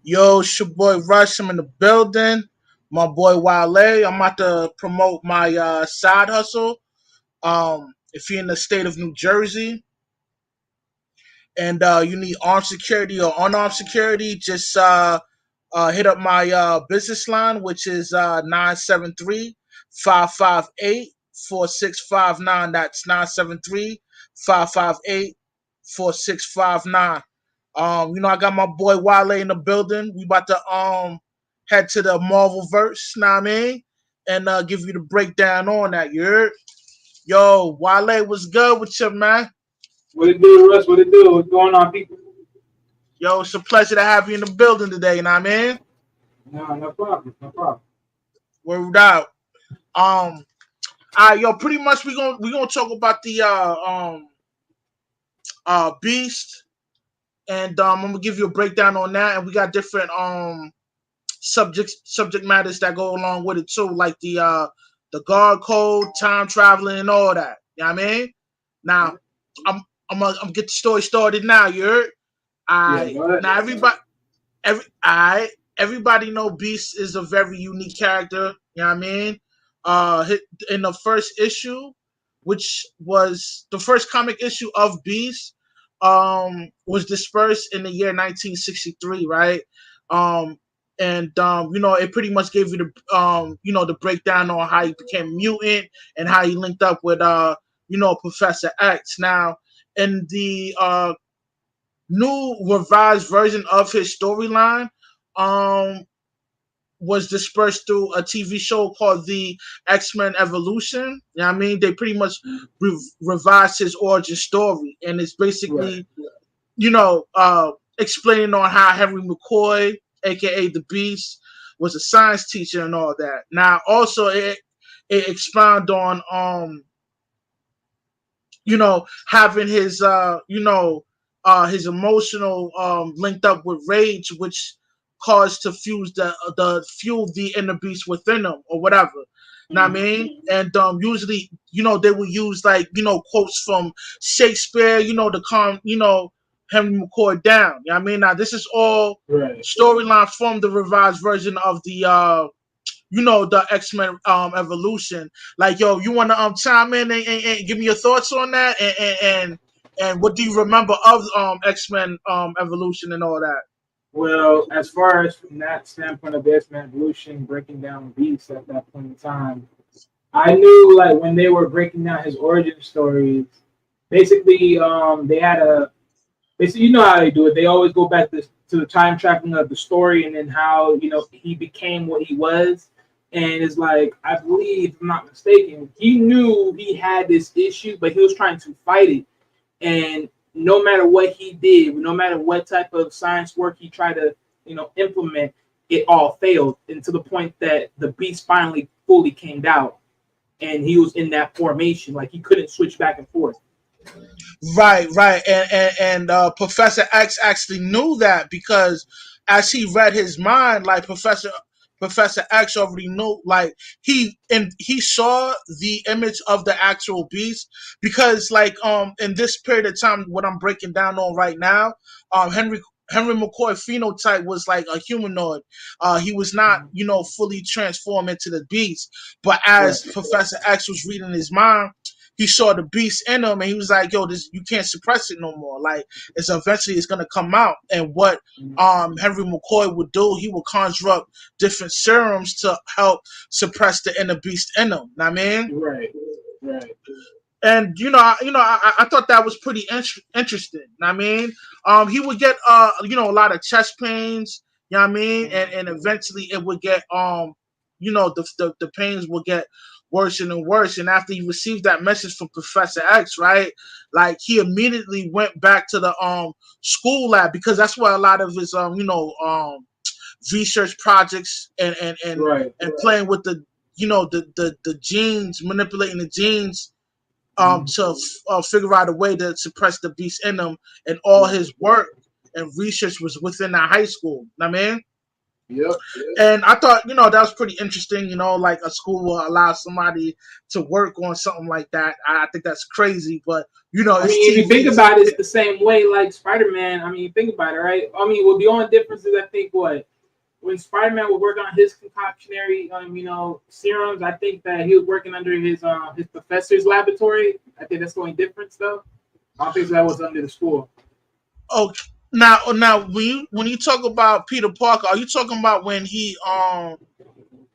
Yo, it's your boy Rush. I'm in the building. My boy Wale. I'm about to promote my side hustle. If you're in the state of New Jersey and you need armed security or unarmed security, just hit up my business line, which is 973-558-4659. That's 973-558-4659. I got my boy Wale in the building. We about to head to the Marvel verse, know what I mean? And give you the breakdown on that, you heard? Yo, Wale, what's good with you, man? What it do, Russ? What it do? What's going on, people? Yo, it's a pleasure to have you in the building today, you know what I mean? No, no problem. No problem. Word out. Um, yo, pretty much we gonna talk about the Beast, and I'm gonna give you a breakdown on that, and we got different subject matters that go along with it too, like the guard code, time traveling, and all that. You know what I mean? Now, I'm I'm gonna get the story started now. You heard? Yeah, I go ahead. now everybody know Beast is a very unique character. You know what I mean? In the first issue, which was the first comic issue of Beast, was dispersed in the year 1963, right? Um, and it pretty much gave you the breakdown on how he became mutant and how he linked up with Professor X. Now, in the new revised version of his storyline, um, was dispersed through a TV show called the X-Men Evolution. You know what I mean? They pretty much revised his origin story, and it's Right. basically, explaining on how Henry McCoy, aka the Beast, was a science teacher and all that. Now, also it expound on having his emotional linked up with rage, which caused to fuse the fuel the inner beast within him or whatever. Know what I Mm-hmm. mean? And usually, they would use like, quotes from Shakespeare, to calm, Henry McCoy down. You know what I mean? Now this is all Right. storyline from the revised version of the X-Men evolution. Like, yo, you want to chime in and give me your thoughts on that, and what do you remember of X-Men evolution and all that? Well, as far as from that standpoint of the X-Men evolution, breaking down Beast at that point in time, I knew like when they were breaking down his origin stories, basically, they had a basically, you know how they do it. They always go back to the time traveling of the story and then how he became what he was. And it's like I believe, if I'm not mistaken, he knew he had this issue, but he was trying to fight it. And no matter what he did, no matter what type of science work he tried to implement, it all failed. And to the point that the beast finally fully came out, and he was in that formation, like he couldn't switch back and forth. Right, right, and Professor X actually knew that because as he read his mind, like Professor X already knew, like he saw the image of the actual beast because like in this period of time, what I'm breaking down on right now, Henry McCoy phenotype was like a humanoid. He was not, Mhm. fully transformed into the beast. But Right. as Professor X was reading his mind, he saw the beast in him, and he was like, "Yo, this you can't suppress it no more. Like, it's gonna come out." And what Mhm. Henry McCoy would do, he would conjure up different serums to help suppress the inner beast in him. Know what I mean? Right. Right. And I thought that was pretty interesting. Know what I mean, he would get a lot of chest pains. You know what I mean, and eventually it would get the pains will get worse and worse. And after he received that message from Professor X, right, like he immediately went back to the school lab because that's where a lot of his research projects Right. and playing with the genes, manipulating the genes Mhm. to figure out a way to suppress the beast in him, and all Right. his work and research was within that high school. Know what I mean? Yep. And I thought, that was pretty interesting. Like a school will allow somebody to work on something like that. I think that's crazy, but I it's mean, if you think TV. about it, it's the same way like Spider Man. I mean, think about it, right? I mean, well, the only difference is I think what when Spider Man would work on his concoctionary, serums, I think that he was working under his professor's laboratory. I think that's the only difference, though. I don't think that was under the school. Oh, now when you talk about Peter Parker, are you talking about when he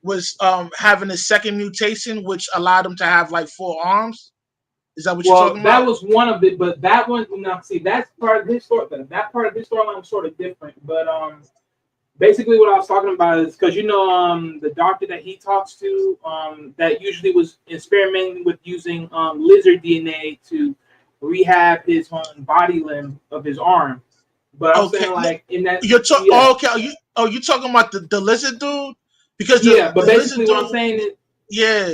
was having his second mutation, which allowed him to have like four arms? Is that what you're Well, talking that about? was one of it, but that one, now see, that's part of his story. That part of his storyline was sort of different, but basically what I was talking about is because the doctor that he talks to that usually was experimenting with using lizard DNA to rehab his body limb of his arm. But I'm Okay, saying no, like in that you're yeah okay. Are you talking about the lizard dude? Because the yeah, but the lizard basically what I'm dude, saying is yeah.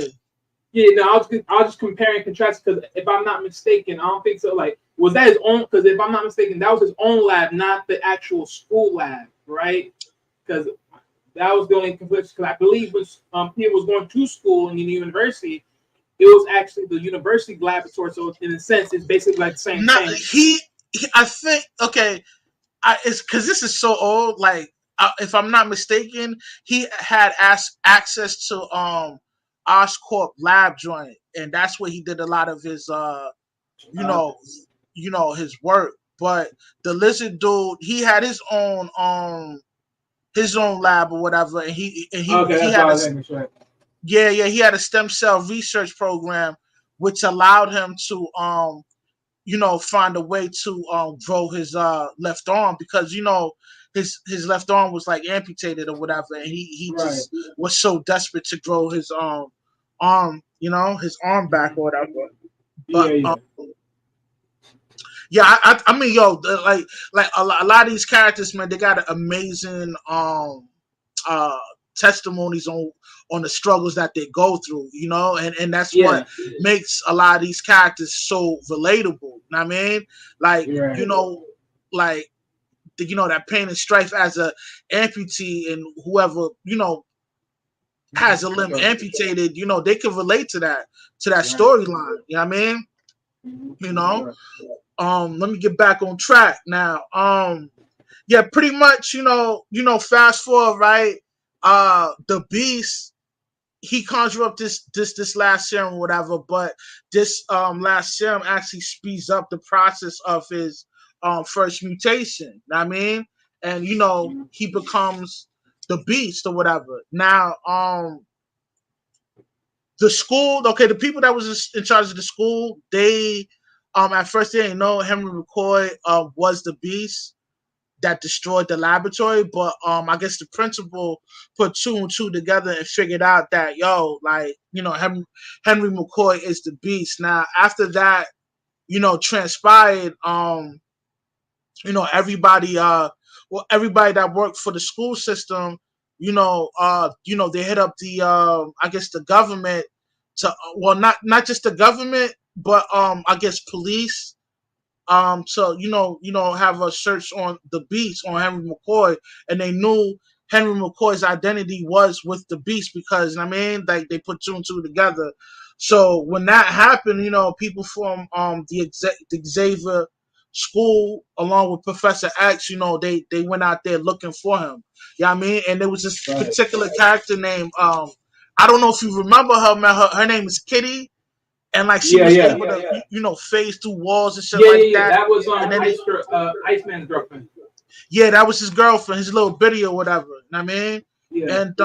yeah no I'll just compare and contrast because if I'm not mistaken I don't think so like was that his own because if I'm not mistaken that was his own lab not the actual school lab right because that was the only conflict because I believe when Peter was going to school in the university, it was actually the university laboratory. So in a sense, it's basically like the same Not thing. I think okay. It's because this is so old. Like, if I'm not mistaken, he had access to Oscorp lab joint, and that's where he did a lot of his you know, Okay. his work. But the lizard dude, he had his own lab or whatever, and Okay, he that's what had I a was thinking. Sure. yeah, he had a stem cell research program, which allowed him to find a way to grow his left arm because his left arm was like amputated or whatever, and he Right. just was so desperate to grow his arm, his arm back Hmm. or whatever. Yeah, But yeah, yeah, I mean, yo, like a lot of these characters, man, they got amazing uh testimonies on the struggles that they go through, and that's what yeah. makes a lot of these characters so relatable. You know what I mean? Like, You're right. like that pain and strife as a amputee and whoever has a limb Right. amputated, they can relate to that Right. storyline. You know what I mean? You know. Sure. Let me get back on track now. Yeah, pretty much, fast forward, right? The Beast, he conjure up this last serum or whatever, but this last serum actually speeds up the process of his first mutation. Know what I mean? And he becomes the Beast or whatever. Now, the school, okay, the people that was in charge of the school, they at first they didn't know Henry McCoy was the Beast that destroyed the laboratory, but I guess the principal put two and two together and figured out that like Henry McCoy is the Beast. Now after that, transpired, everybody everybody that worked for the school system, they hit up the I guess the government to well, not just the government, but I guess police, so have a search on the Beast on Henry McCoy, and they knew Henry McCoy's identity was with the Beast because I mean, like they put two and two together. So when that happened, people from the Xavier school along with Professor X, they went out there looking for him. Yeah, I mean, and there was this Right. particular character named I don't know if you remember her, man. Her name is Kitty, and like she Yeah, was yeah. able to phase through walls and shit Yeah, like yeah, yeah. that. That was And then Iceman's girlfriend. yeah, that was his girlfriend, his little biddy or whatever. You know what I mean? Yeah. And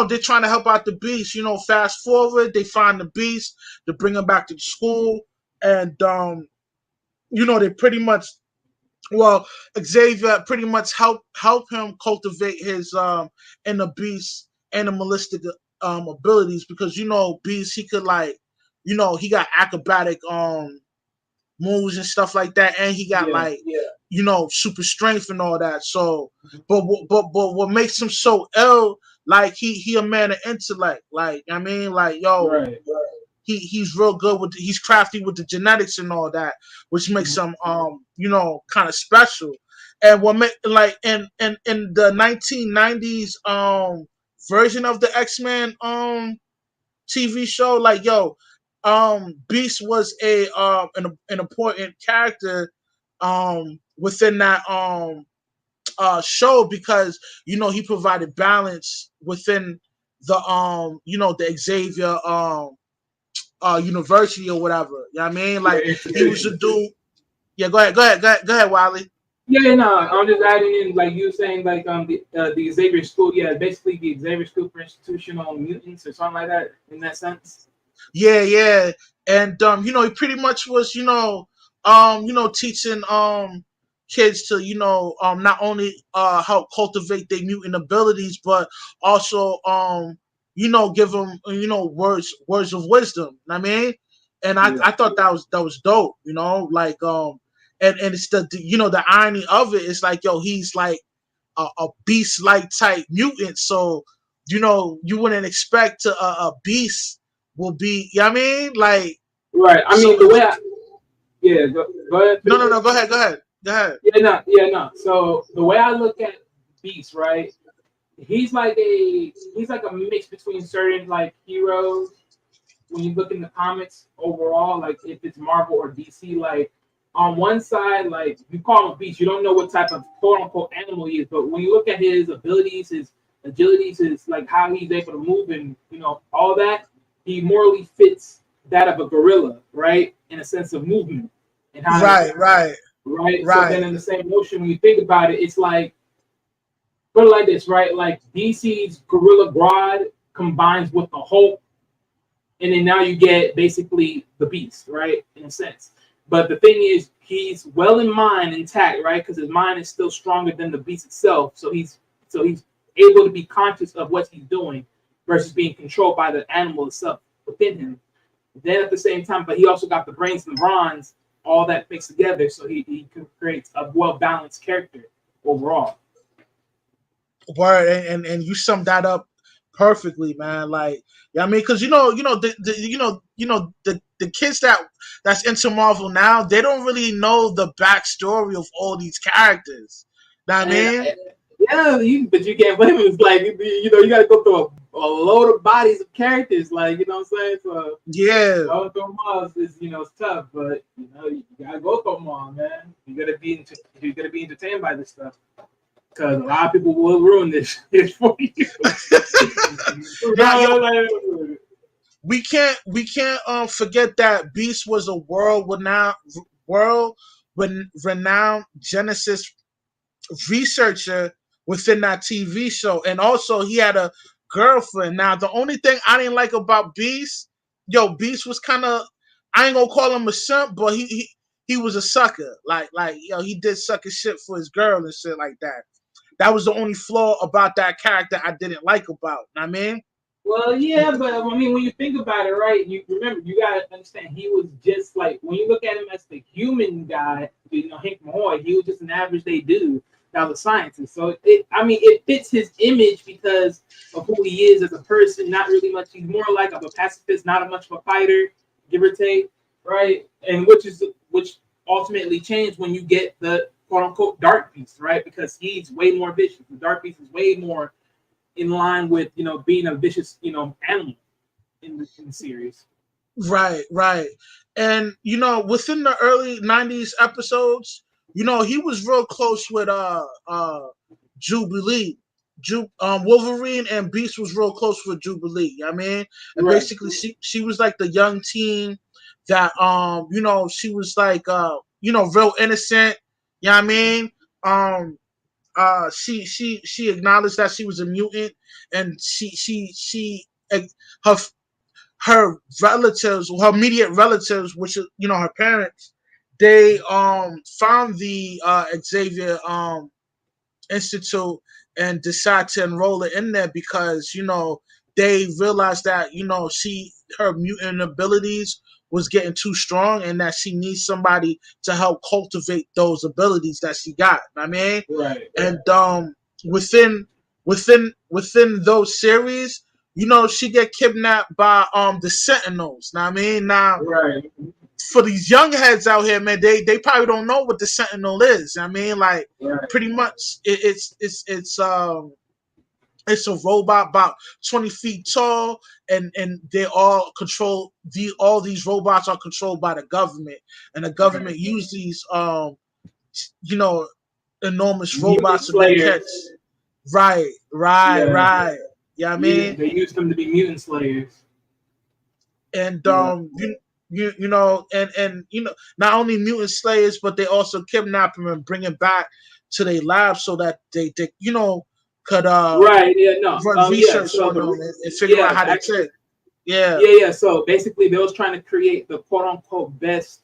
they're trying to help out the Beast. Fast forward, they find the Beast, to bring him back to the school, and they pretty much, well, Xavier pretty much help him cultivate his inner Beast animalistic abilities, because Beast, he could, like, he got acrobatic moves and stuff like that, and he got, Yeah. like, super strength and all that. So, but what makes him so ill? Like, he a man of intellect. Like, I mean, like, yo, Right. he's real good he's crafty with the genetics and all that, which makes Mhm. him kind of special. And what make, like in the 1990s version of the X-Men TV show, like yo, Beast was a an important character within that show, because he provided balance within the the Xavier university or whatever. You know what I mean? Yeah, Like he was a institution. dude. Yeah, go ahead, Wiley. Yeah, no, I'm just adding in, like you were saying, like the Xavier School, yeah, basically the Xavier School for Institutional Mutants or something like that in that sense. Yeah, yeah, and he pretty much was, teaching kids to, not only help cultivate their mutant abilities, but also give them, words of wisdom. I mean, and Yeah. I thought that was dope. Like and it's the irony of it is like, yo, he's like a beast like type mutant. So, you wouldn't expect a beast will be, you know what I mean? Like, Right. I so, mean, the way I, yeah, go ahead, no, no, finish. no, go ahead. Yeah, no, yeah, no. So the way I look at Beast, right? He's like a mix between certain like heroes. When you look in the comics overall, like if it's Marvel or DC, like on one side, like you call him a beast, you don't know what type of quote unquote animal he is, but when you look at his abilities, his agilities, his like how he's able to move and all that, he morally fits that of a gorilla, right? In a sense of movement and how to Right, right, right. So right, then in the same motion, when you think about it, it's like put it like this, right? Like DC's Gorilla Grodd combines with the Hulk, and then now you get basically the Beast, right? In a sense. But the thing is, he's well in mind intact, right? Because his mind is still stronger than the Beast itself. So he's able to be conscious of what he's doing versus being controlled by the animal itself within him. Then at the same time, but he also got the brains and the bronze, all that mixed together, so he creates a well balanced character overall. word, and you summed that up perfectly, man. Like, yeah, I mean, because the kids that's into Marvel now, they don't really know the backstory of all these characters. Know what I And mean? yeah, but you can't blame him. It's like you got to go through a load of bodies of characters, like I'm saying. So Yeah, going through them all is it's tough, but you gotta go through them all, man. You gotta be entertained by this stuff because a lot of people will ruin this shit for you. yeah, yo, No, like, we can't forget that Beast was a world renowned Genesis researcher within that TV show, and also he had a girlfriend. Now, the only thing I didn't like about Beast, Beast was kind of, I ain't gonna call him a simp, but he was a sucker. Like he did sucker shit for his girl and shit like that. That was the only flaw about that character I didn't like about. Know what I mean? well, yeah, but I mean, when you think about it, right? You remember, you gotta understand, he was just like when you look at him as the human guy, Hank Mahoy, he was just an average day dude that was a scientist. So I mean, it fits his image because of who he is as a person. Not really much. He's more like of a pacifist, not a much of a fighter, give or take, right? And which ultimately changed when you get the quote unquote dark beast, right? Because he's way more vicious. The dark beast is way more in line with being a vicious animal in the series. Right, right. And within the early '90s episodes, he was real close with Jubilee. Wolverine and Beast was real close with Jubilee. I mean, and Right. basically she was like the young teen that she was like real innocent. You know what I mean? Um she acknowledged that she was a mutant, and she her her relatives, her immediate relatives, which is her parents, they found the Xavier Institute and decide to enroll it in there because they realized that her mutant abilities was getting too strong, and that she needs somebody to help cultivate those abilities that she got. I mean, Right. and within within those series, she get kidnapped by the Sentinels. Now I mean, now Right. for these young heads out here, man, they probably don't know what the Sentinel is. I mean, like Right. pretty much it's a robot about 20 feet tall, and they all control all these robots are controlled by the government, and the Right. government use these you know enormous Mutant robots to go catch. Slayers. Right, right, Yeah. right. Yeah, I mean, They used them to be mutant slayers. and Yeah. not only mutant slayers, but they also kidnap them and bring him back to their lab so that they could Right. Yeah. No. run Yeah. research So on them the and figure out yeah how to actually tick. Yeah. yeah. So basically, they was trying to create the quote unquote best.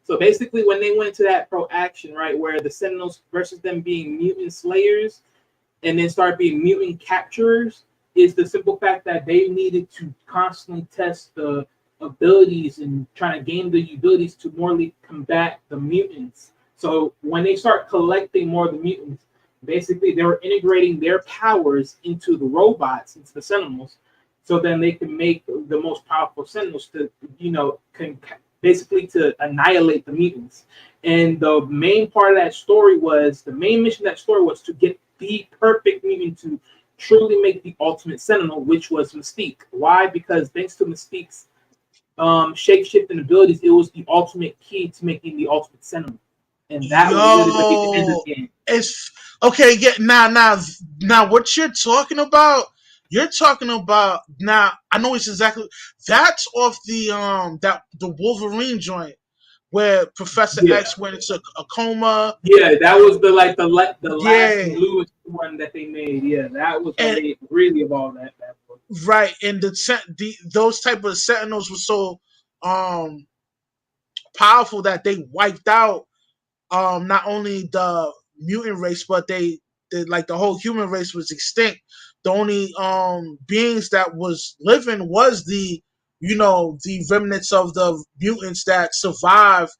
So basically, when they went to that pro action, right, where the Sentinels versus them being mutant slayers, and then start being mutant capturers, is the simple fact that they needed to constantly test the abilities and trying to gain the abilities to morally combat the mutants. So when they start collecting more of the mutants, basically they were integrating their powers into the robots, into the Sentinels, so then they can make the most powerful Sentinels to, basically to annihilate the mutants. And the main part of that story was the main mission of that story was to get the perfect mutant to truly make the ultimate Sentinel, which was Mystique. Why? Because thanks to Mystique's shape-shifting abilities, it was the ultimate key to making the ultimate Sentinel, and that was literally going to be the end of Yo, the game. it's okay. Yeah, now, what you're talking about? You're talking about now. I know it's exactly that's off the Wolverine joint where Professor Yeah, X went into a coma. yeah, that was the last Yeah, newest one that they made. Yeah, that was when and they really evolved that book. right, and those type of Sentinels were so um powerful that they wiped out not only the mutant race, but like the whole human race was extinct. The only beings that was living was the remnants of the mutants that survived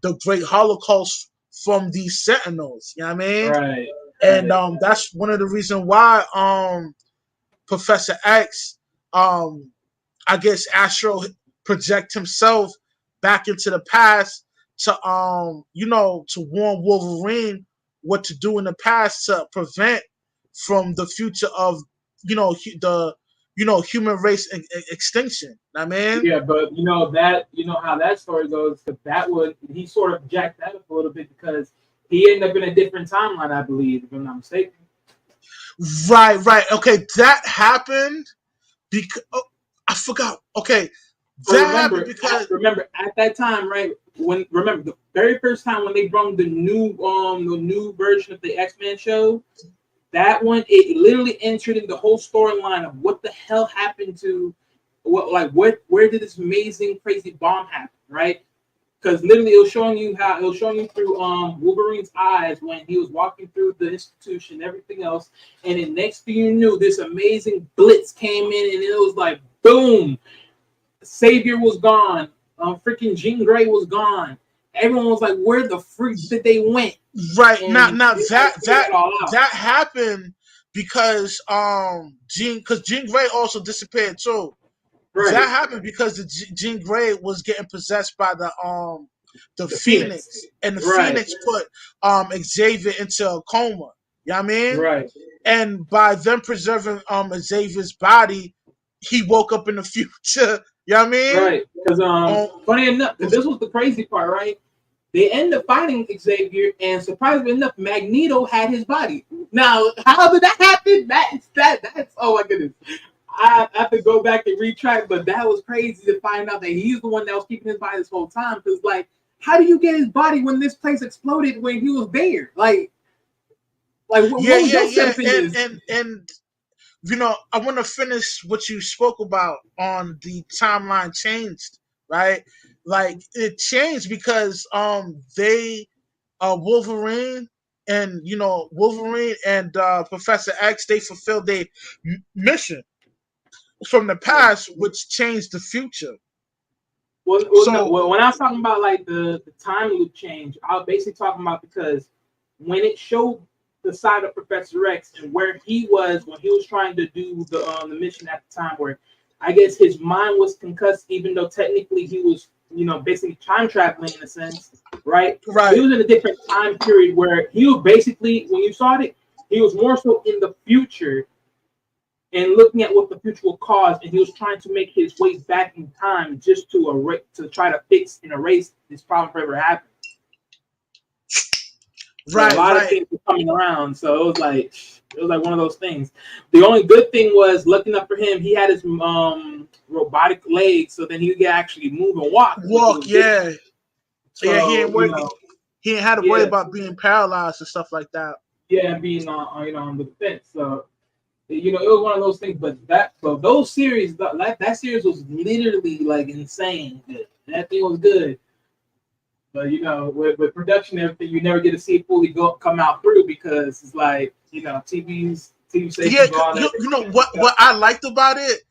the great holocaust from these sentinels. You know what I mean? Right, And right, that's one of the reasons why Professor X, um I guess Astro project himself back into the past to to warn Wolverine what to do in the past to prevent from the future of the human race extinction. I mean, yeah. But you know how that story goes. Because that would he sort of jacked that up a little bit because he ended up in a different timeline, I believe, if I'm not mistaken. right, right, okay, that happened because I forgot. Okay, But that happened because remember at that time, right? When remember the very first time when they brought the new version of the X-Men show, that one it literally entered in the whole storyline of what the hell happened to where did this amazing crazy bomb happen, right? Because literally it was showing you through Wolverine's eyes when he was walking through the institution, and everything else, and then next thing you knew, this amazing blitz came in, and it was like boom, Savior was gone. Freaking Jean Grey was gone. Everyone was like, "Where the freak did they went?" right And now they had to figure that all out. that happened because Jean Grey also disappeared too. That Right, happened because Jean Grey was getting possessed by the the Phoenix. Phoenix, and the Right, Phoenix put Xavier into a coma. You know what I mean? right. And by them preserving Xavier's body, he woke up in the future. You know what I mean? Right, because Um, funny enough, because this was the crazy part, right? They end up fighting Xavier, and surprisingly enough, Magneto had his body. Now, how did that happen? That's oh my goodness. I have to go back and retract, but that was crazy to find out that he's the one that was keeping his body this whole time. Because like, how do you get his body when this place exploded when he was there? Like yeah, what was yeah, your yeah, setup in this? and I want to finish what you spoke about on the timeline changed, right? Like it changed because they Wolverine and Wolverine and Professor X, they fulfilled their mission from the past, which changed the future. No, So when I was talking about like the time loop change, I was basically talking about because when it showed the side of Professor X and where he was when he was trying to do the mission at the time, where I guess his mind was concussed, even though technically he was basically time traveling in a sense, right? He Right. was in a different time period where he was basically, when you saw it, he was more so in the future and looking at what the future will cause, and he was trying to make his way back in time just to try to fix and erase this problem forever happened. So a Right. lot of Right. things were coming around. So it was like one of those things. The only good thing was looking up for him, he had his robotic legs, so then he could actually move and walk, which Walk. was big. Yeah. Yeah. So He ain't had to worry yeah, about being paralyzed and stuff like that. yeah, and being on the defense. So it was one of those things. But those series, that series was literally like insane. Good. That thing was good. But with production and everything, you never get to see it fully come out through because it's like TV Yeah. stations all that. You know what I liked about it,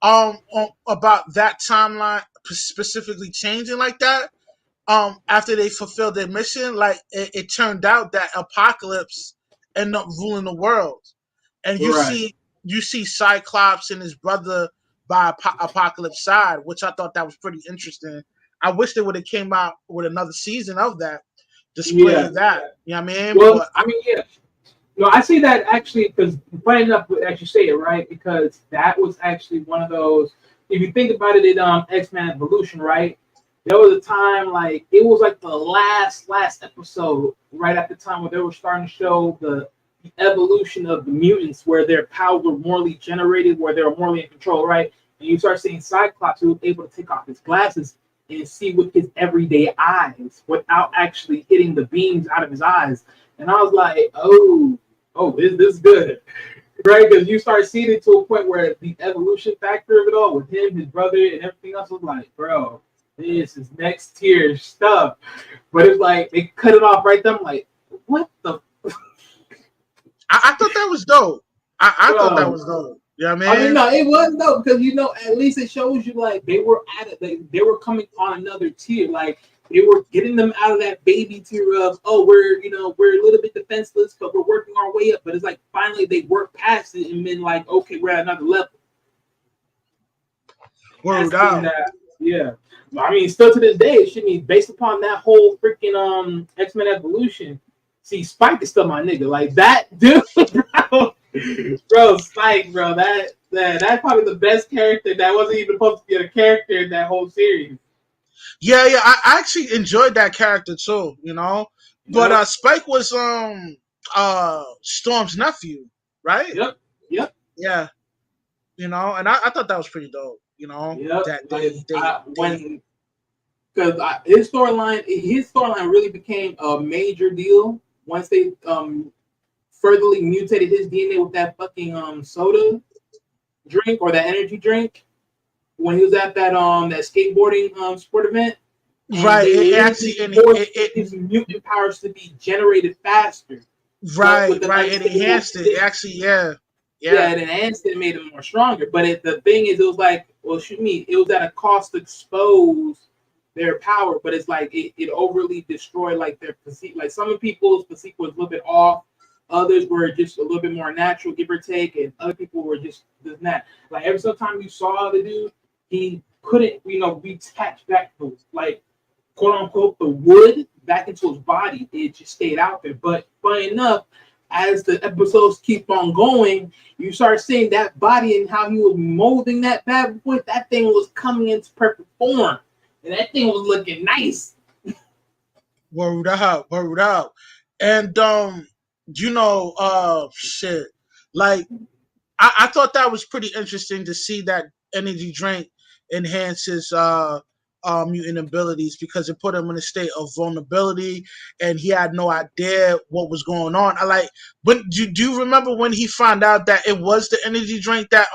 about that timeline specifically changing like that. After they fulfilled their mission, like it turned out that Apocalypse ended up ruling the world, and Right. you see Cyclops and his brother by Apocalypse side, which I thought that was pretty interesting. I wish they would have came out with another season of that, Yeah. displaying that. You know what I mean? Well, But I mean, yeah. No, I see that actually because funny enough, as you say it, right? Because that was actually one of those. If you think about it, in X-Men Evolution, right? There was a time like it was like the last episode, right at the time where they were starting to show the evolution of the mutants, where their powers were morally generated, where they were morally in control, right? And you start seeing Cyclops who was able to take off his glasses and see with his everyday eyes without actually hitting the beams out of his eyes. And I was like, this is good, right? Because you start seeing it to a point where the evolution factor of it all with him, his brother, and everything else was like, bro, this is next tier stuff. But it's like they cut it off right there. I'm like, what the I thought that was dope. I thought that bro? was dope. You know what I I mean, mean? no, it was though because at least it shows you like they were at it. They were coming on another tier. Like they were getting them out of that baby tier of we're a little bit defenseless, but we're working our way up. But it's like finally they work past it and then like okay, we're at another level. That's Word the thing out. that yeah. I mean, still to this day, it should be based upon that whole freaking X-Men Evolution. See, Spike is still my nigga. Like that dude, bro, Spike, bro. That's probably the best character that wasn't even supposed to be a character in that whole series. Yeah, yeah. I actually enjoyed that character too. You know, but Yep, Spike was Storm's nephew, right? yep, yep, Yeah. You know, and I thought that was pretty dope. You know, yep. that Like they when because his storyline really became a major deal once they furtherly mutated his DNA with that fucking soda drink or that energy drink when he was at that skateboarding sport event, and right. they It literally actually and forced his mutant powers to be generated faster. But right, with the right. It unstable, enhanced it. It actually, yeah, yeah, yeah. it enhanced it, made him more stronger. But the thing is, it was like, well, shoot me, it was at a cost to expose their power. But it's like it overly destroyed like their physique. Like some of people's physique was a little bit off. Others were just a little bit more natural, give or take, and other people were just this and that. Like every single time you saw the dude, he couldn't, detach back the like quote unquote the wood back into his body. It just stayed out there. But funny enough, as the episodes keep on going, you start seeing that body and how he was molding that bad boy. That thing was coming into perfect form, and that thing was looking nice. Word out, word out. And shit. Like I thought that was pretty interesting to see that energy drink enhances mutant abilities because it put him in a state of vulnerability and he had no idea what was going on. I like when do you remember when he found out that it was the energy drink that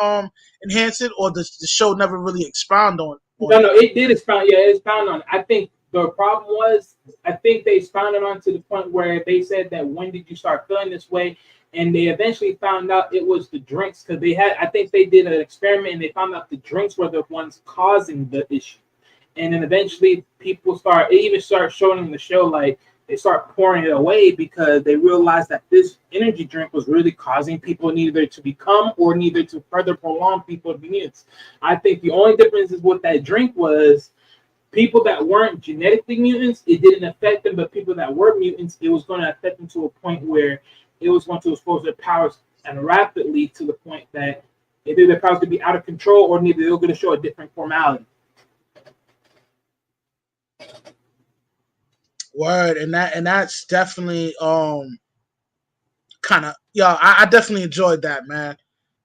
enhanced it, or the show never really expound on No, it? no, it did expound. Yeah, it expounded on it. I think the problem was, I think they expounded on to the point where they said that when did you start feeling this way? And they eventually found out it was the drinks because I think they did an experiment and they found out the drinks were the ones causing the issue. And then eventually they even start showing in the show, like they start pouring it away because they realized that this energy drink was really causing people neither to become or neither to further prolong people's mutants. I think the only difference is what that drink was People that weren't genetically mutants, it didn't affect them, but people that were mutants, it was going to affect them to a point where it was going to expose their powers and rapidly to the point that either their powers could be out of control or maybe they were going to show a different formality. Word, and that's definitely kind of yeah. I definitely enjoyed that, man.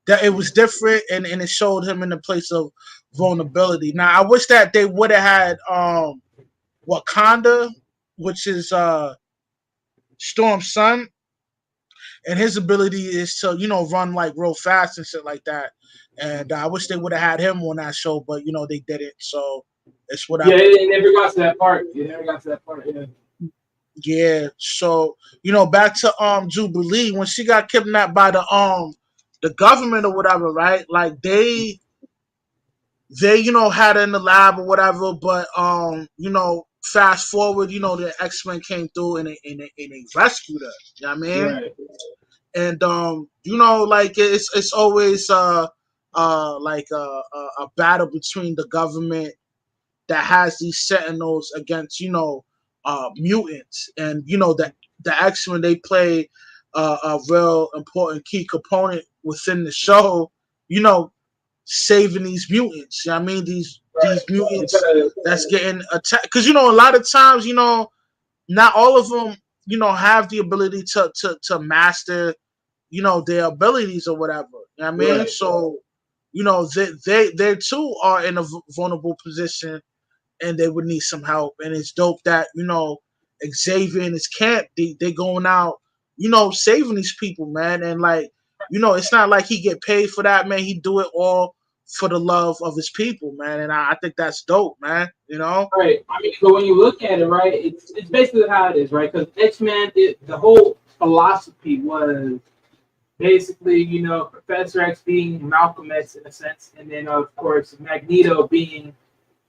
That it was different, and it showed him in a place of vulnerability. Now I wish that they would have had Wakanda, which is Storm's son, and his ability is to run like real fast and shit like that. And I wish they would have had him on that show, but they didn't. So it's Yeah, whatever. it never got to that part. It never got to that part. Yeah. Yeah. So back to Jubilee when she got kidnapped by the government or whatever, right? Like they had her in the lab or whatever, but fast forward, the X-Men came through and they rescued her. You know what I mean? Right. And like it's always like a battle between the government that has these sentinels against mutants, and the X-Men, they play a real important key component within the show, you know saving these mutants. You know what I mean, these Right. mutants Because that's getting attacked, because a lot of times not all of them have the ability to master their abilities or whatever. You know what I mean? right. So they too are in a vulnerable position, and they would need some help. And it's dope that Xavier and his camp, they going out saving these people, man. And like it's not like he get paid for that, man. He do it all for the love of his people, man. And I think that's dope, man. Right. I mean, but when you look at it, right, it's basically how it is, right? Because X-Men, the whole philosophy was basically, Professor X being Malcolm X in a sense, and then of course Magneto being.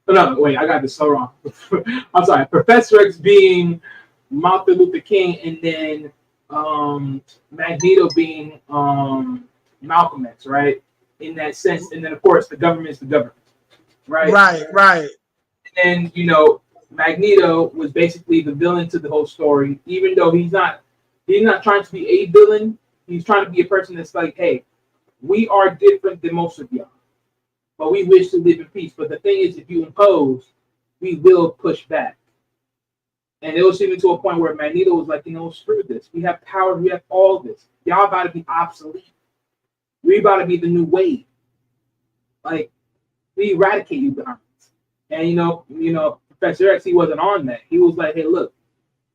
Oh, no, wait, I got this so wrong. I'm sorry. Professor X being Martin Luther King, and then Magneto being Malcolm X, right? In that sense, and then of course the government is the government, right? Right. And Magneto was basically the villain to the whole story, even though he's not trying to be a villain. He's trying to be a person that's like, hey, we are different than most of y'all, but we wish to live in peace. But the thing is, if you impose, we will push back. And it was even to a point where Magneto was like, screw this. We have power. We have all this. Y'all about to be obsolete. We about to be the new wave. Like, we eradicate you guys. And Professor X, he wasn't on that. He was like, hey, look,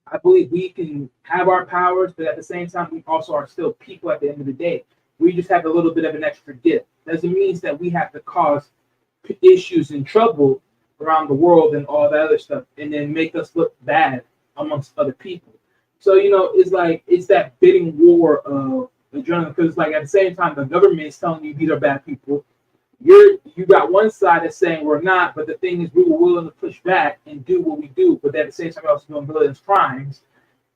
I believe we can have our powers, but at the same time, we also are still people at the end of the day. We just have a little bit of an extra gift. Doesn't mean that we have to cause issues and trouble around the world and all that other stuff, and then make us look bad amongst other people. So it's like it's that bidding war of adrenaline, because like at the same time, the government is telling you these are bad people. You got one side that's saying we're not, but the thing is we were willing to push back and do what we do, but at the same time we're also doing villainous crimes.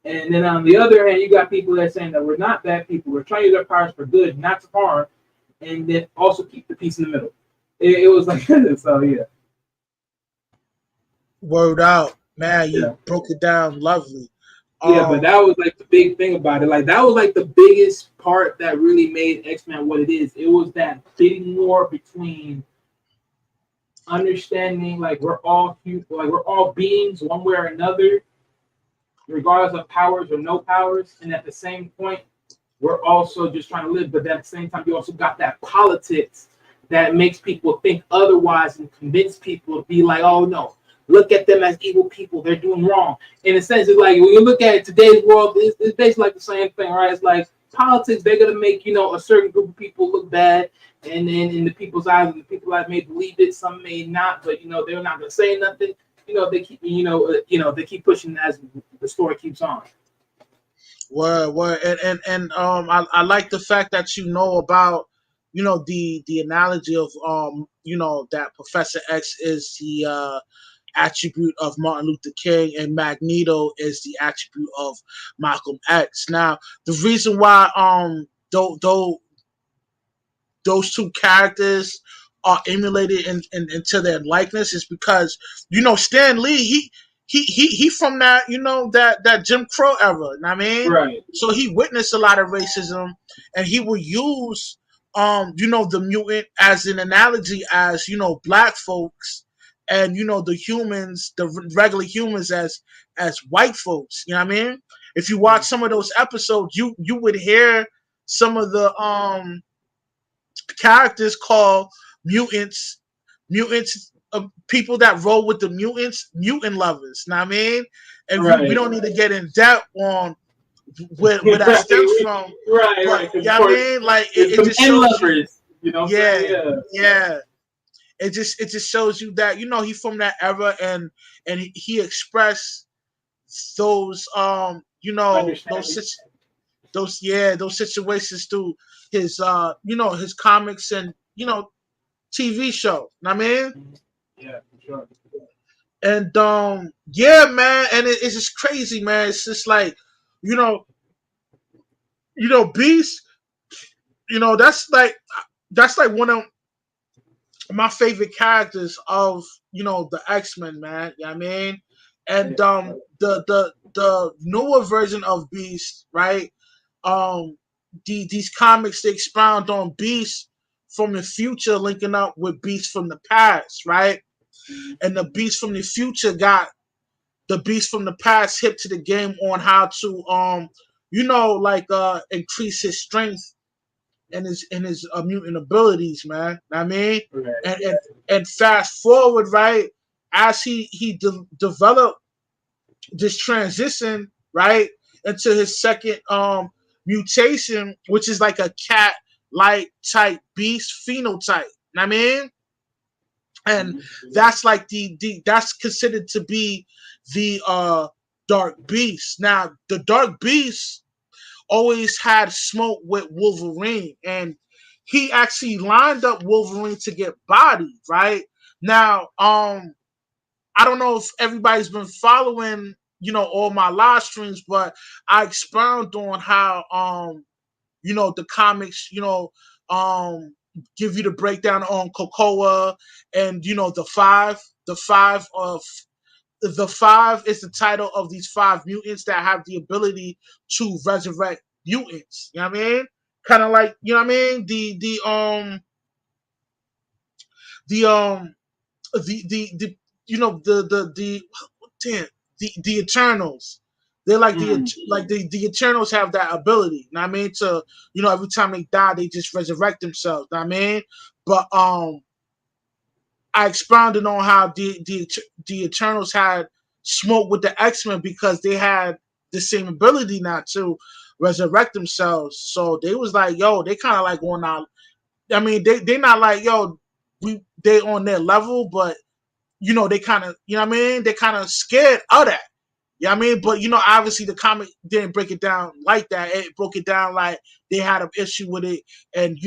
And then on the other hand, you got people that are saying that we're not bad people. We're trying to use our powers for good, not to harm, and then also keep the peace in the middle. It was like so, yeah. Word out, man. Yeah. You broke it down lovely. Yeah, but that was like the big thing about it. Like that was like the biggest part that really made X-Men what it is. It was that bidding war between understanding like we're all beings one way or another, regardless of powers or no powers, and at the same point, we're also just trying to live. But at the same time, you also got that politics that makes people think otherwise and convince people to be like, oh no, look at them as evil people. They're doing wrong. In a sense, it's like when you look at it, today's world, it's basically like the same thing, right? It's like politics, they're going to make, a certain group of people look bad. And then in the people's eyes, the people that may believe it, some may not, but, they're not going to say nothing. They keep, they keep pushing as the story keeps on. Word. And I like the fact that about the analogy of that Professor X is the attribute of Martin Luther King, and Magneto is the attribute of Malcolm X. Now, the reason why those two characters are emulated into their likeness is because Stan Lee he from that that Jim Crow era. You know what I mean? Right. So he witnessed a lot of racism, and he would use the mutant as an analogy as black folks, and the humans, the regular humans as white folks. You know what I mean? If you watch some of those episodes, you would hear some of the characters called mutants, people that roll with the mutants, mutant lovers. Know what I mean? And we Right. don't need to get in depth on where that stems Right. from, but Right. Because yeah, of I course, mean, like it's it the just men shows you, lovers. You know what I'm yeah, saying? Yeah. yeah. It just shows you that he from that era, and he expressed those Understanding. those situations through his his comics and TV show. Know what I mean? Yeah, for sure. And yeah, man, and it's just crazy, man. It's just like, you know, Beast, that's like one of my favorite characters of the X-Men, man. You know what I mean? And the newer version of Beast, right? These comics, they expound on Beast from the future linking up with Beast from the past, right? And the Beast from the future got the Beast from the past hip to the game on how to increase his strength and his mutant abilities, man. I mean, Right. and fast forward, right, as he developed this transition, right, into his second mutation, which is like a cat like type beast phenotype. I mean, and that's like the that's considered to be the dark beast. Now the dark beast always had smoke with Wolverine, and he actually lined up Wolverine to get bodied. Right now, I don't know if everybody's been following, all my live streams, but I expound on how, the comics, give you the breakdown on Krakoa and, the five is the title of these five mutants that have the ability to resurrect mutants. You know what I mean? Kind of like, you know what I mean? The the the damn, the Eternals. They're like Mm. the Eternals have that ability. You know what I mean? To every time they die, they just resurrect themselves. You know what I mean? But I expounded on how the Eternals had smoke with the X-Men because they had the same ability not to resurrect themselves. So they was like, yo, they kind of like going out. I mean, they not like, yo, they on their level, but they kind of, what I mean? They kind of scared of that. You know what I mean? But, obviously the comic didn't break it down like that. It broke it down like they had an issue with it, and,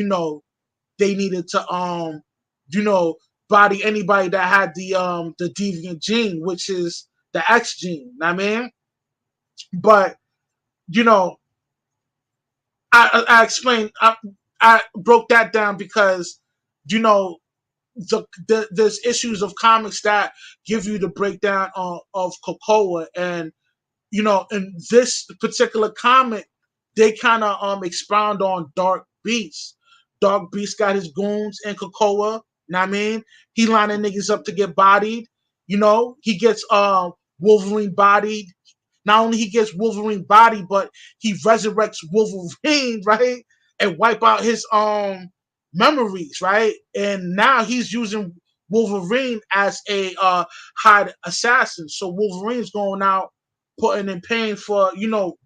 they needed to, you know, body anybody that had the deviant gene, which is the X gene. You know what I mean? But, you know, I explained, I broke that down because, you know, there's issues of comics that give you the breakdown of Krakoa, and in this particular comic, they kind of expound on Dark Beast. Dark Beast got his goons in Krakoa. Know what I mean? He lining niggas up to get bodied. He gets Wolverine bodied. Not only he gets Wolverine body, but he resurrects Wolverine, right? And wipe out his memories, right? And now he's using Wolverine as a hide assassin. So Wolverine's going out putting in pain for,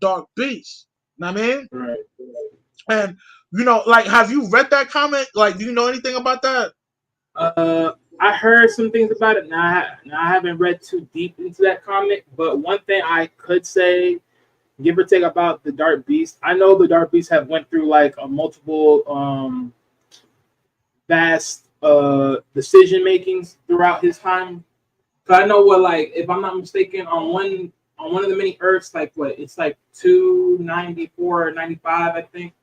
Dark Beast. Know what I mean? Right. And like, have you read that comic? Like, do you know anything about that? I heard some things about it. Now I haven't read too deep into that comic, but one thing I could say, give or take, about the Dark Beast, I know the Dark Beast have went through like a multiple vast decision makings throughout his time. So I know what, like, if I'm not mistaken, on one of the many Earths, like what, it's like 294 or 95, I think.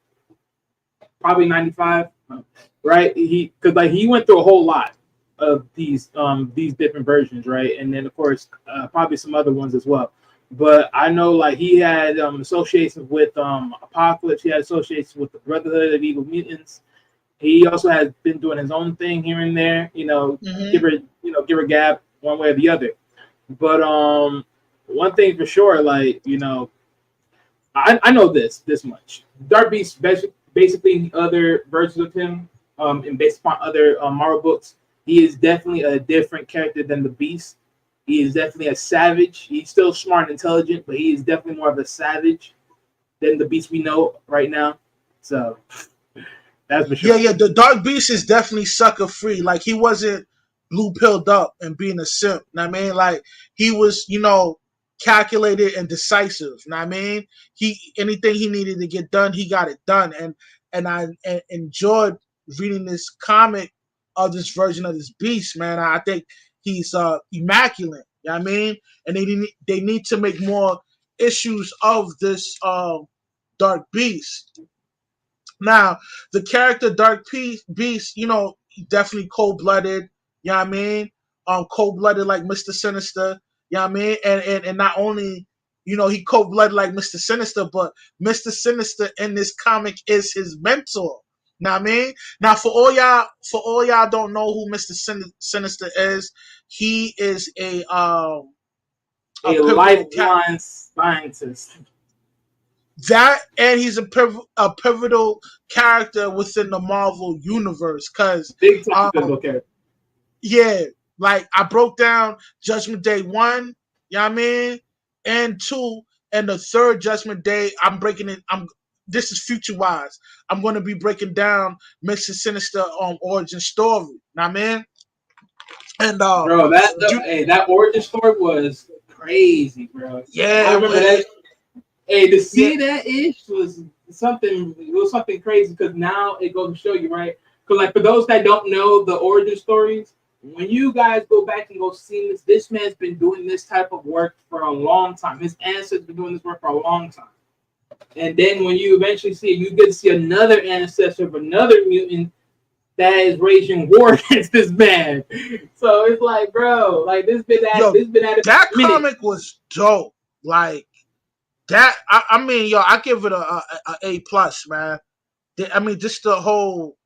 Probably 95. right? He because like he went through a whole lot of these different versions, right? And then of course probably some other ones as well. But I know like he had associations with Apocalypse. He had associations with the Brotherhood of Evil Mutants. He also has been doing his own thing here and there. Mm-hmm. Give her gab one way or the other. But one thing for sure, like I know this much. Dark Beast basically in the other versions of him, and based upon other Marvel books, he is definitely a different character than the Beast. He is definitely a savage. He's still smart and intelligent, but he is definitely more of a savage than the Beast we know right now. So that's for Yeah, sure. yeah. The Dark Beast is definitely sucker free. Like he wasn't blue pilled up and being a simp. Know what I mean? Like he was, calculated and decisive. Know what I mean? He anything he needed to get done, he got it done. And I enjoyed reading this comic of this version of this beast, man. I think he's immaculate. You know what I mean? And they need to make more issues of this Dark Beast. Now, the character Beast, definitely cold blooded. You know what I mean? Cold blooded like Mr. Sinister. You know what I mean? And not only, he cold blooded like Mr. Sinister, but Mr. Sinister in this comic is his mentor. Know what I mean? Now, for all y'all don't know who Mr. Sinister is, he is a A pivotal cat. lifeline scientist. That and he's a pivotal character within the Marvel universe because Big time um physical character. yeah, like I broke down Judgment Day 1, you know what I mean, and 2, and the third Judgment Day I'm breaking it. This is future wise. I'm going to be breaking down Mr. Sinister origin story, you know what I mean, and Bro, you, that origin story was crazy, bro. yeah, I remember that. Hey, to yeah, see that ish was something. It was something crazy because now it goes to show you, right? Because like for those that don't know the origin stories, when you guys go back and go see this man's been doing this type of work for a long time. His ancestors been doing this work for a long time. And then when you eventually see it, you get to see another ancestor of another mutant that is waging war against this man. So it's like, bro, like yo, this been at it that for a minute. comic was dope. Like that, I mean, yo, I give it a plus, man. I mean, just the whole.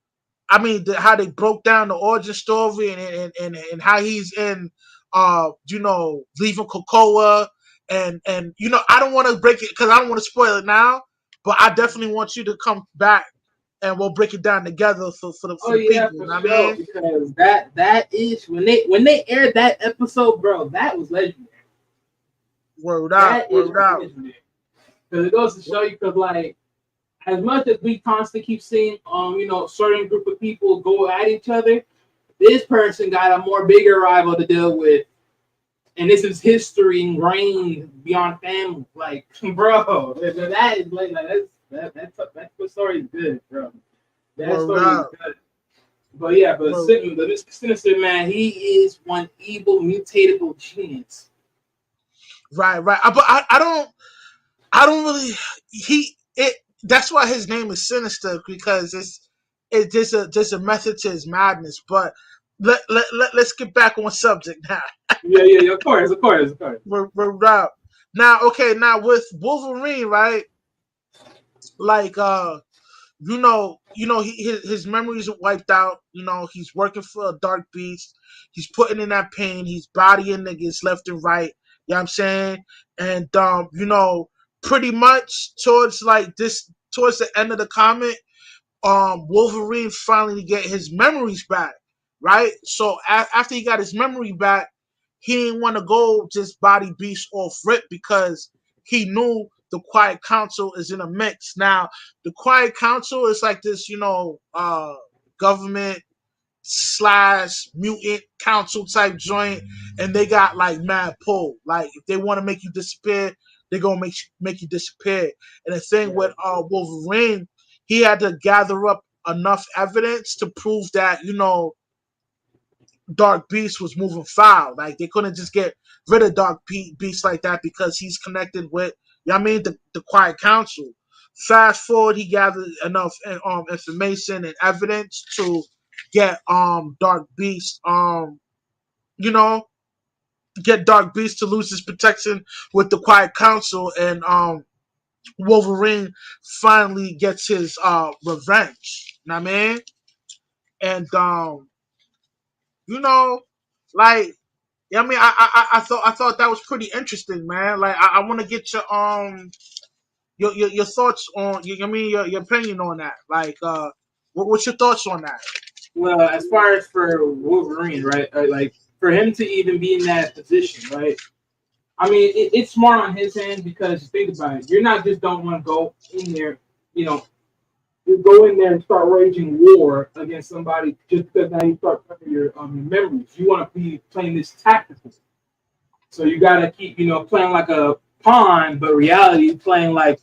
I mean, how they broke down the origin story and how he's in, leaving Krakoa and I don't want to break it because I don't want to spoil it now, but I definitely want you to come back and we'll break it down together for the Oh for the yeah, people. You for know what I sure. mean? Because that is when they aired that episode, bro, that was legendary. Word out, That is word out. legendary. Because it goes to show you, because like as much as we constantly keep seeing certain group of people go at each other, this person got a more bigger rival to deal with, and this is history ingrained beyond family. Like, bro, that is like that story is good, bro. That Word story is out. good. But yeah, but Word. The Mr. Sinister man, he is one evil mutatable genius. Right, right. But I don't really he it that's why his name is Sinister because there's a method to his madness. But let's get back on subject now. Yeah, of course, of course. We're out. Now, okay, now with Wolverine, right? Like his memories are wiped out. He's working for a Dark Beast. He's putting in that pain. He's bodying niggas left and right. You know what I'm saying? And pretty much towards the end of the comic, Wolverine finally get his memories back, right? So after he got his memory back, he didn't want to go just body Beast off rip because he knew the Quiet Council is in a mix. Now, the Quiet Council is like this, government slash mutant council type joint, and they got like mad pull. Like if they want to make you disappear, they're gonna make you disappear. And the thing with Wolverine, he had to gather up enough evidence to prove that Dark Beast was moving foul. Like they couldn't just get rid of Beast like that because he's connected with, you know what I mean, the Quiet Council. Fast forward, he gathered enough information and evidence to get Dark Beast you know get Dark Beast to lose his protection with the Quiet Council, and Wolverine finally gets his revenge. You know what I mean? And you know, like yeah, I mean, I thought that was pretty interesting, man. Like, I want to get your thoughts on, I mean, your opinion on that. Like, what's your thoughts on that? Well, as far as for Wolverine, right? Like for him to even be in that position, right? I mean, it's smart on his end because think about it. You're not just don't want to go in there, you know, you go in there and start waging war against somebody just because now you start covering your memories. You want to be playing this tactical. So you got to keep, playing like a pawn, but reality playing like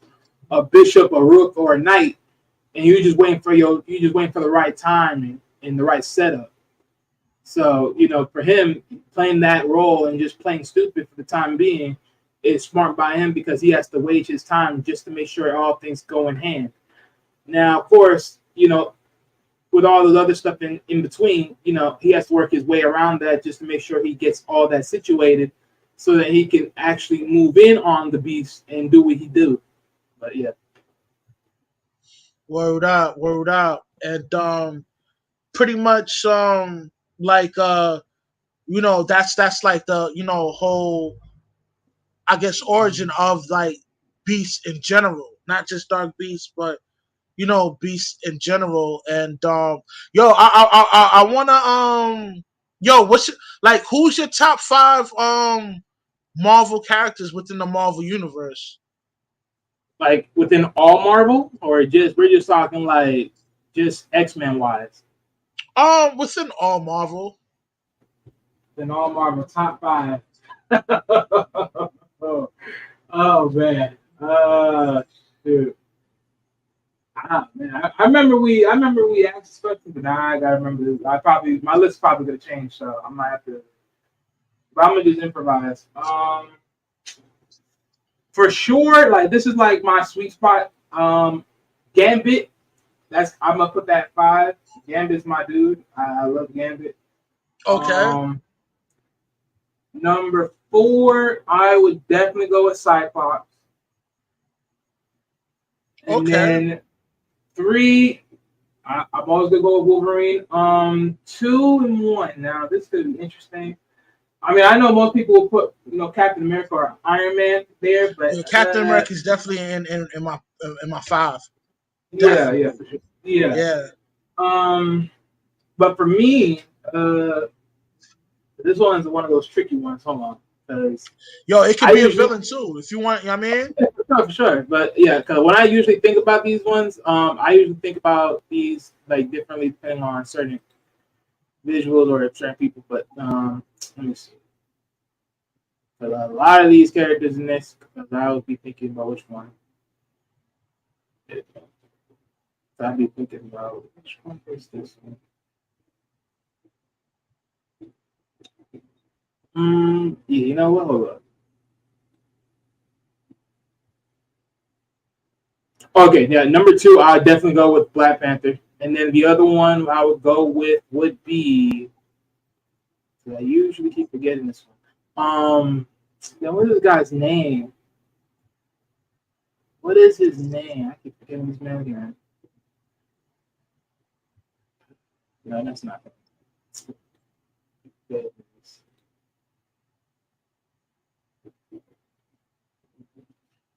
a bishop, a rook, or a knight, and you just waiting for the right time and the right setup. So for him playing that role and just playing stupid for the time being is smart by him because he has to wage his time just to make sure all things go in hand. Now, of course, with all the other stuff in between, he has to work his way around that just to make sure he gets all that situated so that he can actually move in on the beast and do what he do. But yeah. Word up, word up, and pretty much like that's like the whole, I guess, origin of like Beast in general, not just Dark Beast, but Beast in general. And yo, I wanna yo, like, who's your top five Marvel characters within the Marvel universe? Like within all Marvel, or just we're just talking like just X-Men wise? Within all Marvel. Within all Marvel, top five. oh, oh man. Shoot. Man, I remember we asked this question, but now I gotta remember this. My list is probably gonna change, so I might have to. But I'm gonna just improvise. For sure, like this is like my sweet spot. Gambit. I'm gonna put that 5. Gambit's my dude. I love Gambit. Okay. Number 4, I would definitely go with Cyclops. And Okay. then 3, I'm always gonna go with Wolverine. 2 and 1. Now this could be interesting. I mean, I know most people will put Captain America or Iron Man there, but Yeah, Captain America is definitely in my 5. Yeah, for sure. Yeah. Yeah. But for me, this one's one of those tricky ones. Hold on, because Yo, it could be a villain too if you want. You know what I mean? Yeah, for sure. But yeah, because when I usually think about these ones, I usually think about these like differently depending on certain visuals or certain people. But let me see. A lot of these characters in this, because I would be thinking about which one. I'd be thinking about which one is this one. Yeah, you know what? Hold up. Okay, yeah, number 2, I would definitely go with Black Panther, and then the other one I would go with would be. I usually keep forgetting this one. What is this guy's name? What is his name? I keep forgetting his name again. No, that's not it.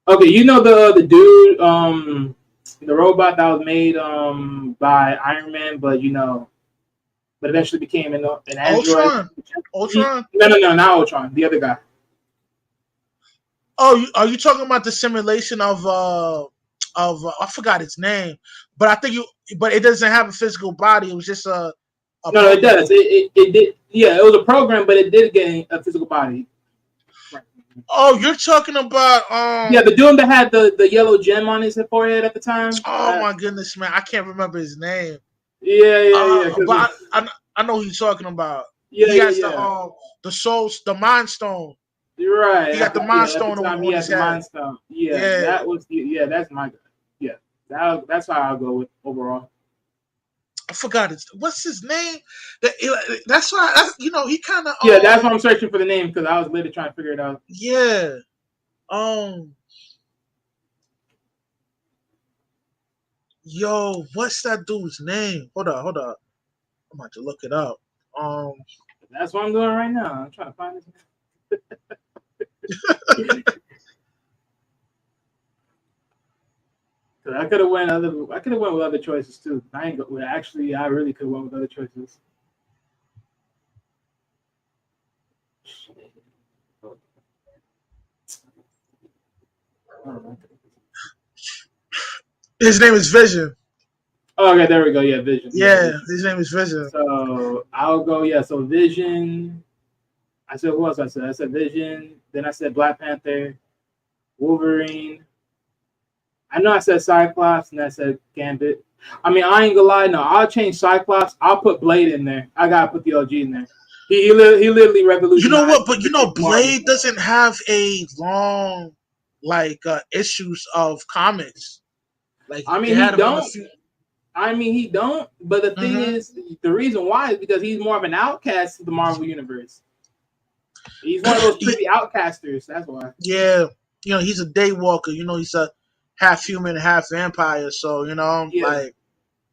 Okay, you know the dude, the robot that was made by Iron Man, but eventually became an android. Ultron. No, not Ultron. The other guy. Oh, are you talking about the simulation I forgot its name, but I think but it doesn't have a physical body. It was just a No, it does. It did. Yeah, it was a program, but it did get a physical body. Right. Oh, you're talking about yeah, the dude that had the yellow gem on his forehead at the time. Oh my goodness, man, I can't remember his name. Yeah. But I know who you're talking about. Yeah, he has the soul, the Mind Stone. You're right. He got the Mind Stone at the time, on he had his the head. Mind Stone. Yeah, that's my guy. Yeah, that's how I'll go with overall. I forgot what's his name. That's why he kind of Yeah, that's why I'm searching for the name because I was literally trying to figure it out. yeah. Yo, what's that dude's name? Hold on. I'm about to look it up. That's what I'm doing right now. I'm trying to find this. I could have went with other choices too. Actually, I really could have went with other choices. His name is Vision. Oh, okay, there we go. Yeah, Vision. Yeah, his name is Vision. So I'll go. Yeah, so Vision. I said who else? I said Vision. Then I said Black Panther, Wolverine. I know I said Cyclops, and I said Gambit. I mean, I ain't gonna lie. No, I'll change Cyclops. I'll put Blade in there. I gotta put the OG in there. He literally revolutionized. You know what? But Blade doesn't have a long issues of comics. Like I mean, he don't. I mean, he don't. But the thing is, the reason why is because he's more of an outcast of the Marvel universe. He's one of those pretty outcasters. That's why. Yeah, he's a daywalker. He's a half human, half vampire. So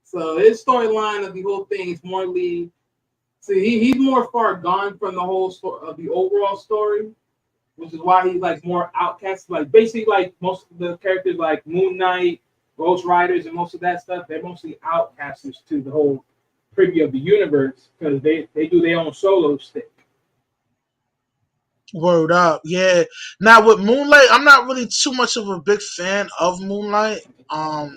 So his storyline of the whole thing is more he's more far gone from the whole story of the overall story, which is why he's like more outcast. Like basically, like most of the characters, like Moon Knight, Ghost Riders, and most of that stuff, they're mostly outcasters to the whole preview of the universe because they do their own solo stick. Word up, yeah. Now with Moonlight, I'm not really too much of a big fan of Moonlight. I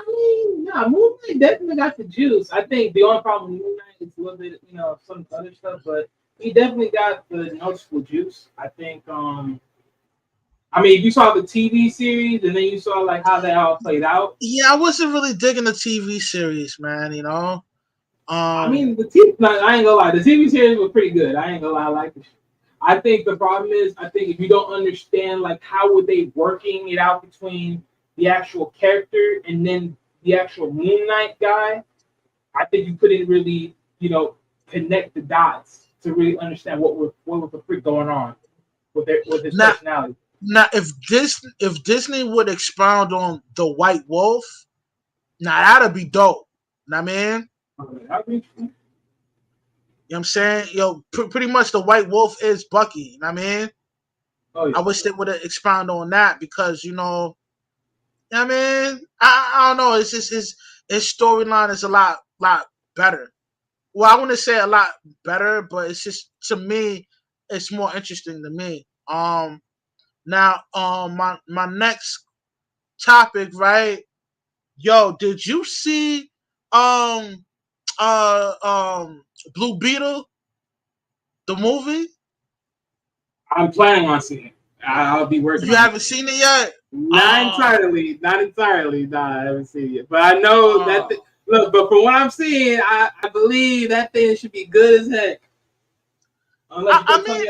mean, Moonlight definitely got the juice. I think the only problem with Moonlight is a little bit, some other stuff, but he definitely got the noticeable juice. I think. I mean, if you saw the TV series and then you saw like how that all played out. Yeah, I wasn't really digging the TV series, man. I mean, I ain't gonna lie, the TV series was pretty good. I ain't gonna lie, I like it. I think the problem is, if you don't understand like how would they working it out between the actual character and then the actual Moon Knight guy, I think you couldn't really, connect the dots to really understand what was the freak going on with his personality. Now, if Disney would expound on the White Wolf, now that'd be dope. Know what I mean? Okay, you know what I'm saying? Pretty much the White Wolf is Bucky. You know what I mean? Oh, yeah. I wish they would expound on that because, I mean, I don't know. It's just his storyline is a lot better. Well, I wouldn't say a lot better, but it's just, to me, it's more interesting to me. Now, my next topic, right? Yo, did you see Blue Beetle, the movie? I'm planning on seeing it. I'll be working. You haven't seen it yet? Not entirely. No, I haven't seen it yet. But I know that. Look, but from what I'm seeing, I believe that thing should be good as heck. I mean,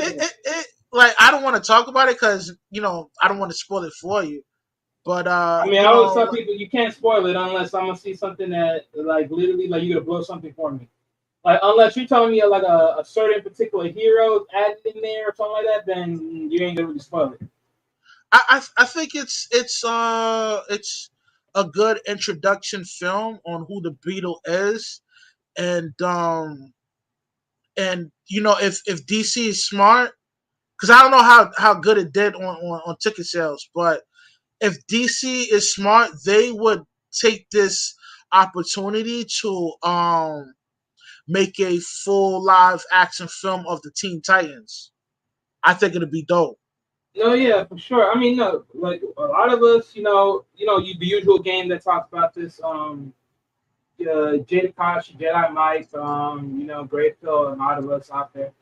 like I don't want to talk about it because I don't want to spoil it for you. But I mean, I always tell people you can't spoil it unless I'm gonna see something that like literally like you're gonna blow something for me. Like unless you're telling me like a certain particular hero added in there or something like that, then you ain't gonna really spoil it. I think it's a good introduction film on who the Beetle is, and if DC is smart, because I don't know how good it did on ticket sales, but if DC is smart, they would take this opportunity to make a full live action film of the Teen Titans. I think it'd be dope. No, yeah, for sure. I mean, no, like a lot of us, the usual game that talks about this, Jada Kosh, Jedi Mike, Great Phil, and a lot of us out there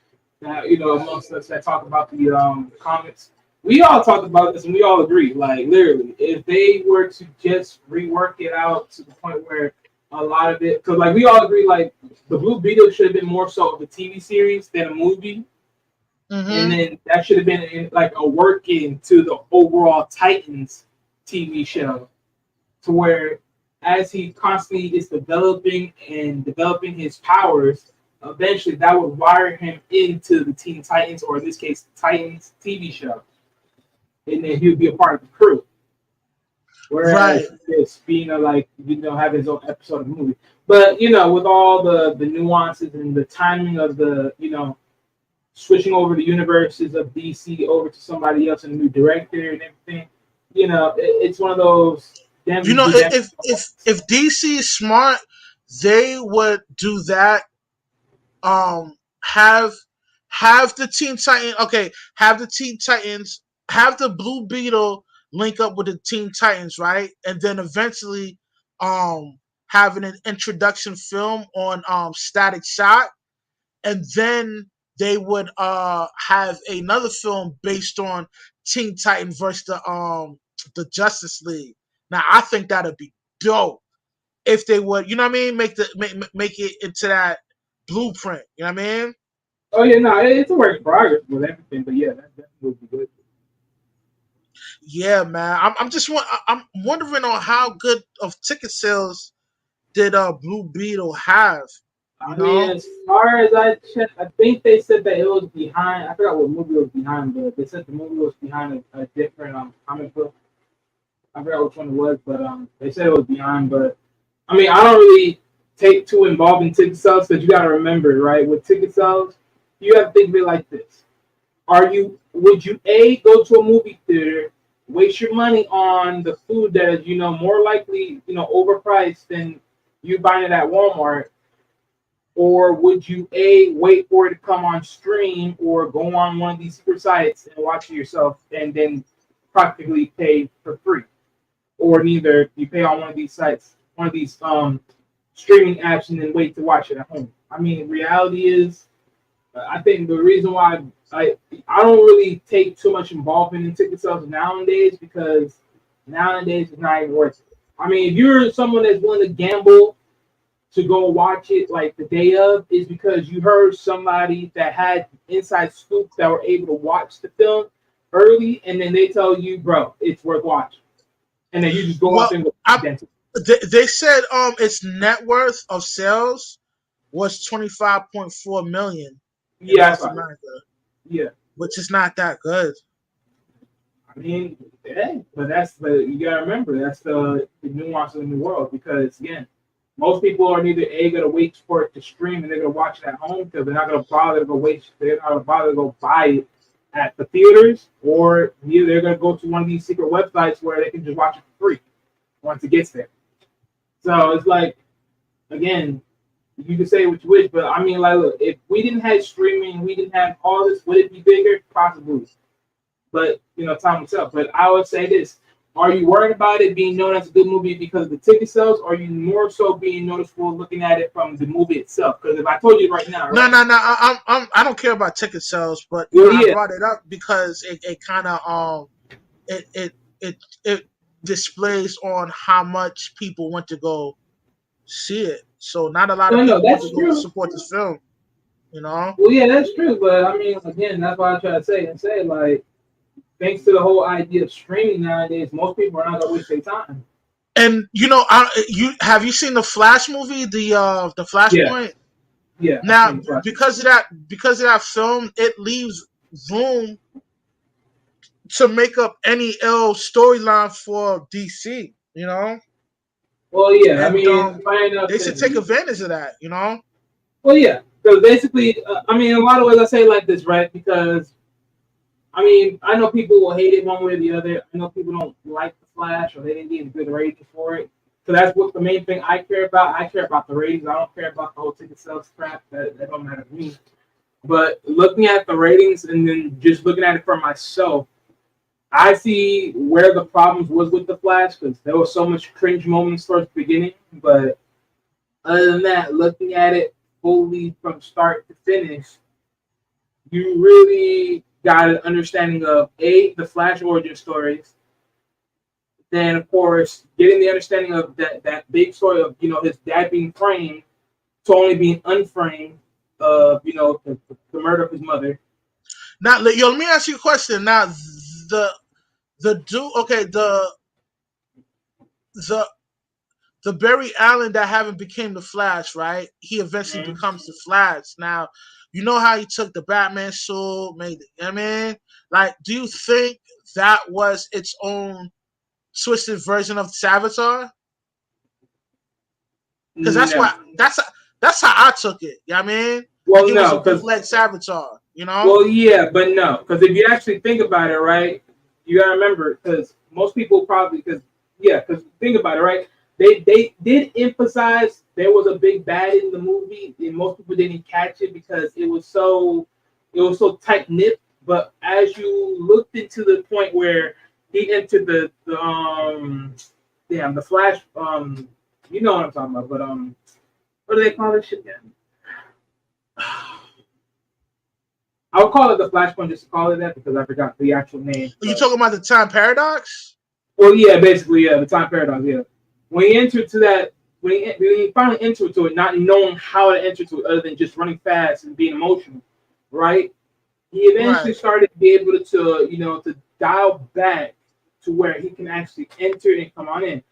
that, amongst us that talk about the comics. We all talk about this and we all agree, like literally, if they were to just rework it out to the point where a lot of it, because like we all agree, like the Blue Beetle should have been more so of a TV series than a movie. Mm-hmm. And then that should have been like a work into the overall Titans TV show. to where as he constantly is developing his powers, eventually that would wire him into the Teen Titans, or in this case, the Titans TV show, and then he would be a part of the crew. Right. Whereas this being a having his own episode of the movie, but with all the nuances and the timing of the switching over the universes of DC over to somebody else and a new director and everything, it's one of those. If DC is smart, they would do that. Have the Teen Titan. Okay, have the Teen Titans. Have the Blue Beetle link up with the Teen Titans, right? And then eventually, having an introduction film on Static Shock, and then they would have another film based on Teen Titan versus the Justice League. Now I think that'd be dope if they would, you know what I mean, make it into that blueprint. You know what I mean? Oh yeah, no, it's a work in progress with everything, but yeah, that would be good. Yeah, man. I'm wondering on how good of ticket sales did Blue Beetle have. You I mean, know? as far as I checked, I think they said that it was behind. I forgot what movie it was behind, but they said the movie was behind a different comic book. I forgot which one it was, but they said it was behind. But I mean, I don't really take too involved in ticket sales because you got to remember, right? With ticket sales, you have to think of it like this: would you go to a movie theater, waste your money on the food that is more likely overpriced than you buying it at Walmart? Or would you wait for it to come on stream or go on one of these secret sites and watch it yourself and then practically pay for free? Or neither, you pay on one of these sites, one of these streaming apps, and then wait to watch it at home. I mean, reality is, I think the reason why I don't really take too much involvement in ticket sales nowadays, because nowadays it's not even worth it. I mean, if you're someone that's willing to gamble to go watch it like the day of, is because you heard somebody that had inside scoop that were able to watch the film early, and then they tell you, bro, it's worth watching, and then you just go up and go. They said its net worth of sales was 25.4 million in Yeah, North America. Yeah, which is not that good. I mean, but you gotta remember, that's the nuance in the world, because again, most people are neither gonna wait for it to stream and they're gonna watch it at home because they're not gonna bother to go they're not gonna bother to go buy it at the theaters, or neither they're gonna go to one of these secret websites where they can just watch it for free once it gets there. So it's like, again, you can say what you wish, but I mean, like, look, if we didn't have streaming, we didn't have all this, would it be bigger? Possibly. But, time will tell. But I would say this: are you worried about it being known as a good movie because of the ticket sales, or are you more so being noticeable looking at it from the movie itself? Because if I told you right now, right? No. I don't care about ticket sales, but I brought it up because it kind of it displays on how much people went to go see it. So not a lot of people went to go support this film. Well, yeah, that's true. But I mean, again, that's why I try to say like, thanks to the whole idea of streaming nowadays, most people are not gonna waste their time. And have you seen the Flash movie, the Flashpoint? Yeah. Now, because of that film, it leaves room to make up any ill storyline for DC. Well, yeah. And, I mean, they should take advantage of that. Well, yeah. So basically, I mean, in a lot of ways, I say it like this, right? Because I mean, I know people will hate it one way or the other. I know people don't like the Flash, or they didn't get a good rating for it. So that's what the main thing I care about. I care about the ratings. I don't care about the whole ticket sales crap. That don't matter to me. But looking at the ratings and then just looking at it for myself, I see where the problems was with the Flash, because there was so much cringe moments towards the beginning. But other than that, looking at it fully from start to finish, you really got an understanding of the Flash origin stories. Then, of course, getting the understanding of that big story of his dad being framed to only being unframed, the murder of his mother. Now, let me ask you a question. Now, the dude, okay, the the Barry Allen that haven't became the Flash, right? He eventually Mhm. becomes the Flash. Now, you know how he took the Batman suit, made it. I mean, like, do you think that was its own twisted version of Savitar? Because that's No. what that's how I took it. You know what I mean? Like Well, it was a no, because bootleg Savitar. You know? well, yeah, but no, because if you actually think about it, right, you gotta remember because most people probably because think about it, right, they did emphasize there was a big bad in the movie, and most people didn't catch it because it was so tight knit. But as you looked into the point where he entered the Flash, you know what I'm talking about, but what do they call this shit again? I'll call it the Flashpoint just to call it that because I forgot the actual name. Are you But talking about the time paradox? well, yeah, basically, yeah, the time paradox. Yeah, when he entered to that, when he finally entered to it, not knowing how to enter to it other than just running fast and being emotional, right? He Right. eventually started to be able to dial back to where he can actually enter and come on in.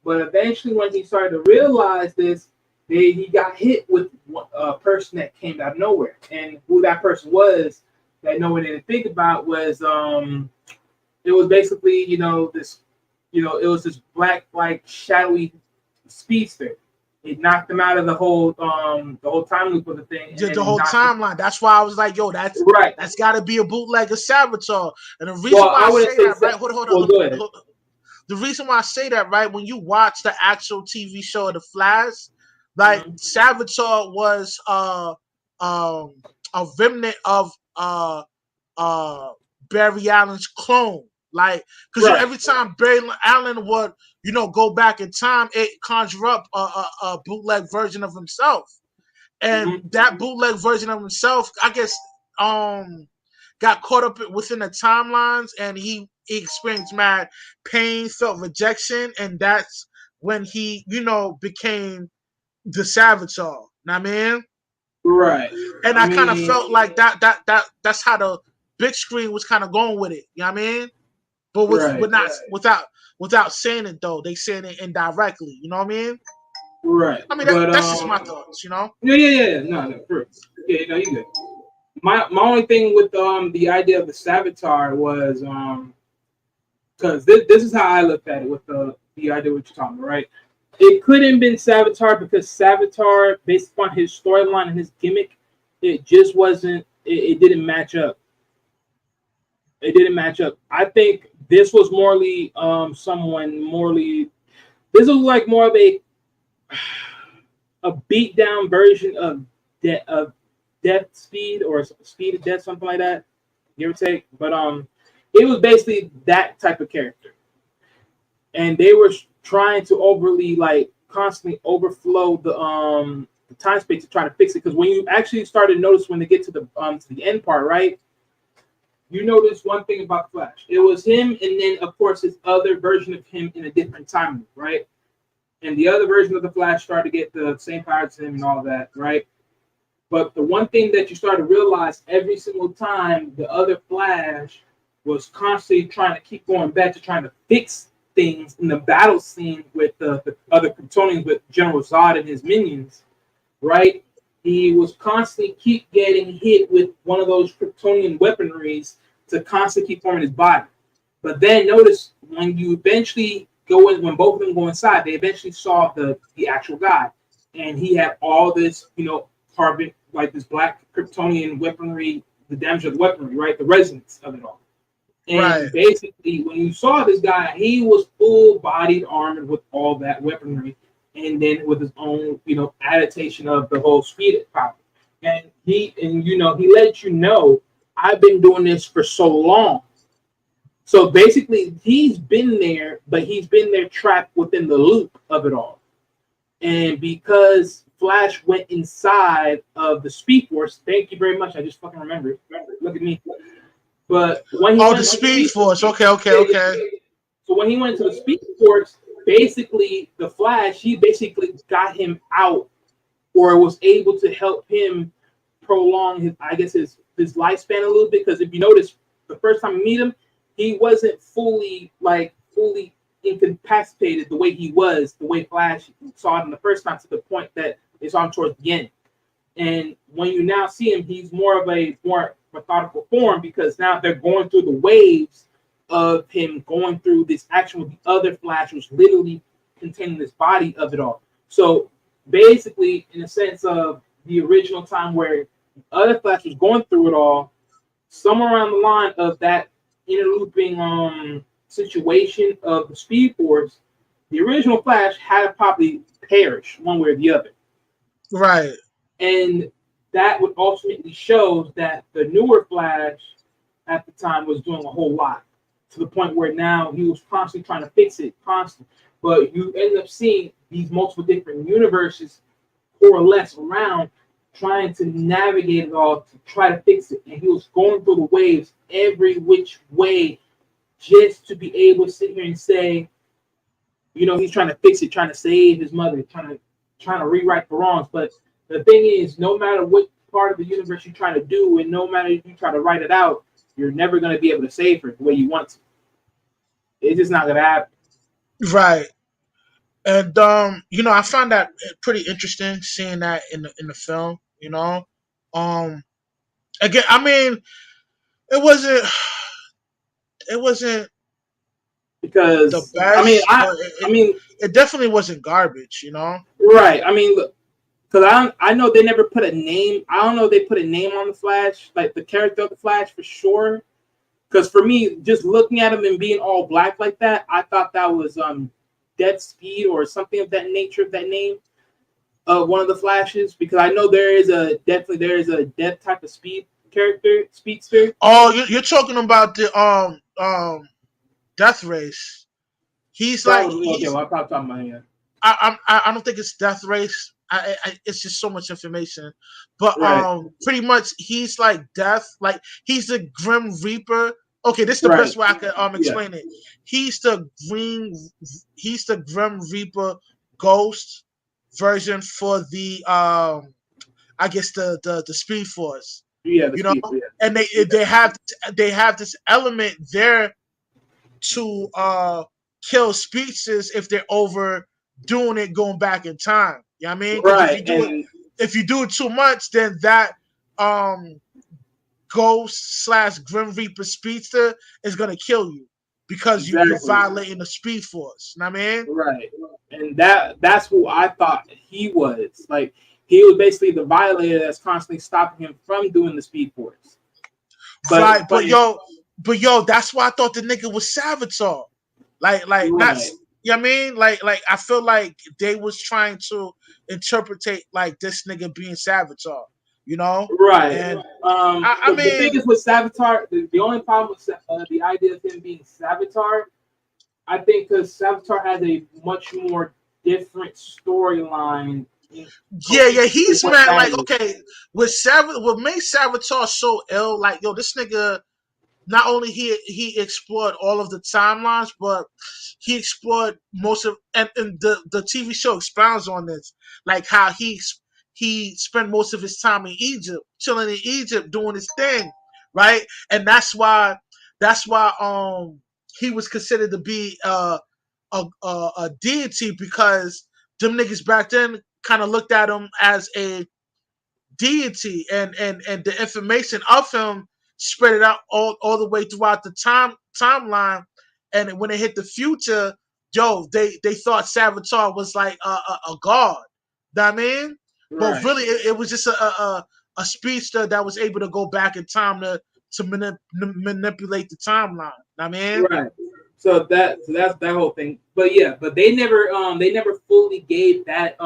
But eventually, when he started to realize this, he got hit with a person that came out of nowhere, and who that person was that no one didn't think about was it was basically it was this black like shadowy speedster. It knocked him out of the whole time loop of the thing, and The then whole knocked him timeline. That's why I was like, yo, right. that's got to be a bootleg of Savitar. And the reason Well, why I I wouldn't say say that, right? that. Well, go ahead. The reason why I say that, right? When you watch the actual TV show of the Flash, like Mhm. Savitar was um a remnant of uh Barry Allen's clone. Like, because Right. every time Barry Allen would, go back in time, it conjure up a bootleg version of himself. And Hmm. that bootleg version of himself, I guess, um, got caught up within the timelines, and he experienced mad pain, felt rejection, and that's when he, became the Savitar. Know what I mean? Right. And I I kind of mean, felt like that's how the big screen was kind of going with it. You know what I mean? But right. not without saying it though. They saying it indirectly. You know what I mean? Right. I mean But that's just my thoughts. You know? yeah, yeah, yeah. No, no, true. Yeah, no, you good. My only thing with the idea of the Savitar was because this is how I looked at it with the idea of what you're talking about, right? It couldn't have been Savitar because Savitar, based upon his storyline and his gimmick, it just wasn't. It didn't match up. It didn't match up. I think this was morely someone morely. This was like more of a beat down version of Death Speed or Speed of Death, something like that, give or take. But it was basically that type of character, and they were trying to overly like constantly overflow the time space to try to fix it. Because when you actually started to notice when they get to the end part, right, you notice one thing about Flash. It was him, and then of course his other version of him in a different time loop, right? And the other version of the Flash started to get the same powers as him and all that, right? But the one thing that you start to realize every single time the other Flash was constantly trying to keep going back to trying to fix things in the battle scene with the other Kryptonians with General Zod and his minions, right? He was constantly keep getting hit with one of those Kryptonian weaponries to constantly keep forming his body. But then notice when you eventually go in, when both of them go inside, they eventually saw the actual guy, and he had all this, carbon like this black Kryptonian weaponry, the damage of the weaponry, right, the resonance of it all. Right. And basically, when you saw this guy, he was full-bodied, armored with all that weaponry, and then with his own, adaptation of the whole speed power. And he let you know, I've been doing this for so long. So basically, he's been there, but he's been there trapped within the loop of it all. And because Flash went inside of the Speed Force, thank you very much. I just fucking remembered. Look at me. But when he Oh, went the into the Speed Speed, Force. Okay, okay, yeah, yeah. okay. So when he went into the Speed Force, basically the Flash, he basically got him out, or was able to help him prolong his, I guess, his lifespan a little bit. Because if you notice, the first time you meet him, he wasn't fully incapacitated the way he was, the way Flash saw him the first time, to the point that they saw him towards the end. And when you now see him, he's more of a more methodical form, because now they're going through the waves of him going through this action with the other Flash, which literally containing this body of it all. So basically, in a sense of the original time where the other Flash was going through it all, somewhere around the line of that interlooping situation of the Speed Force, the original Flash had probably perished one way or the other. Right. And that would ultimately show that the newer Flash at the time was doing a whole lot, to the point where now he was constantly trying to fix it, constantly. But you end up seeing these multiple different universes coalesce around, trying to navigate it all to try to fix it. And he was going through the waves every which way, just to be able to sit here and say, he's trying to fix it, trying to save his mother, trying to rewrite the wrongs. But the thing is, no matter what part of the universe you try to do, and no matter if you try to write it out, you're never going to be able to save her the way you want to. It's just not going to happen. Right. And I found that pretty interesting, seeing that in the film. Again, I mean, it wasn't the Because best, but I mean, it definitely wasn't garbage. Right. I mean, look, because I know they never put a name. I don't know if they put a name on the Flash, like the character of the Flash for sure. Because for me, just looking at him and being all black like that, I thought that was Death Speed or something of that nature, of that name of one of the Flashes. Because I know there is a Death type of Speed character, speedster. Oh, you're talking about the Death Race. He's That like was okay. Well, I'm talking about him. I don't think it's Death Race. It's just so much information, but Right. pretty much he's like Death. Like he's the Grim Reaper. Okay, this is the Right. best way I could Yeah. explain it. He's the Grim Reaper ghost version for the I guess the Speed Force. Yeah. The Speed. Yeah. And they have this element there to kill speedsters if they're overdoing it, going back in time. You know what I mean? Because Right. if you do it too much, then that ghost / Grim Reaper speedster is gonna kill you, because you're violating the Speed Force. You know what I mean? Right. And that's who I thought he was. Like, he was basically the violator that's constantly stopping him from doing the Speed Force. But yo, that's why I thought the nigga was Savitar. Like right. not, you know what I mean? Like I feel like they was trying to interpretate like this nigga being Savitar, Right. And I mean, the thing is with Savitar, the only problem with the idea of him being Savitar, I think, because Savitar has a much more different storyline. Yeah, he's mad. Like, okay, what made Savitar so ill? Like, yo, this nigga, not only he explored all of the timelines, but he explored most of, and the TV show expounds on this, like how he spent most of his time in Egypt, chilling in Egypt, doing his thing, right? And that's why he was considered to be a deity, because them niggas back then kind of looked at him as a deity, and the information of him spread it out all the way throughout the timeline. And when it hit the future, they thought Savitar was like a god. You know what I mean? Right. But really, it was just a speedster that was able to go back in time to manipulate the timeline. You know what I mean? Right. So that's that whole thing. But yeah, but they never fully gave that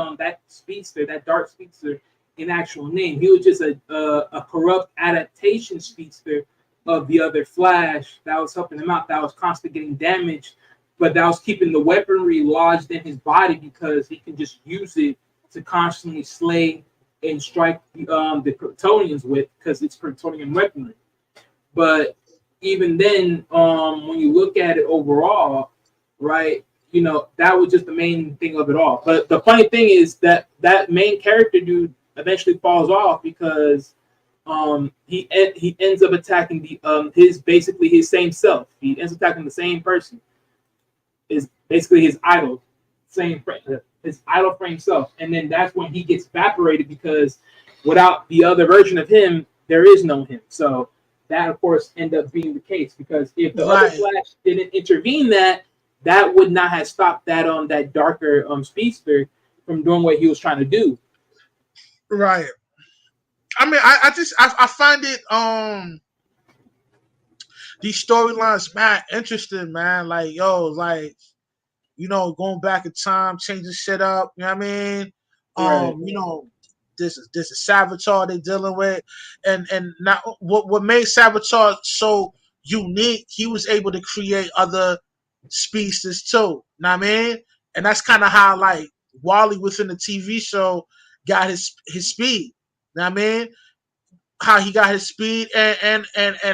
speedster, that dark speedster, an actual name. He was just a corrupt adaptation speedster of the other Flash that was helping him out, that was constantly getting damaged, but that was keeping the weaponry lodged in his body, because he can just use it to constantly slay and strike the Kryptonians with, because it's Kryptonian weaponry. But even then, when you look at it overall, right, that was just the main thing of it all. But the funny thing is that main character dude eventually falls off, because he ends up attacking his same self. He ends up attacking the same person. is basically his idol, same his idol frame self, and then that's when he gets evaporated because without the other version of him, there is no him. So that, of course, end up being the case because if the other Right, Flash didn't intervene, that would not have stopped that darker speedster from doing what he was trying to do. right. I mean, I find it these storylines man interesting, man. Like yo, like going back in time, changing shit up. You know what I mean? Right, This is Savitar they dealing with, and not what made Savitar so unique. He was able to create other species too. Know what I mean? And that's kind of how like Wally within the TV show got his speed. Know what I mean? How he got his speed and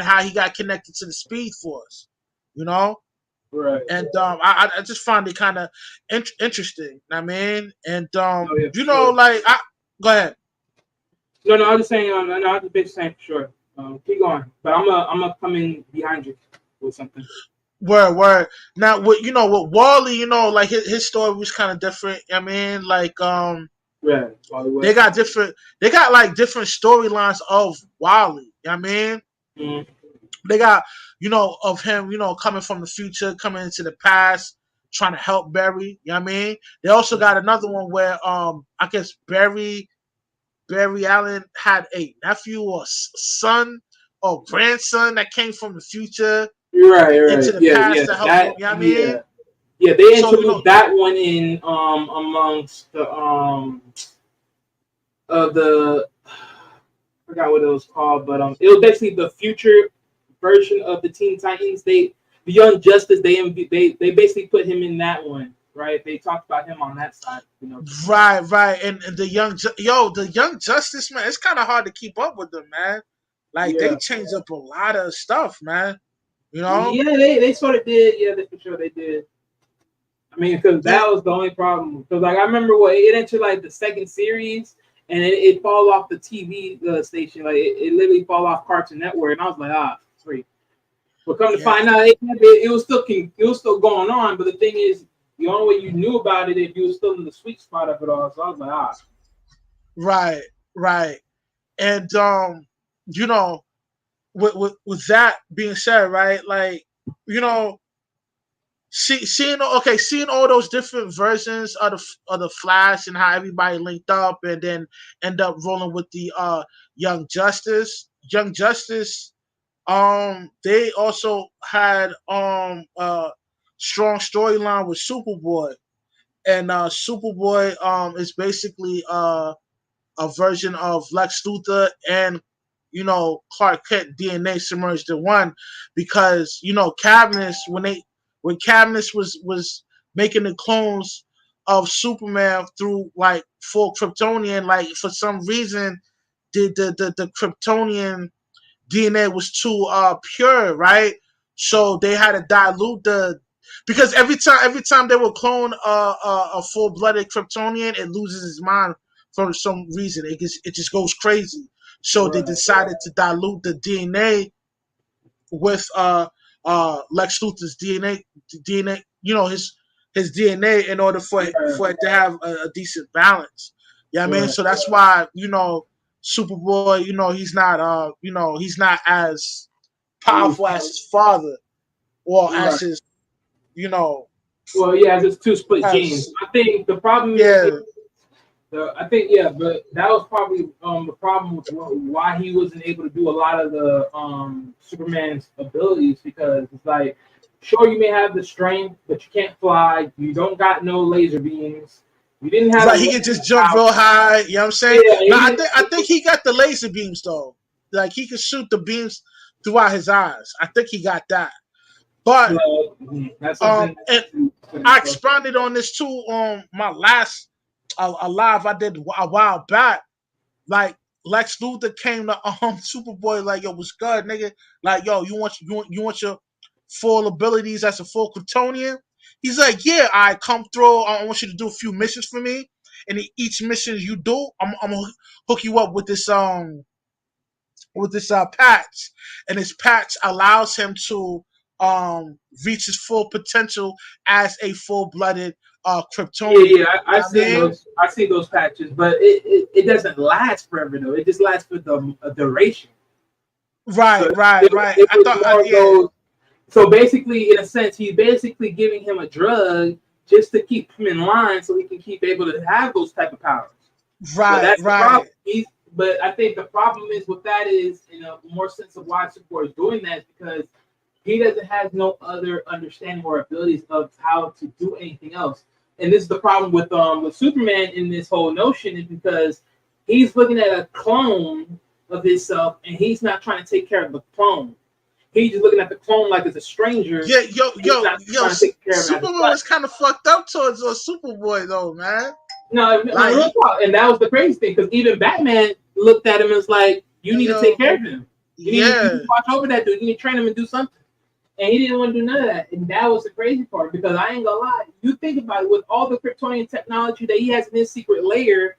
how he got connected to the Speed Force. You know? right. And I just find it kind of interesting. I mean, and Oh yeah, for sure. like go ahead. No, no, I was just saying. No, I was just basically saying for sure. Keep going, but I'm gonna come in behind you with something. Word. Now, with Wally, like his story was kind of different. I mean, like Yeah, by the way. they got like different storylines of Wally. You know what I mean, Mm, they got of him, coming from the future, coming into the past, trying to help Barry. You know what I mean? They also got another one where I guess Barry Allen had a nephew or son or grandson that came from the future you're right, you're into right. the Yeah, past yeah. to help him. That, You know what I mean? yeah, yeah. They So interlude that one in amongst the the I forgot what it was called, but it was basically the future version of the Teen Titans. The Young Justice. They basically put him in that one, right? They talked about him on that side. right, and the Young Justice man, it's kind of hard to keep up with them, man. Like they Yeah. changed up a lot of stuff, man. You know? Yeah, they sort of did. Yeah, they, for sure they did. I mean, because Yeah, that was the only problem. Because like I remember what it entered like the second series, and it fall off the TV station. Like it literally fall off Cartoon Network, and I was like, sweet. But come to yeah, find out, it was still going on. But the thing is, the only way you knew about it if you were still in the sweet spot of it all. So I was like, right, right. And you know, with that being said, right, like you know, seeing all those different versions of the Flash and how everybody linked up, and then end up rolling with the Young Justice. Young Justice, they also had strong storyline with Superboy, and Superboy is basically a version of Lex Luthor and Clark Kent DNA submerged in one, because Cadmus, when Cadmus was making the clones of Superman through like full Kryptonian, like for some reason the Kryptonian DNA was too pure, right? So they had to dilute because every time they would clone a full blooded Kryptonian, it loses its mind for some reason. It just goes crazy. So they right, decided to dilute the DNA with Lex Luthor's DNA, his DNA in order right, for it to have a decent balance. Yeah, I mean, right, so that's why Superboy, he's not as powerful as his father, or as right. his, you know, Well, yeah, it's two split genes. as I think the problem is yeah, I think yeah, but that was probably the problem with why he wasn't able to do a lot of the Superman's abilities, because it's like, sure, you may have the strength, but you can't fly. You don't got no laser beams. You didn't have like he electric can just jump power. real high. You know what I'm saying? Yeah, Now he I think he got the laser beams though. Like he can shoot the beams throughout his eyes. I think he got that. But that's something. and I expounded on this too on my last a live I did a while back. Like Lex Luthor came to Superboy like, yo, what's good, nigga? Like, yo, you want your full abilities as a full Kryptonian? He's like, yeah, I come through. I want you to do a few missions for me, and each mission you do, I'm gonna hook you up with this patch, and this patch allows him to reaches full potential as a full-blooded Yeah, Kryptonian. yeah, I I see mean, those. I see those patches, but it doesn't last forever though. It just lasts for the a duration. So right, right, right. it I was thought, more of yeah, those. So basically, in a sense, he's basically giving him a drug just to keep him in line, so he can keep able to have those type of powers. But right, that's the right, problem. But I think the problem is with that is in a more sense of why Superboy is doing that is because he doesn't have no other understanding or abilities of how to do anything else. And this is the problem with Superman in this whole notion is because he's looking at a clone of himself and he's not trying to take care of the clone. He's just looking at the clone like it's a stranger. yeah, And he's not trying to take care of it as a Superman son. was kind of fucked up towards Superboy though, man. No, Like, real talk. And that was the crazy thing because even Batman looked at him and was like, "You need to take yo, care of him. You yeah, need to watch over that dude. You need to train him and do something." And he didn't want to do none of that. And that was the crazy part because I ain't gonna lie. You think about it, with all the Kryptonian technology that he has in his secret layer,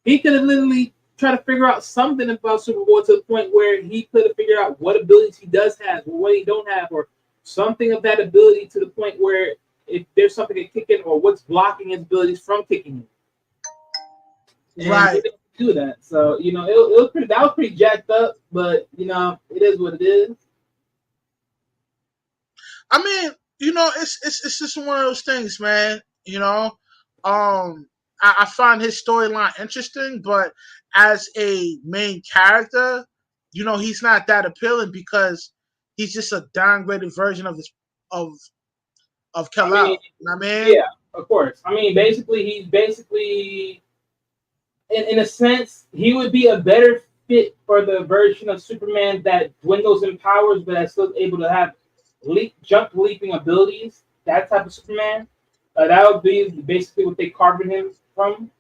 he could have literally tried to figure out something about Superboy to the point where he could have figured out what abilities he does have or what he don't have, or something of that ability to the point where if there's something to kick in or what's blocking his abilities from kicking in. And he right. didn't do that. So, it was pretty that was pretty jacked up, but it is what it is. I mean, it's just one of those things, man. I find his storyline interesting, but as a main character, he's not that appealing because he's just a downgraded version of of I Kal-El. mean, You know what I mean? yeah, of course. I mean, basically, he's basically, in a sense, he would be a better fit for the version of Superman that dwindles in powers, but is still able to have jump leaping abilities. That type of Superman. That would be basically what they carved him from,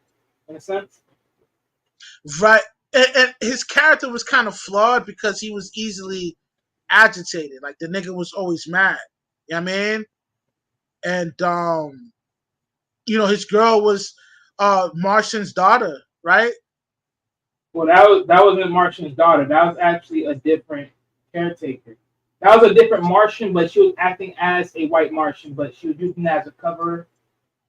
in a sense. Right. And his character was kind of flawed because he was easily agitated. Like the nigga was always mad. You know what I mean? And his girl was Martian's daughter, right? Well, that wasn't Martian's daughter. That was actually a different caretaker. That was a different Martian, but she was acting as a white Martian, but she was using that as a cover,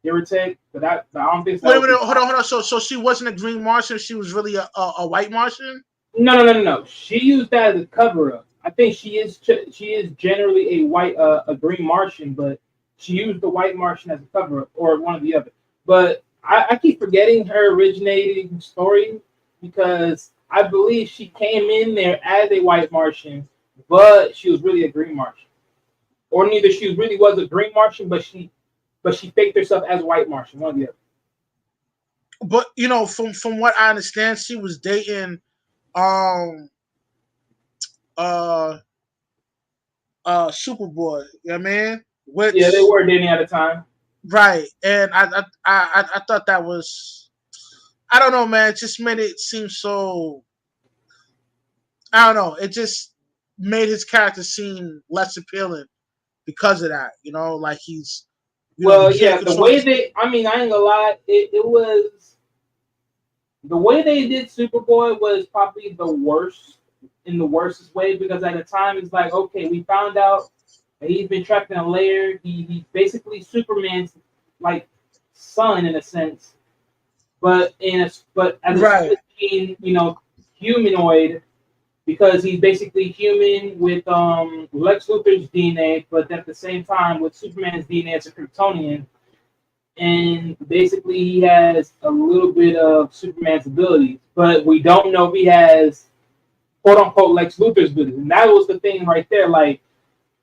give or take. But I don't think Wait that a was minute, his hold on, daughter. hold on. So she wasn't a green Martian. She was really a white Martian. No. She used that as a cover up. I think she is generally a green Martian, but she used the white Martian as a cover up, or one or the other. But I keep forgetting her originating story because I believe she came in there as a white Martian, but she was really a green Martian, or neither she really was a green Martian, but she faked herself as a white Martian, one or the other. But from what I understand, she was dating um uh Superboy. You know what I mean? Yeah, they Which were dating at the time. right, and I thought that was, I don't know, man. It just made it seem so, I don't know. It just made his character seem less appealing because of that. Like he Well, can't yeah, the control way his. I mean, I ain't gonna lie, it was the way they did Superboy was probably the worst in the worstest way because at the time it's like, okay, we found out that he's been trapped in a lair. He's basically Superman's like son in a sense, but as a Right, split being, humanoid because he's basically human with Lex Luthor's DNA, but at the same time with Superman's DNA as a Kryptonian, and basically he has a little bit of Superman's abilities, but we don't know if he has quote unquote Lex Luthor's abilities. And that was the thing right there. Like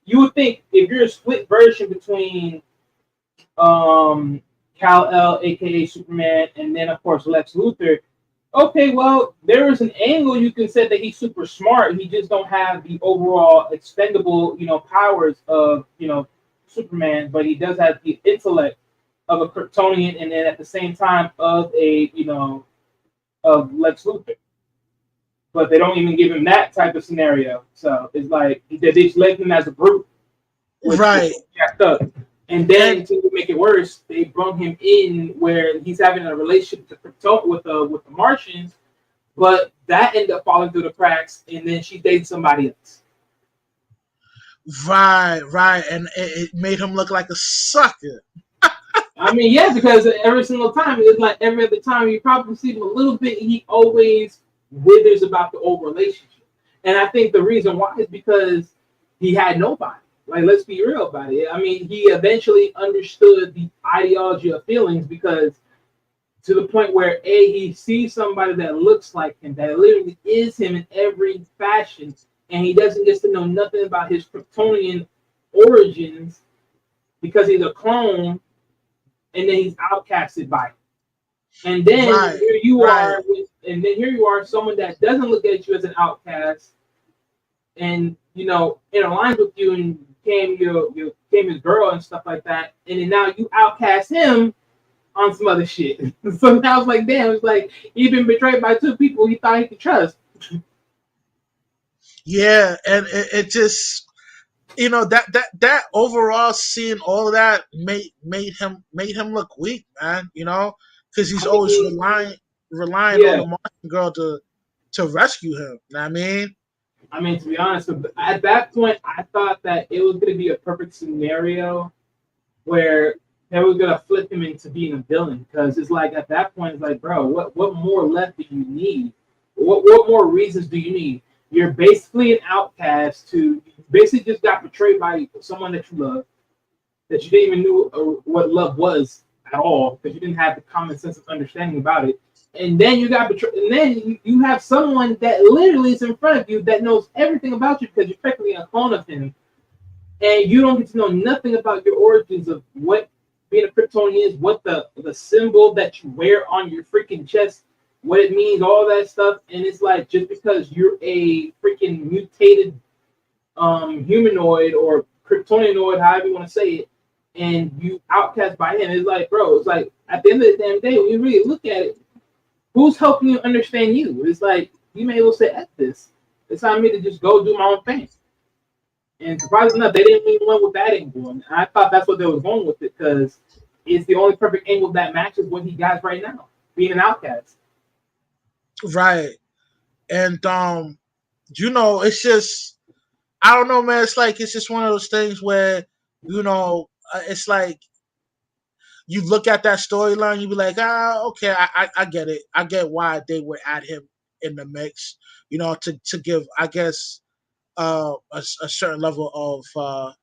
you would think if you're a split version between um Kal-El, aka Superman, and then of course Lex Luthor. Okay, well, there is an angle you can say that he's super smart. He just don't have the overall expendable, powers of, Superman, but he does have the intellect of a Kryptonian, and then at the same time of of Lex Luthor. But they don't even give him that type of scenario. So it's like they just left him as a brute, which is right. jacked up. And And then to make it worse, they brought him in where he's having a relationship with the Martians, but that ended up falling through the cracks, and then she dated somebody else. Right, and it made him look like a sucker. I mean, yeah, because every single time, it's like every other time you probably see him a little bit, he always withers about the old relationship. And I think the reason why is because he had nobody. Like, let's be real about it. I mean, he eventually understood the ideology of feelings because to the point where he sees somebody that looks like him, that literally is him in every fashion, and he doesn't get to know nothing about his Kryptonian origins because he's a clone, and then he's outcasted by it. And then Right, here you right. are, and then here you are, someone that doesn't look at you as an outcast, and interlines with you and became his girl and stuff like that, and then now you outcast him on some other shit. So now it's like, damn, it's like he's been betrayed by two people he thought he could trust. Yeah, and it just that overall seeing all of that made him look weak, man. Because he's I always mean, relying on yeah. the Martian girl to rescue him. You know what I mean? I mean, to be honest, at that point, I thought that it was going to be a perfect scenario where they were going to flip him into being a villain. Because it's like, at that point, it's like, bro, what more left do you need? What more reasons do you need? You're basically an outcast you basically just got betrayed by someone that you love, that you didn't even know what love was at all, because you didn't have the common sense of understanding about it. And then you got betrayed, and then you have someone that literally is in front of you that knows everything about you because you're technically a clone of him, and you don't get to know nothing about your origins of what being a Kryptonian is, what the symbol that you wear on your freaking chest, what it means, all that stuff. And it's like, just because you're a freaking mutated humanoid or Kryptonianoid, however you want to say it, and you outcast by him, it's like, bro, it's like at the end of the damn day, when you really look at it, who's helping you understand you? It's like you may as well say, "F this." It's time for me to just go do my own thing. And surprisingly enough, they didn't even went with that angle. And I thought that's what they was going with it because it's the only perfect angle that matches what he got right now, being an outcast. Right. And it's just I don't know, man. It's just one of those things where it's like you look at that storyline, you be like, okay, I get it. I get why they would add him in the mix. To give, I guess, a certain level of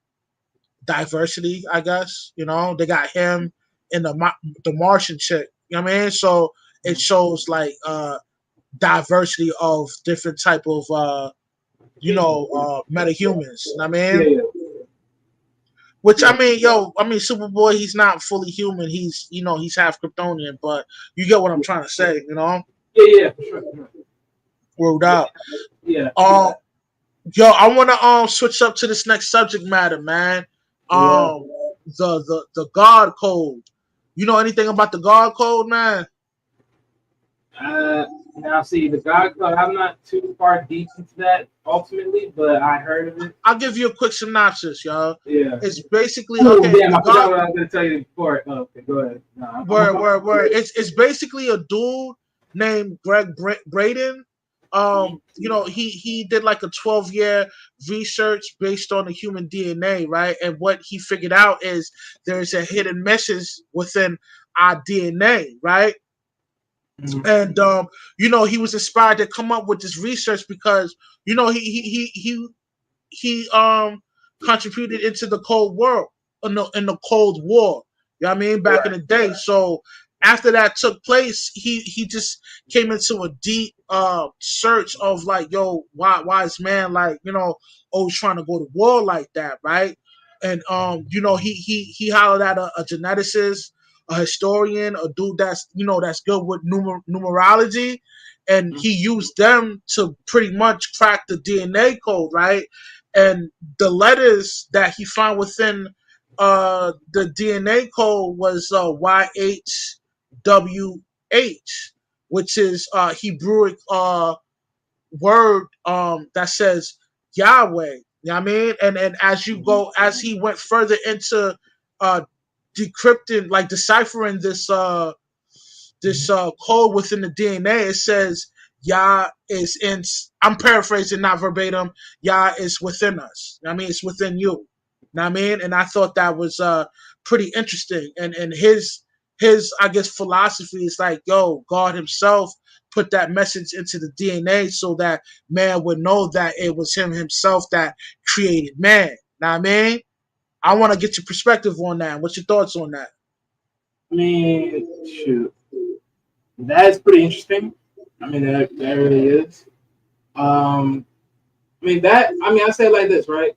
diversity. I guess they got him in the Martian chick. You know what I mean? So it shows like diversity of different type of metahumans. You know what I Yeah, mean? yeah, Which yeah, Superboy, he's not fully human. He's half Kryptonian, but you get what I'm trying to say. yeah, yeah, for sure. For sure. Word Yeah, up. yeah, Um, yo, I want to switch up to this next subject matter, man. yeah. Um, the God Code. You know anything about the God Code, man? Uh, Now, see, the God Code, I'm not too far deep into that ultimately, but I heard of it. I'll give you a quick synopsis, y'all. Yeah. It's basically Oh, okay. damn, The I forgot God what I was going to tell you before. Oh, okay, go ahead. No, where it's basically a dude named Greg Braden. He did like a 12-year research based on the human DNA, right? And what he figured out is there's a hidden message within our DNA, right? Mhm. And he was inspired to come up with this research because he contributed into the Cold War in the Cold War. You know what I mean? Back in Right. the day. So after that took place, he just came into a deep search of like, yo, why is man like, always trying to go to war like that, right? And he hollered at a geneticist, a historian, a dude that's good with numerology, and he used them to pretty much crack the DNA code, right? And the letters that he found within the DNA code was YHWH, which is Hebrewic word that says Yahweh. You know what I mean? And as he went further into uh, decrypting, like deciphering this code within the DNA, it says Yah is in. I'm paraphrasing, not verbatim. Yah is within us. I mean, it's within you. I mean, and I thought that was pretty interesting. And his I guess philosophy is like, yo, God Himself put that message into the DNA so that man would know that it was Him Himself that created man. Now, I mean, I want to get your perspective on that. What's your thoughts on that? I mean, shoot, that's pretty interesting. I mean, that really is. Um, I mean that. I mean, I say it like this, right?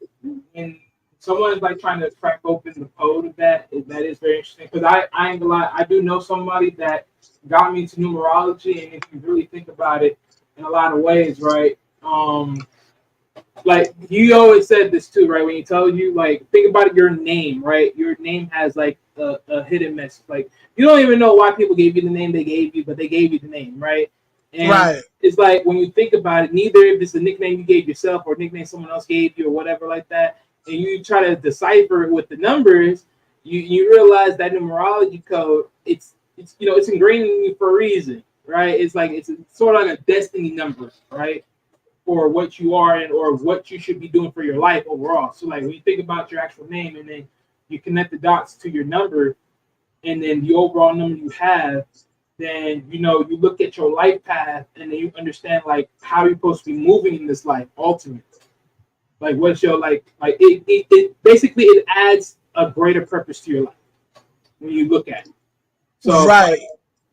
And someone's like trying to crack open the code of that. That is very interesting because I ain't gonna lie. I do know somebody that got me into numerology, and if you really think about it, in a lot of ways, right? Like you always said this too, right? When you tell you like think about your name, right? Your name has like a hidden message. Like you don't even know why people gave you the name they gave you, but they gave you the name, right? And Right, it's like when you think about it, neither if it's a nickname you gave yourself or a nickname someone else gave you or whatever like that, and you try to decipher it with the numbers, you realize that numerology code, it's it's ingrained in you for a reason, right? It's like it's sort of like a destiny number, right? For what you are and or what you should be doing for your life overall. So like when you think about your actual name and then you connect the dots to your number and then the overall number you have, then you look at your life path and then you understand like how you're supposed to be moving in this life ultimately. Like what's your it basically it adds a greater purpose to your life when you look at it. So right, like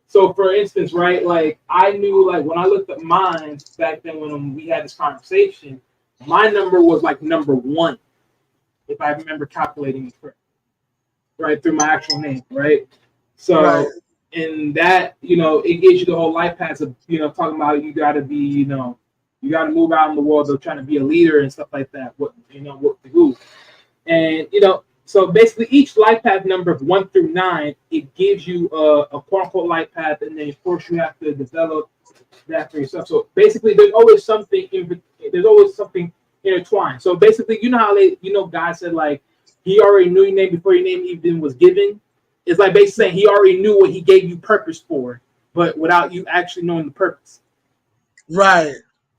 so for instance, right, like I knew like when I looked at mine back then when we had this conversation, my number was like number one, if I remember calculating it correct, right, through my actual name, right? right, So in that, it gives you the whole life path of, talking about you gotta be, you gotta move out in the world of trying to be a leader and stuff like that. What to do. And so basically each life path number of 1 through 9, it gives you a quote unquote life path, and then of course you have to develop that for yourself. So basically there's always something intertwined. So basically, how God said like He already knew your name before your name even was given. It's like basically saying He already knew what He gave you purpose for, but without you actually knowing the purpose. right.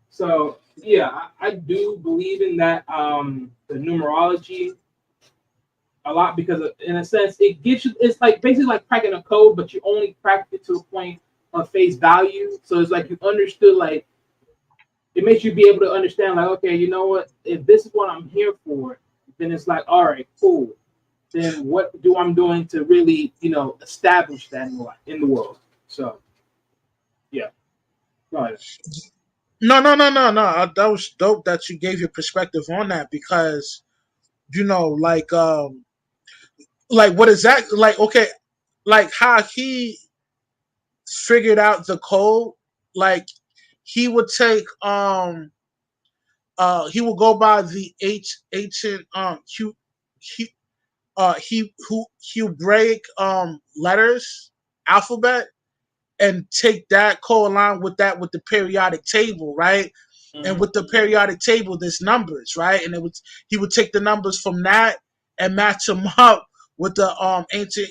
So yeah, I do believe in that the numerology a lot because in a sense it gives you it's like basically like cracking a code, but you only crack it to the point of face value. So it's like you understood like it makes you be able to understand like okay, you know what, if this is what I'm here for, then it's like all right, cool. Then what do I'm doing to really establish that in the world? So yeah, go ahead. No, no, no, no, no. That was dope that you gave your perspective on that because like what is that like? Okay, like how he figured out the code. Like he would take he would go by the ancient Hebraic letters alphabet and take that co-align with that with the periodic table, right? And Mhm. with the periodic table, there's numbers, right? And he would take the numbers from that and match them up with the ancient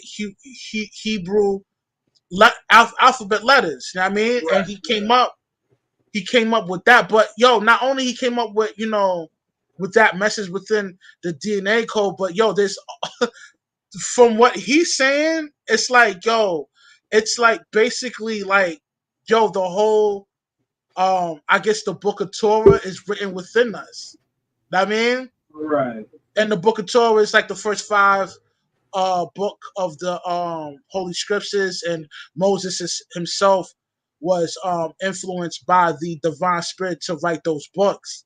Hebrew alphabet letters. You know what I mean? And Right. he came up with that. But yo, not only he came up with with that message within the DNA code, but yo, there's from what he's saying, it's like yo, it's like basically like yo, the whole I guess the book of Torah is written within us. Know what I mean? Right. And the book of Torah is like the first five book of the holy scriptures, and himself was influenced by the divine spirit to write those books.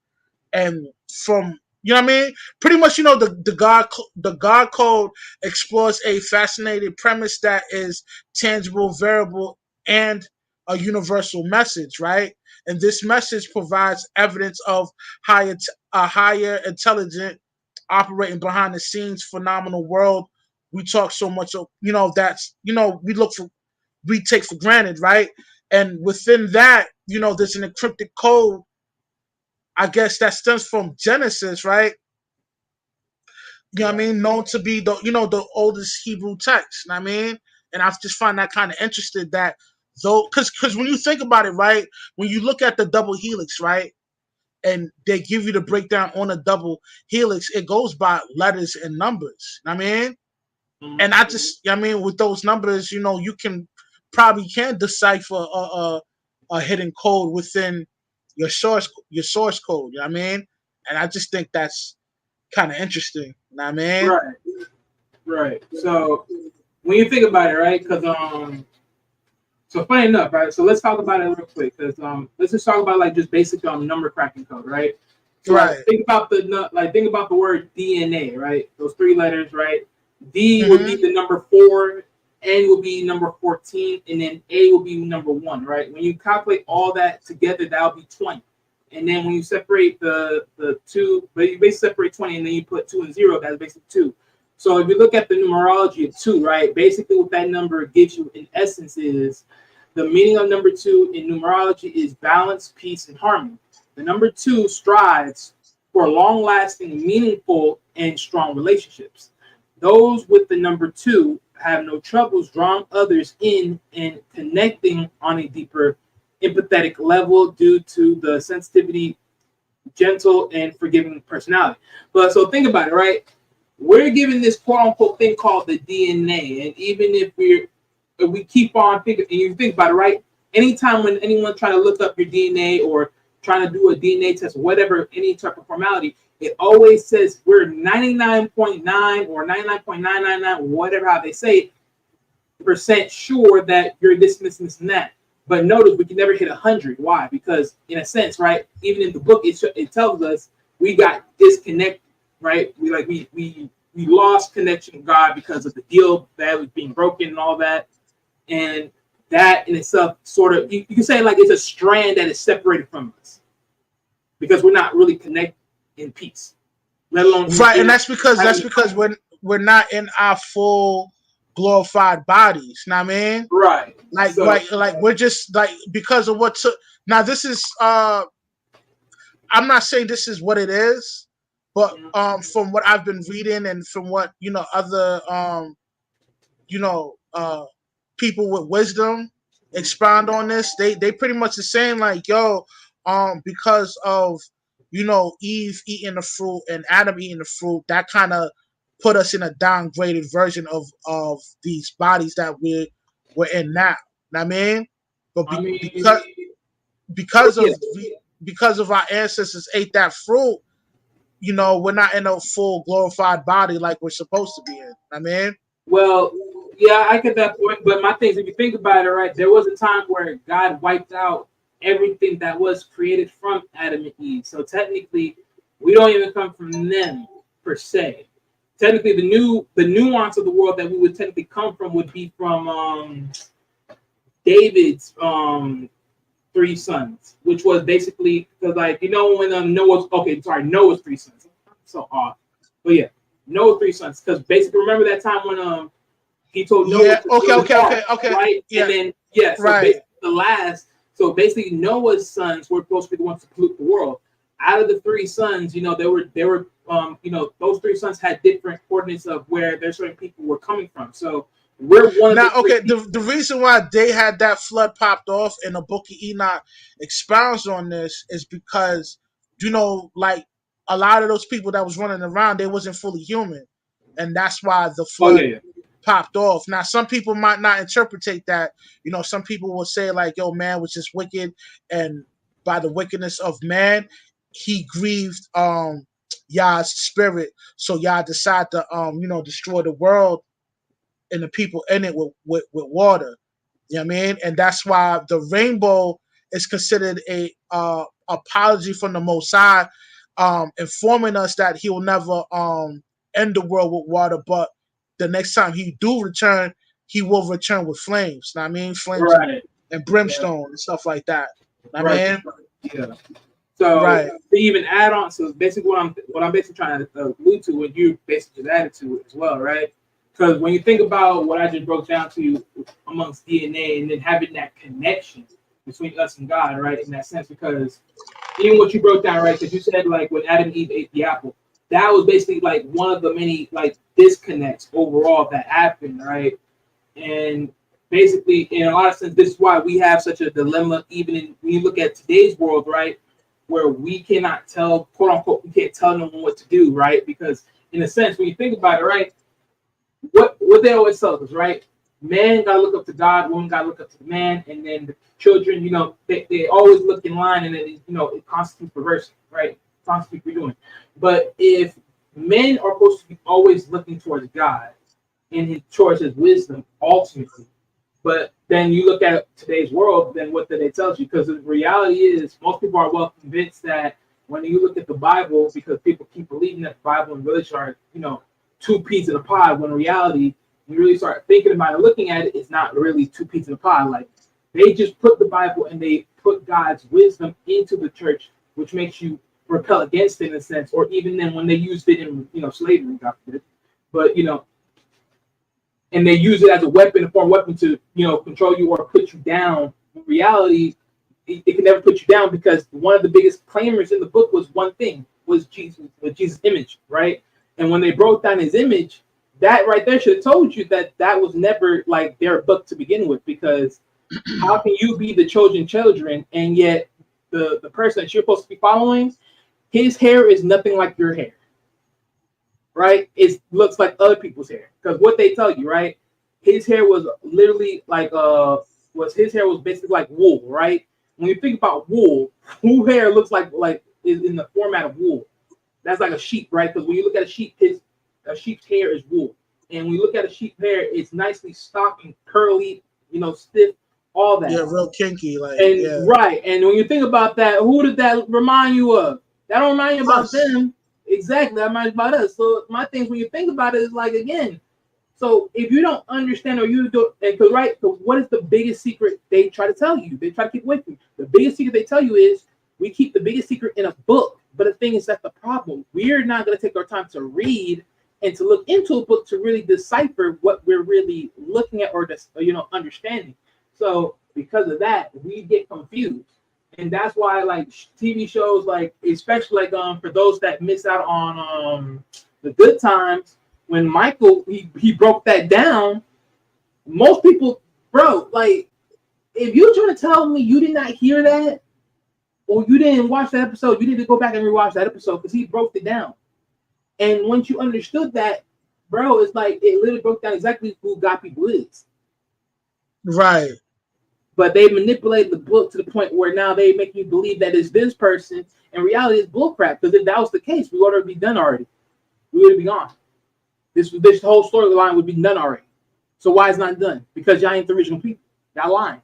And from what I mean, pretty much the God code explores a fascinating premise that is tangible, variable, and a universal message, right? And this message provides evidence of a higher intelligent operating behind the scenes phenomenal world we talk so much of, that's we take for granted, right? And within that, there's an encrypted code, I guess, that stems from Genesis, right? You know what I Right. mean? Known to be the oldest Hebrew text. You know what I mean? And I just find that kind of interesting that So, because when you think about it, right, when you look at the double helix, right, and they give you the breakdown on a double helix, it goes by letters and numbers. I mean, and I just, I mean, with those numbers, you can probably can decipher a hidden code within your source code. You know what I mean? And I just think that's kind of interesting. You know what I mean? Right, right. So when you think about it, right? Because so funny enough, right? So let's talk about it real quick. Because let's just talk about like just basic number cracking code, right? So Right. think about the word DNA, right? Those three letters, right? D would be Mm-hmm. the number 4, N would be number 14, and then A will be number 1, right? When you calculate all that together, that would be 20. And then when you separate the two, but you basically separate 20 and then you put 2 and 0, that's basically 2. So if you look at the numerology of 2, right, basically what that number gives you in essence is the meaning of number 2 in numerology is balance, peace, and harmony. The number 2 strives for long-lasting, meaningful, and strong relationships. Those with the number 2 have no troubles drawing others in and connecting on a deeper empathetic level due to the sensitivity, gentle, and forgiving personality. But so think about it, right? We're given this quote-unquote thing called the DNA, and even if we keep on thinking, and you think about it, right? Anytime when anyone trying to look up your DNA or trying to do a DNA test, whatever, any type of formality, it always says we're 99.9 or 99.999, whatever how they say it, percent sure that you're this, and that. But notice we can never hit 100. Why? Because in a sense, right? Even in the book, it tells us we got disconnected, right? We lost connection with God because of the deal that was being broken and all that. And that in itself sort of, you can say like it's a strand that is separated from us because we're not really connected in peace, let alone Right, and that's because we're not in our full glorified bodies. Know what I mean? right. Like So like we're just like because of what took. Now this is I'm not saying this is what it is, but from what I've been reading and from what other you know uh people with wisdom expound on this, they pretty much are saying like, yo, because of Eve eating the fruit and Adam eating the fruit, that kind of put us in a downgraded version of these bodies that we're in now. Know what I mean? But I mean, because yeah. of because of our ancestors ate that fruit, we're not in a full glorified body like we're supposed to be in. I mean, Well, yeah, I get that point. But my thing is, if you think about it, right, there was a time where God wiped out everything that was created from Adam and Eve. So technically, we don't even come from them per se. Technically, the nuance of the world that we would technically come from would be from David's three sons, which was basically because when Noah's three sons. So odd, but yeah, Noah's three sons. Because basically, remember that time when he told Noah yeah, to okay, build an okay, ark, okay, okay, right? yeah, And then yeah, so right. basically so basically Noah's sons were supposed to be the ones to pollute the world. Out of the three sons, those three sons had different coordinates of where their certain people were coming from. So we're one of Now, the three okay, people. the reason why they had that flood popped off and the Book of Enoch expounds on this is because like a lot of those people that was running around, they wasn't fully human, and that's why the Oh yeah, flood yeah. popped off. Now, some people might not interpretate that. Some people will say like, "Yo, man was just wicked, and by the wickedness of man, he grieved Yah's spirit, so Yah decided to destroy the world and the people in it with water." You know what I mean? And that's why the rainbow is considered a apology from the Most High, informing us that he will never end the world with water, but the next time he do return, he will return with flames. Know what I mean? Flames Right. and Yeah. brimstone and stuff like that. Know what I Right. mean? Yeah. So Right. to even add on, so basically what I'm basically trying to allude to, what you basically just added to it as well, right? Because when you think about what I just broke down to you amongst DNA and then having that connection between us and God, right? In that sense, because even what you broke down, right? Because you said like when Adam and Eve ate the apple, that was basically like one of the many like disconnects overall that happened, right? And basically, in a lot of sense, this is why we have such a dilemma, even when you look at today's world, right? Where we cannot tell, quote unquote, we can't tell no one what to do, right? Because in a sense, when you think about it, right, what they always tell us, right? Man gotta look up to God, woman gotta look up to the man, and then the children, they always look in line, and then it constitutes perversity, right? Constantly redoing. But if men are supposed to be always looking towards God and towards His wisdom, ultimately, but then you look at today's world, then what do they tell you? Because the reality is, most people are well convinced that when you look at the Bible, because people keep believing that the Bible and religion are, two peas in a pod, when in reality, when you really start thinking about it, looking at it, it's not really two peas in a pod. Like, they just put the Bible and they put God's wisdom into the church, which makes you repel against it in a sense, or even then when they used it in, slavery, God forbid, but, and they use it as a weapon, a foreign weapon to, control you or put you down. In reality, it can never put you down, because one of the biggest claimers in the book was one thing, was Jesus' image, right? And when they broke down His image, that right there should have told you that was never like their book to begin with, because how can you be the chosen children and yet the person that you're supposed to be following, his hair is nothing like your hair, right? It looks like other people's hair, because what they tell you, right? His hair was literally like his hair was basically like wool, right? When you think about wool hair looks like is in the format of wool. That's like a sheep, right? Because when you look at a sheep, a sheep's hair is wool, and when you look at a sheep hair, it's nicely stopped and curly, stiff, all that. Yeah, real kinky, like, and yeah. Right. And when you think about that, who did that remind you of? That don't remind you about them. Exactly, that reminds you about us. So my thing, when you think about it, is like, again, so if you don't understand, or you do, because right, so what is the biggest secret they try to tell you? They try to keep away from you. The biggest secret they tell you is we keep the biggest secret in a book. But the thing is, that's the problem. We're not going to take our time to read and to look into a book to really decipher what we're really looking at or understanding. So because of that, we get confused. And that's why, like, TV shows, like, especially like for those that miss out on the Good Times, when Michael he broke that down, most people, bro, like, if you're trying to tell me you did not hear that or you didn't watch that episode, you need to go back and rewatch that episode, because he broke it down. And once you understood that, bro, it's like it literally broke down exactly who God people is. Right. But they manipulated the book to the point where now they make you believe that it's this person. In reality, it's bullcrap. Because if that was the case, we would already be done already. We would be gone. This whole storyline would be done already. So why is it not done? Because y'all ain't the original people. Y'all lying.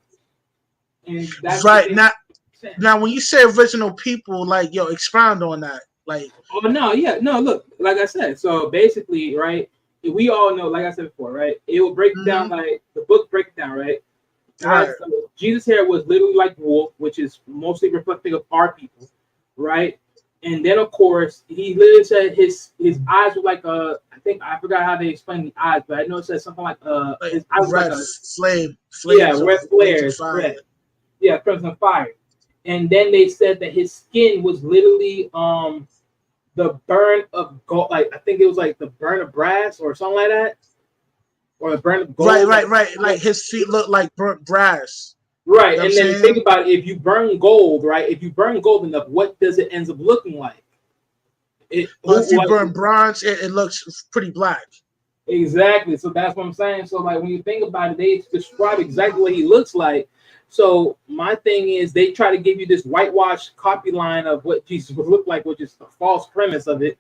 And that's right. Now, when you say original people, like, yo, expound on that. Like, oh no, yeah, no. Look, like I said, so basically, right? We all know, like I said before, right? It will break down, like the book breaks down, right? Right. So Jesus' hair was literally like wool, which is mostly reflective of our people, right? And then, of course, he literally said his eyes were like I forgot how they explained the eyes, but I know it said something like his eyes red, like flame, red flares, red, crimson fire. And then they said that his skin was literally the burn of gold, like I think it was like the burn of brass or something like that. Or the burn of gold. Right. Like his feet look like burnt brass. Right. You know, and then think about it, if you burn gold, right? If you burn gold enough, what does it end up looking like? If you burn bronze, it looks pretty black. Exactly. So that's what I'm saying. So like when you think about it, they describe exactly what he looks like. So my thing is they try to give you this whitewashed copy line of what Jesus would look like, which is the false premise of it.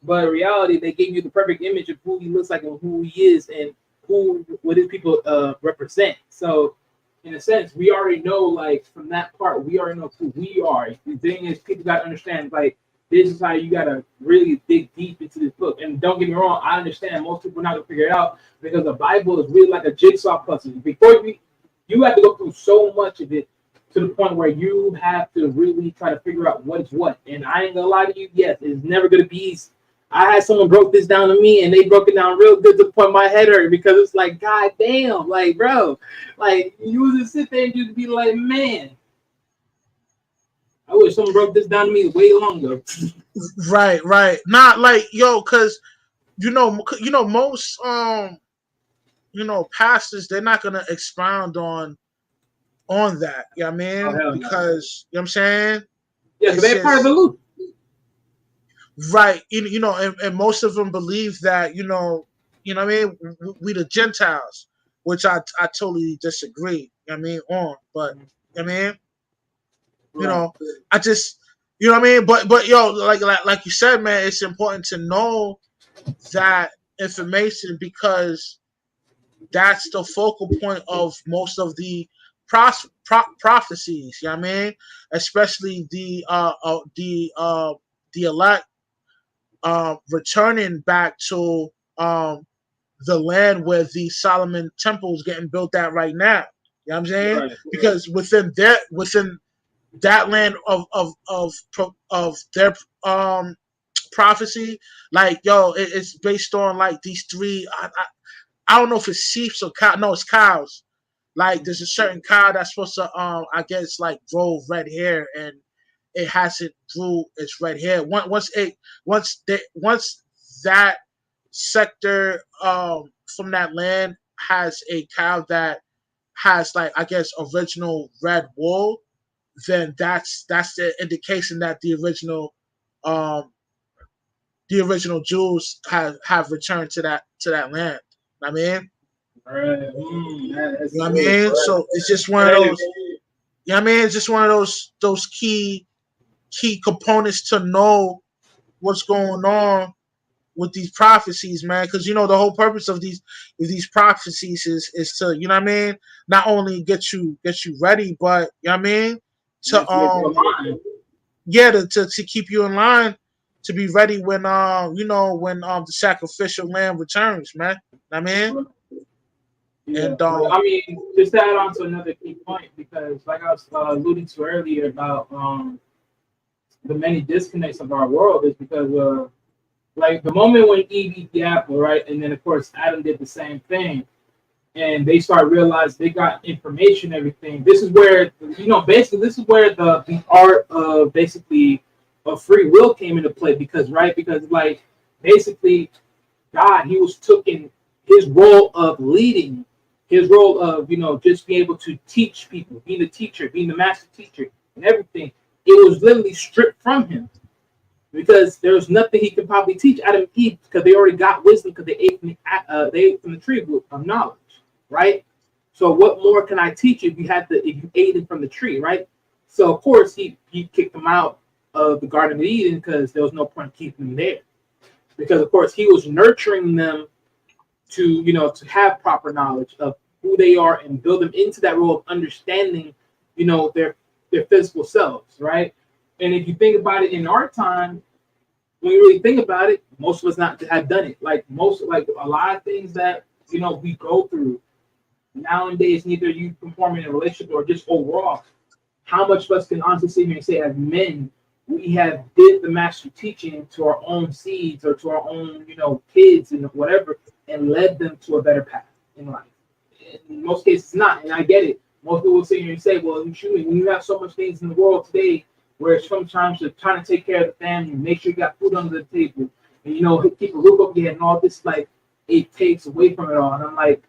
But in reality, they gave you the perfect image of who he looks like and who he is and what his people represent. So in a sense, we already know, like, from that part, we already know who we are. The thing is, people got to understand, like, this is how you got to really dig deep into this book. And don't get me wrong, I understand most people are not going to figure it out because the Bible is really like a jigsaw puzzle. Before you have to go through so much of it to the point where you have to really try to figure out what is what. And I ain't going to lie to you, yes, it's never going to be easy. I had someone broke this down to me, and they broke it down real good to the point my head hurt because it's like, God damn, like, bro, like, you was just sit there and you'd be like, man, I wish someone broke this down to me way longer. Right. Not like, yo, because you know most pastors, they're not gonna expound on that. You know what I Oh mean? hell no. Because you know what I'm saying? Yeah, because It's they're part of the just loop. right. And most of them believe that, what I mean, we the Gentiles, which I totally disagree. You know what I mean, but you know what I mean, you Right. know, I just what I mean, but yo, like you said, man, it's important to know that information because that's the focal point of most of the prophecies. You know what I mean? Especially the elect returning back to the land where the Solomon temple is getting built at right now. You know what I'm saying? Right. Because within that land of their prophecy, like yo, it's based on like these three. I don't know if it's sheep or cow. No, it's cows. Like there's a certain cow that's supposed to I guess like grow red hair and it hasn't grew its red hair. Once that sector from that land has a cow that has like I guess original red wool, then that's the indication that um the original Jews have returned to that land. I mean, Right. you That's know what I good. mean? Right. So it's just one of Hey, those. You know what I mean? It's just one of those key components to know what's going on with these prophecies, man. Because the whole purpose of these prophecies is to what I mean, not only get you ready, but you know what I mean, to that's your mind. yeah, to keep you in line to be ready when when the sacrificial lamb returns, man. I mean, Yeah, and but I mean, just to add on to another key point, because like I was alluding to earlier about the many disconnects of our world, is because like the moment when Eve eat the apple, right, and then of course Adam did the same thing, and they start realize they got information, everything. This is where basically this is where the art of basically of free will came into play, because like basically God, he was taking his role of leading, his role of just being able to teach people, being the teacher, being the master teacher, and everything. It was literally stripped from him because there was nothing he could probably teach Adam and Eve because they already got wisdom because they ate from the tree of knowledge, right? So what more can I teach you if you ate it from the tree, right? So of course he kicked them out of the Garden of Eden because there was no point keeping them there because of course he was nurturing them to have proper knowledge of who they are and build them into that role of understanding their physical selves, right? And if you think about it in our time, when you really think about it, most of us not have done it. Like a lot of things that we go through nowadays, neither you perform in a relationship or just overall. How much of us can honestly sit here and say, as men, we have did the master teaching to our own seeds or to our own, kids and whatever, and led them to a better path in life. In most cases, not. And I get it. Most people will sit here and say, well, when you have so much things in the world today, where sometimes you're trying to take care of the family, make sure you got food under the table, and keep a roof over your head, and all this, like it takes away from it all. And I'm like,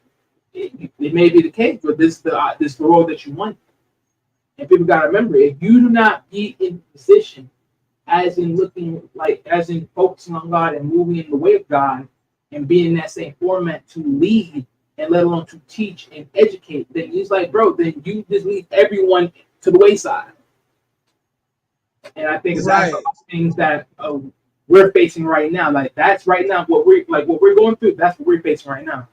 it may be the case, but this the world that you want. And people got to remember, if you do not be in position, as in focusing on God and moving in the way of God, and being in that same format to lead and let alone to teach and educate, then he's like, bro, then you just leave everyone to the wayside. And I think that's right, the things that we're facing right now. Like that's right now what we're going through. That's what we're facing right now.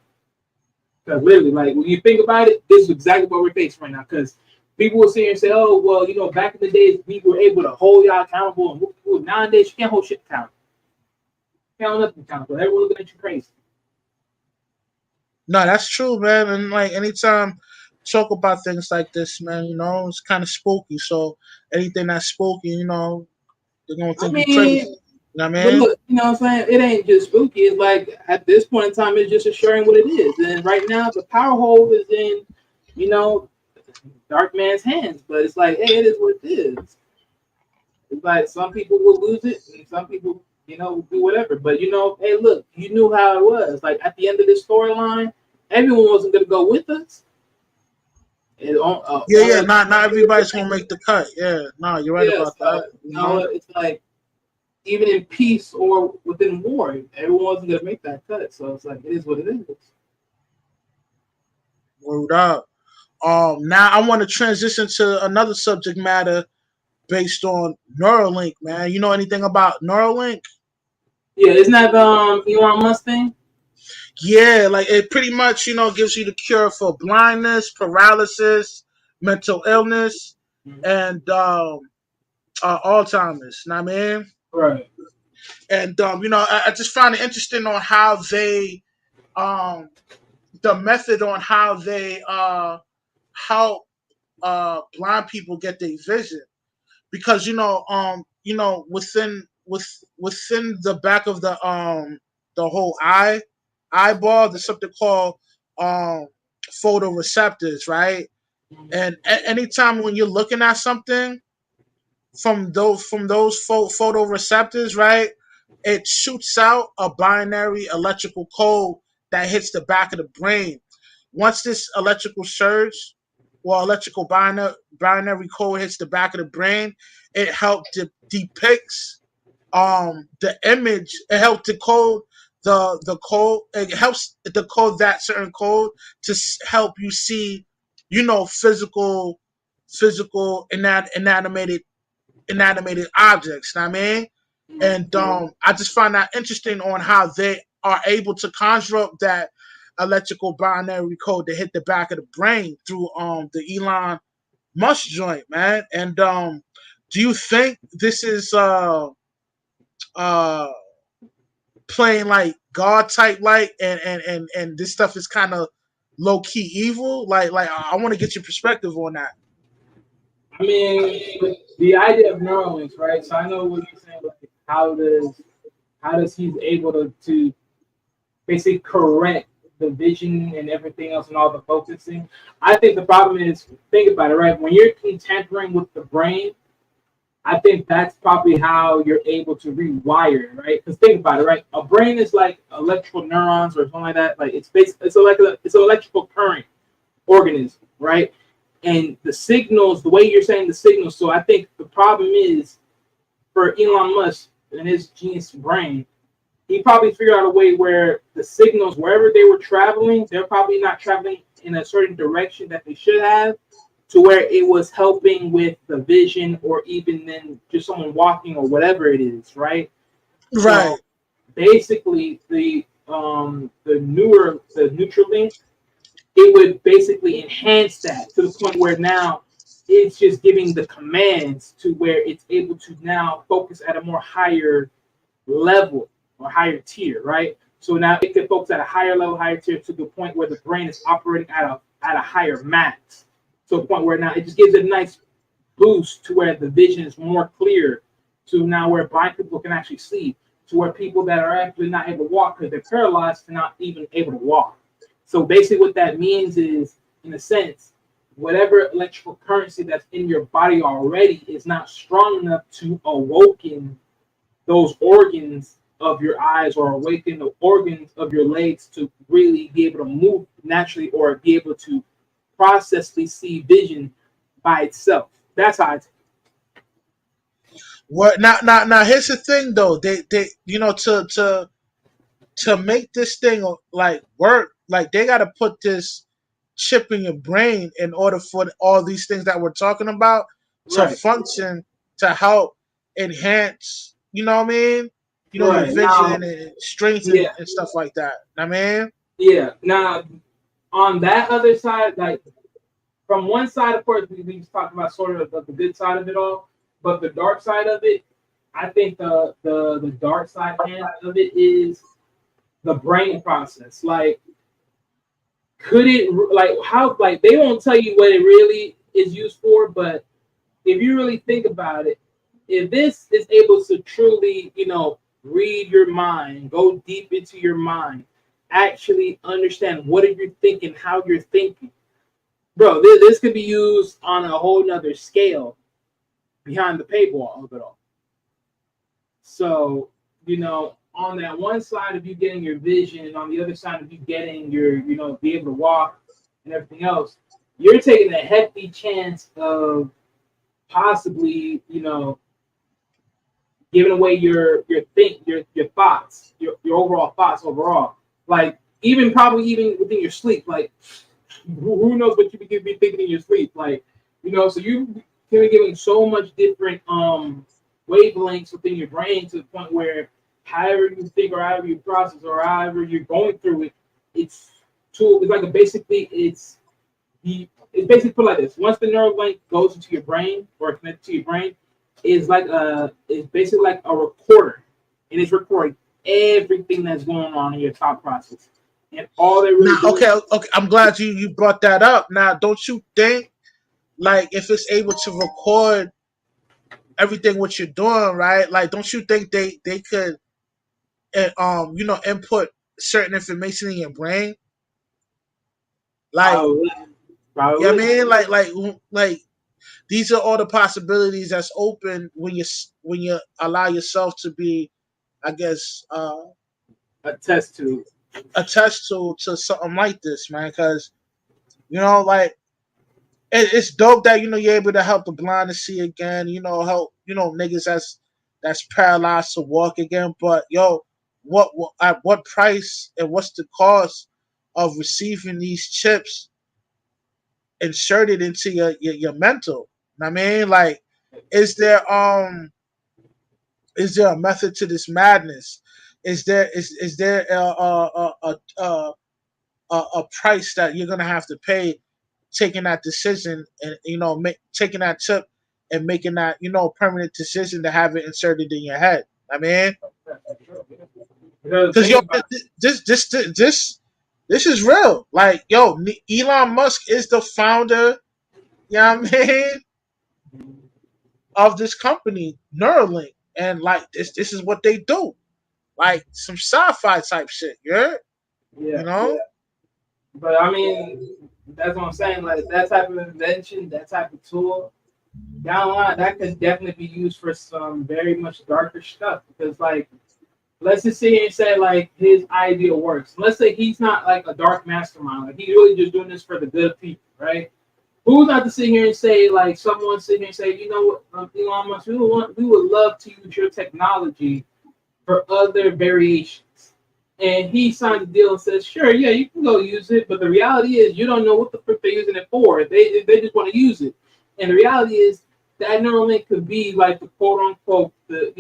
Because literally, like when you think about it, this is exactly what we're facing right now. Because people will sit here and say, "Oh, well, back in the days, we were able to hold y'all accountable, and nowadays you can't hold shit accountable. You can't hold nothing accountable. Everyone looking at you crazy." no, that's true, man. And like anytime talk about things like this, man, it's kind of spooky. So anything that's spooky, they're gonna I think you crazy. mean, You know what I but mean? look, you know what I'm saying? It ain't just spooky. It's like at this point in time, it's just assuring what it is. And right now, the power hold is in, you know, dark man's hands. But it's like, hey, it is what it is. It's like some people will lose it, and some people, will do whatever. But hey, look, you knew how it was. Like at the end of this storyline, everyone wasn't gonna go with us. Yeah, Only yeah. like Not everybody's gonna make the cut. Yeah, no, you're right yeah. about So that. You know, it's like even in peace or within war, everyone wasn't gonna make that cut. So it's like it is what it is. word up. Now I want to transition to another subject matter based on Neuralink, man. You know anything about Neuralink? Yeah, isn't that Elon Musk thing? Yeah, like it pretty much, gives you the cure for blindness, paralysis, mental illness, Mhm. and Alzheimer's. Know what I mean? Right. And I just find it interesting on how they, um, the method on how they help blind people get their vision, because within the back of the whole eyeball, there's something called um photoreceptors, right? Mhm. And anytime when you're looking at something from those photoreceptors, right, it shoots out a binary electrical code that hits the back of the brain. Once this electrical surge or electrical binary code hits the back of the brain, it helps depicts the image. It helps decode the code. It helps decode that certain code to help you see, physical inanimated objects. Know what I mean? And I just find that interesting on how they are able to conjure up that electrical binary code to hit the back of the brain through the Elon Musk joint, man. And do you think this is uh playing like God type like, and this stuff is kind of low key evil? Like I want to get your perspective on that. I mean, the idea of Neuralinks, right? So I know what you're saying. Like, how does he's able to basically correct the vision and everything else and all the focusing? I think the problem is, think about it, right? When you're tampering with the brain, I think that's probably how you're able to rewire it, right? Because think about it, right? A brain is like electrical neurons or something like that. Like it's an electrical current organism, right? And the signals, the way you're saying the signals. So I think the problem is for Elon Musk and his genius brain, he probably figured out a way where the signals, wherever they were traveling, they're probably not traveling in a certain direction that they should have, to where it was helping with the vision or even then just someone walking or whatever it is, right? So Right. basically the Neuralink, it would basically enhance that to the point where now it's just giving the commands to where it's able to now focus at a more higher level or higher tier, right? So now it can focus at a higher level, higher tier to the point where the brain is operating at a higher max. To a point where now it just gives it a nice boost to where the vision is more clear, to now where blind people can actually see, to where people that are actually not able to walk because they're paralyzed are not even able to walk. So basically what that means is, in a sense, whatever electrical currency that's in your body already is not strong enough to awaken those organs of your eyes or awaken the organs of your legs to really be able to move naturally or be able to processly see vision by itself. That's how it's What now? Here's the thing, though. They to make this thing like work, like they got to put this chip in your brain in order for all these things that we're talking about to right. function, to help enhance. You know what I mean? Your Right. vision Now, and strength yeah, and stuff like that. I mean, yeah. Now, on that other side, like from one side, of course, we just talked about sort of the good side of it all, but the dark side of it, I think the dark side hand of it is the brain process. Like, could it like how like they won't tell you what it really is used for, but if you really think about it, if this is able to truly, read your mind, go deep into your mind, actually understand what are you thinking, how you're thinking, bro, this could be used on a whole nother scale behind the paywall of it all. So, on that one side of you getting your vision, and on the other side of you getting your, be able to walk and everything else, you're taking a hefty chance of possibly, giving away your thoughts, your overall thoughts overall. Like even probably even within your sleep, like who knows what you could be thinking in your sleep, like so you can be giving so much different wavelengths within your brain to the point where however you think or however you process or however you're going through it, it's it's like it's basically put like this. Once the Neuralink goes into your brain or connected to your brain, it's basically like a recorder, and it's recording everything that's going on in your thought process. And all they Now, really do okay, okay, I'm glad you brought that up. Now, don't you think, like, if it's able to record everything what you're doing, right? Like, don't you think they could, input certain information in your brain? Like, probably you know what probably I mean? Like these are all the possibilities that's open when you allow yourself to be, I guess, attest to. attached to something like this, man. Because like it's dope that you're able to help the blind to see again. Help niggas that's paralyzed to walk again. But what at what price and what's the cost of receiving these chips inserted into your mental? I mean, like, is there um is there a method to this madness? Is there a price that you're gonna have to pay taking that decision and taking that tip and making that permanent decision to have it inserted in your head? I mean, Because the because thing about this is real. Like, Elon Musk is the founder. You know what I mean? Of this company, Neuralink, and like this is what they do. Like some sci-fi type shit. Yeah, yeah, you know. but I mean that's what I'm saying. Like that type of invention, that type of tool, down the line, that could definitely be used for some very much darker stuff. Because like, let's just sit here and say like his idea works. Let's say he's not like a dark mastermind. Like he's really just doing this for the good of people, right? Who's not to sit here and say like someone sit here and say, you know what, Elon Musk, we would love to use your technology for other variations. And he signed a deal and says, sure, yeah, you can go use it. But the reality is, you don't know what the frick they're using it for. They just want to use it. And the reality is, that Neuralink could be like the quote unquote the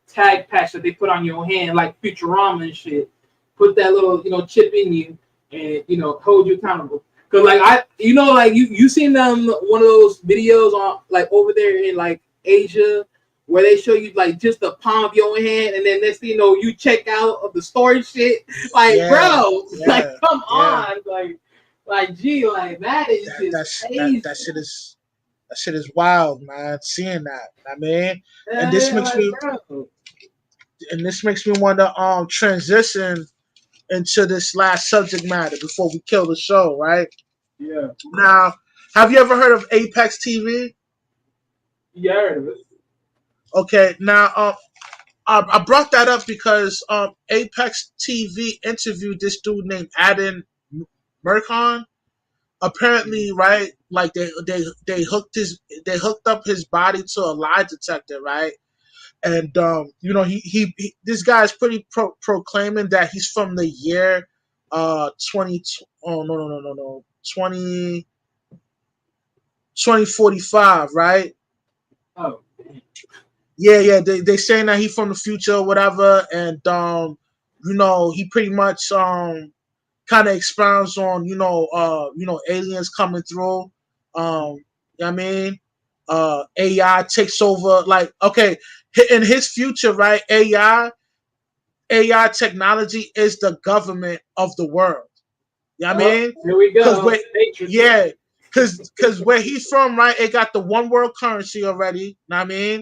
tag patch that they put on your hand, like Futurama and shit. Put that little chip in you and hold you accountable. Cause like like you seen one of those videos on like over there in like Asia where they show you like just the palm of your hand, and then next thing you know, you check out of the storage shit. Like, Yeah, bro, like yeah, come yeah. on, like gee, like that is That just that's crazy. that shit is wild, man. Seeing that, I mean, and this Yeah, makes like me bro. want to transition into this last subject matter before we kill the show, right? Yeah, Now, have you ever heard of Apex TV? yeah, I heard of it. Okay, now I brought that up because Apex TV interviewed this dude named Adam Mercon. Apparently, right, like they hooked up his body to a lie detector, right? And he this guy is pretty proclaiming that he's from the year 20 oh no 20 2045, right? Oh, Yeah, they saying that he's from the future or whatever, and he pretty much kind of expounds on aliens coming through. You know what I mean, AI takes over. Like, okay, in his future, right? AI technology is the government of the world. You know what I oh, mean? here we Because go. where, Matrix. yeah, because where he's from, right? It got the one world currency already. You know what I mean?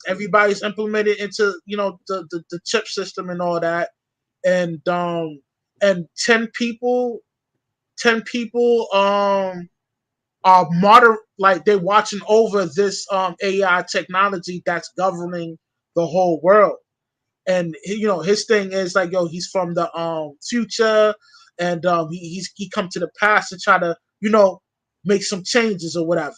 Everybody's implemented into the chip system and all that, and 10 people are like they're watching over this AI technology that's governing the whole world. and his thing is like, yo, he's from the future, and he come to the past to try to make some changes or whatever.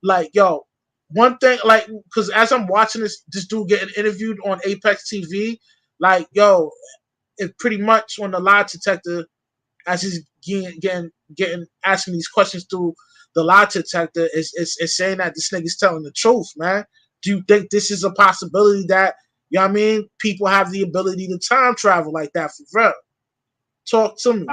Like, yo, one thing, like, because as I'm watching this dude getting interviewed on Apex TV, like, yo, it pretty much on the lie detector, as he's getting asking these questions through the lie detector, is saying that this nigga's telling the truth, man. Do you think this is a possibility that, what I mean, people have the ability to time travel like that for real? Talk to me.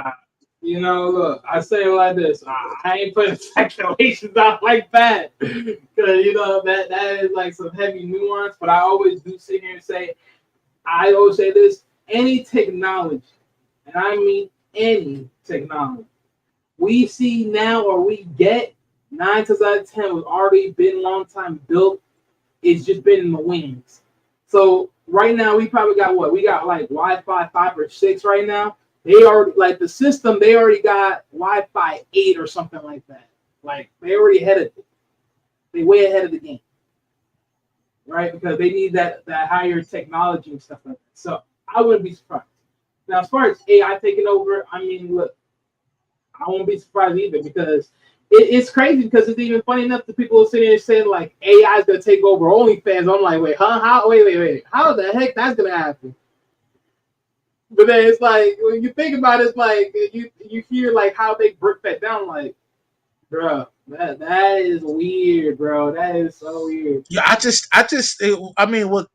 Look, I say it like this. I ain't putting speculations out like that. Because, that is like some heavy nuance. But I always do sit here and say, I always say this, any technology, and I mean any technology, we see now or we get 9 times out of 10 was already been a long time built. It's just been in the wings. So right now we probably got what? We got like Wi-Fi 5 or 6 right now. They already, like the system, they already got Wi-Fi 8 or something like that. Like they already ahead of it. They way ahead of the game. Right? Because they need that higher technology and stuff like that. So I wouldn't be surprised. Now, as far as AI taking over, I mean, look, I won't be surprised either because it's crazy because it's even funny enough that people are sitting there saying like AI is gonna take over OnlyFans. I'm like, wait, huh? How? Wait. How the heck that's gonna happen? But then it's like when you think about it, it's like you hear like how they break that down. Like, bro, that is weird, bro. That is so weird. Yeah, I mean, what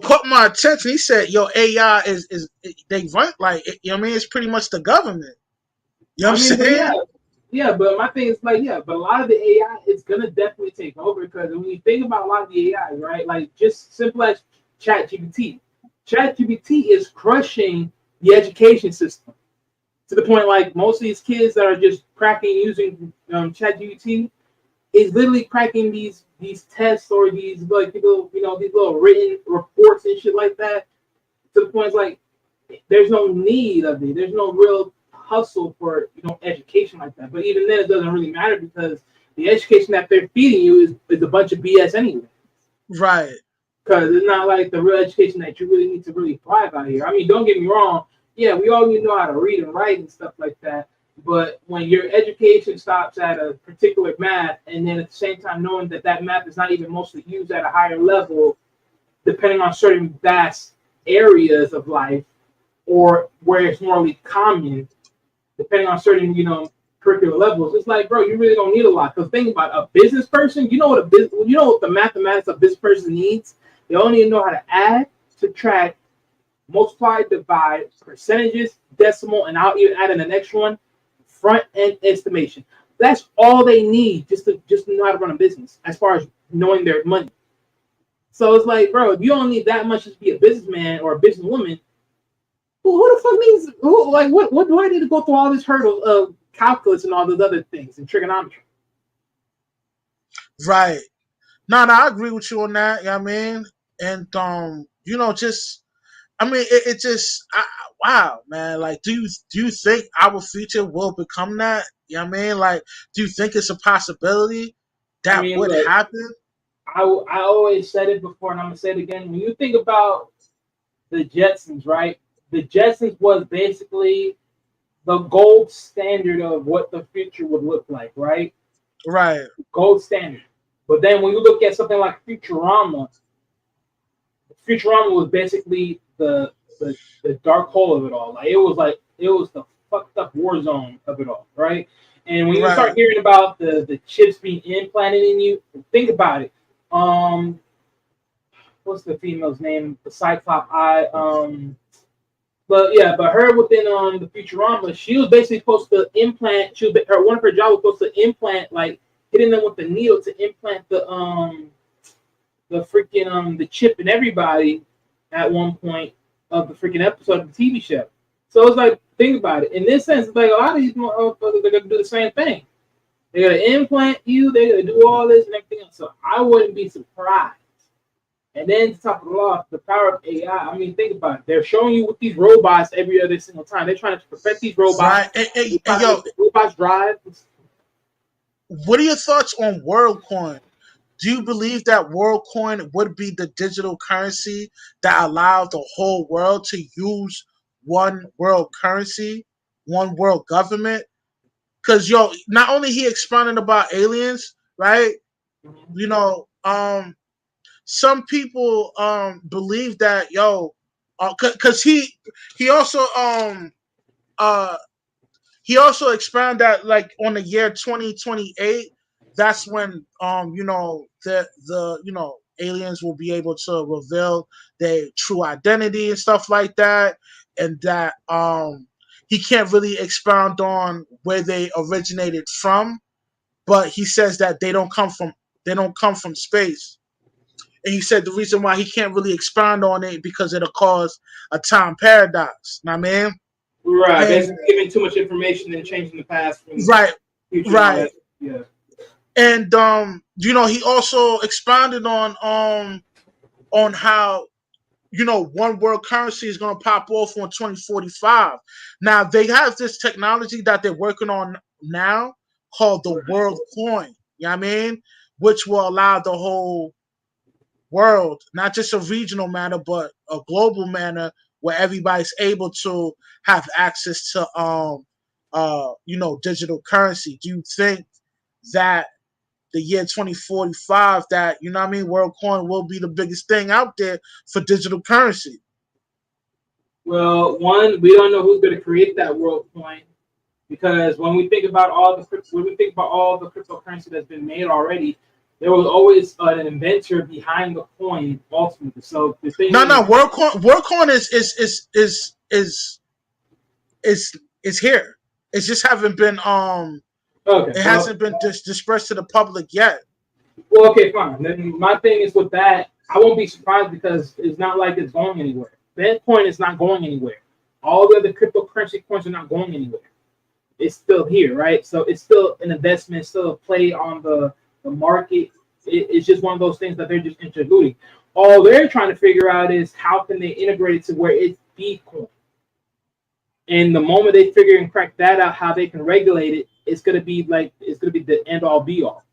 caught my attention? He said, "Yo, AI is they run like I mean, it's pretty much the government." You know I what mean, I'm but saying? yeah, but my thing is like, yeah, but a lot of the AI is gonna definitely take over because when you think about a lot of the AI, right? Like just simple as ChatGPT. ChatGPT is crushing the education system to the point like most of these kids that are just cracking using ChatGPT is literally cracking these tests or these like these little written reports and shit like that to the point it's like there's no need of it. There's no real hustle for education like that. But even then, it doesn't really matter because the education that they're feeding you is a bunch of BS anyway. Right. Because it's not like the real education that you really need to really thrive out here. I mean, don't get me wrong. Yeah, we all need to know how to read and write and stuff like that. But when your education stops at a particular math, and then at the same time knowing that math is not even mostly used at a higher level, depending on certain vast areas of life, or where it's morally common, depending on certain, curricular levels. It's like, bro, you really don't need a lot. Because think about a business person, what the mathematics of a business person needs? They only need to know how to add, subtract, multiply, divide, percentages, decimal, and I'll even add in the next one, front end estimation. That's all they need just to know how to run a business as far as knowing their money. So it's like, bro, if you don't need that much to be a businessman or a businesswoman, who the fuck needs what do I need to go through all this hurdle of calculus and all those other things and trigonometry? Right. No, I agree with you on that. You know what I mean? And just I mean, it just wow, man. Like, do you think our future will become that? You know what I mean? Like, do you think it's a possibility I that mean, would look, happen? I always said it before and I'm gonna say it again. When you think about the Jetsons, right? The Jetsons was basically the gold standard of what the future would look like, right? Right. Gold standard. But then when you look at something like Futurama was basically the dark hole of it all. Like it was the fucked up war zone of it all, right? And when you Right. start hearing about the chips being implanted in you, think about it. What's the female's name? The Cyclops Eye. But her within the Futurama, she was basically supposed to implant. One of her jobs was supposed to implant, like hitting them with the needle to implant the freaking the chip in everybody at one point of the freaking episode of the TV show. So it's like, think about it. In this sense, it's like a lot of these motherfuckers are gonna do the same thing. They're gonna implant you. They're gonna do all this and everything else. So I wouldn't be surprised. And then to top it off, the power of AI. I mean, think about it. They're showing you with these robots every other single time. They're trying to perfect these robots. Right. Yo, Robots drive. what are your thoughts on WorldCoin? Do you believe that WorldCoin would be the digital currency that allows the whole world to use one world currency, one world government? Because not only he expounded about aliens, right? Mhm. You know, some people believe that because he also uh he also expounded that like on the year 2028, that's when the aliens will be able to reveal their true identity and stuff like that, and that he can't really expound on where they originated from, but he says that they don't come from space. And he said the reason why he can't really expound on it because it'll cause a time paradox. Know what I mean? Right, And basically giving too much information and changing the past from the right, future and all right. that. Yeah. And he also expounded on how one world currency is going to pop off on 2045. Now they have this technology that they're working on now called the Right. world coin. You know what I mean? Which will allow the whole world, not just a regional manner, but a global manner where everybody's able to have access to digital currency. Do you think that the year 2045, that WorldCoin will be the biggest thing out there for digital currency? Well, one, we don't know who's going to create that world coin because when we think about all the cryptocurrency that's been made already, there was always an inventor behind the coin ultimately. So the thing No, is, no, WorldCoin is here. It's just haven't been okay, it well, hasn't been dispersed to the public yet. okay, fine. Then my thing is with that, I won't be surprised because it's not like it's going anywhere. Bitcoin is not going anywhere. All the other cryptocurrency coins are not going anywhere. It's still here, right? So it's still an investment, still a play on the market. It's just one of those things that they're just introducing. All they're trying to figure out is how can they integrate it to where it's Bitcoin. And the moment they figure and crack that out, how they can regulate it, it's gonna be the end all be all.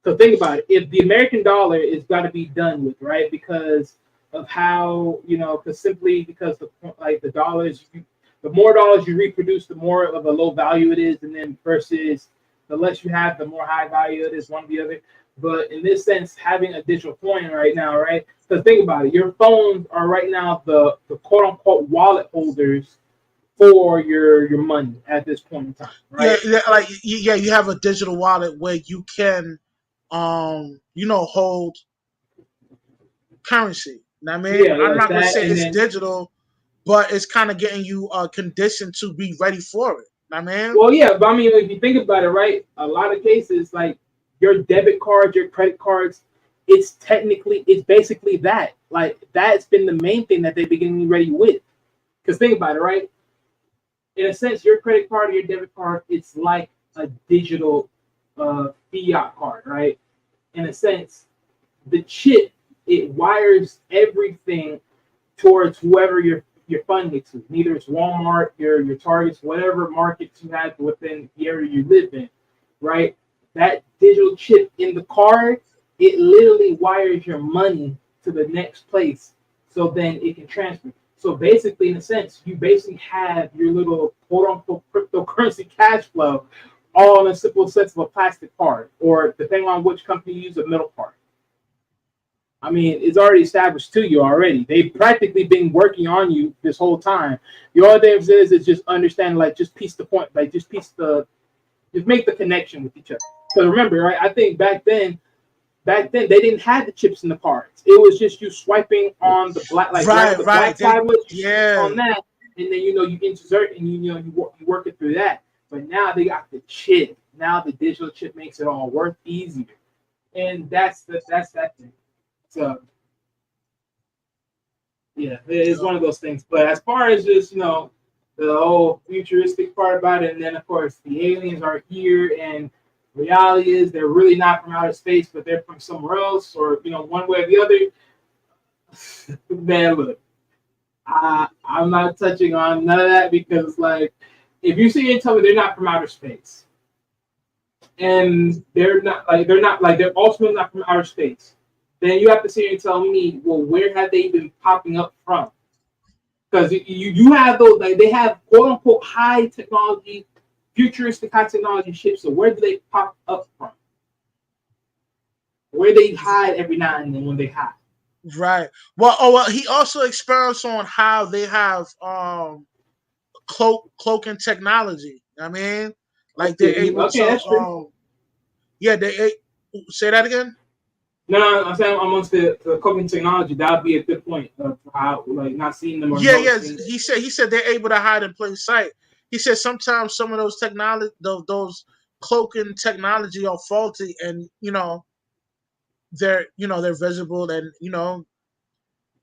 So think about it. If the American dollar is got to be done with, right? Because of how because simply because the dollars, the more dollars you reproduce, the more of a low value it is, and then versus the less you have, the more high value it is. One or the other. But in this sense, having a digital coin right now, right? Because think about it, your phones are right now the quote unquote wallet holders for your money at this point in time, Yeah, right? yeah, like you have a digital wallet where you can hold currency. Know what I mean, Yeah, I'm like not gonna that, say and it's then digital, but it's kind of getting you conditioned to be ready for it. Know what I mean? well, yeah, but I mean, if you think about it, right, a lot of cases, like your debit cards, your credit cards, it's basically that. Like that's been the main thing that they've been getting ready with. Because think about it, right? In a sense, your credit card or your debit card, it's like a digital fiat card, right? In a sense, the chip it wires everything towards whoever you're funding it to. Neither it's Walmart, your Targets, whatever markets you have within the area you live in, right? That digital chip in the card, it literally wires your money to the next place, so then it can transfer. So basically, in a sense, you basically have your little quote unquote cryptocurrency cash flow all in a simple sense of a plastic card, or depending on which company you use, a metal card. I mean, it's already established to you already. They've practically been working on you this whole time. The only thing is just understand, like, just piece the point, like, just make the connection with each other. Because remember, right? I think back then they didn't have the chips in the cards. It was just you swiping on the black, like wherever Right, the right. black side was, you swipe Yeah. on that, and then you insert and you work it through that. But now they got the chip. Now the digital chip makes it all work easier, and that's that thing. So yeah, it's one of those things. But as far as just the whole futuristic part about it, and then of course the aliens are here, and reality is they're really not from outer space, but they're from somewhere else, or one way or the other. Man, look, I'm not touching on none of that because like if you see and tell me they're not from outer space, and they're ultimately not from outer space. Then you have to sit here and tell me, well, where have they been popping up from? Because you have those, like, they have quote unquote high technology, futuristic high technology ships. So where do they pop up from? Where they hide every now and then when they hide. Right. Well, he also expounds on how they have cloaking technology. I mean, like they're Okay, able okay, to that's true. yeah, say that again. No, I'm saying amongst the cooking technology, that would be a good point of how, like, not seeing them or Yeah, yeah. noticing. He said they're able to hide in plain sight. He said sometimes some of those technology those cloaking technology are faulty, and they're visible, and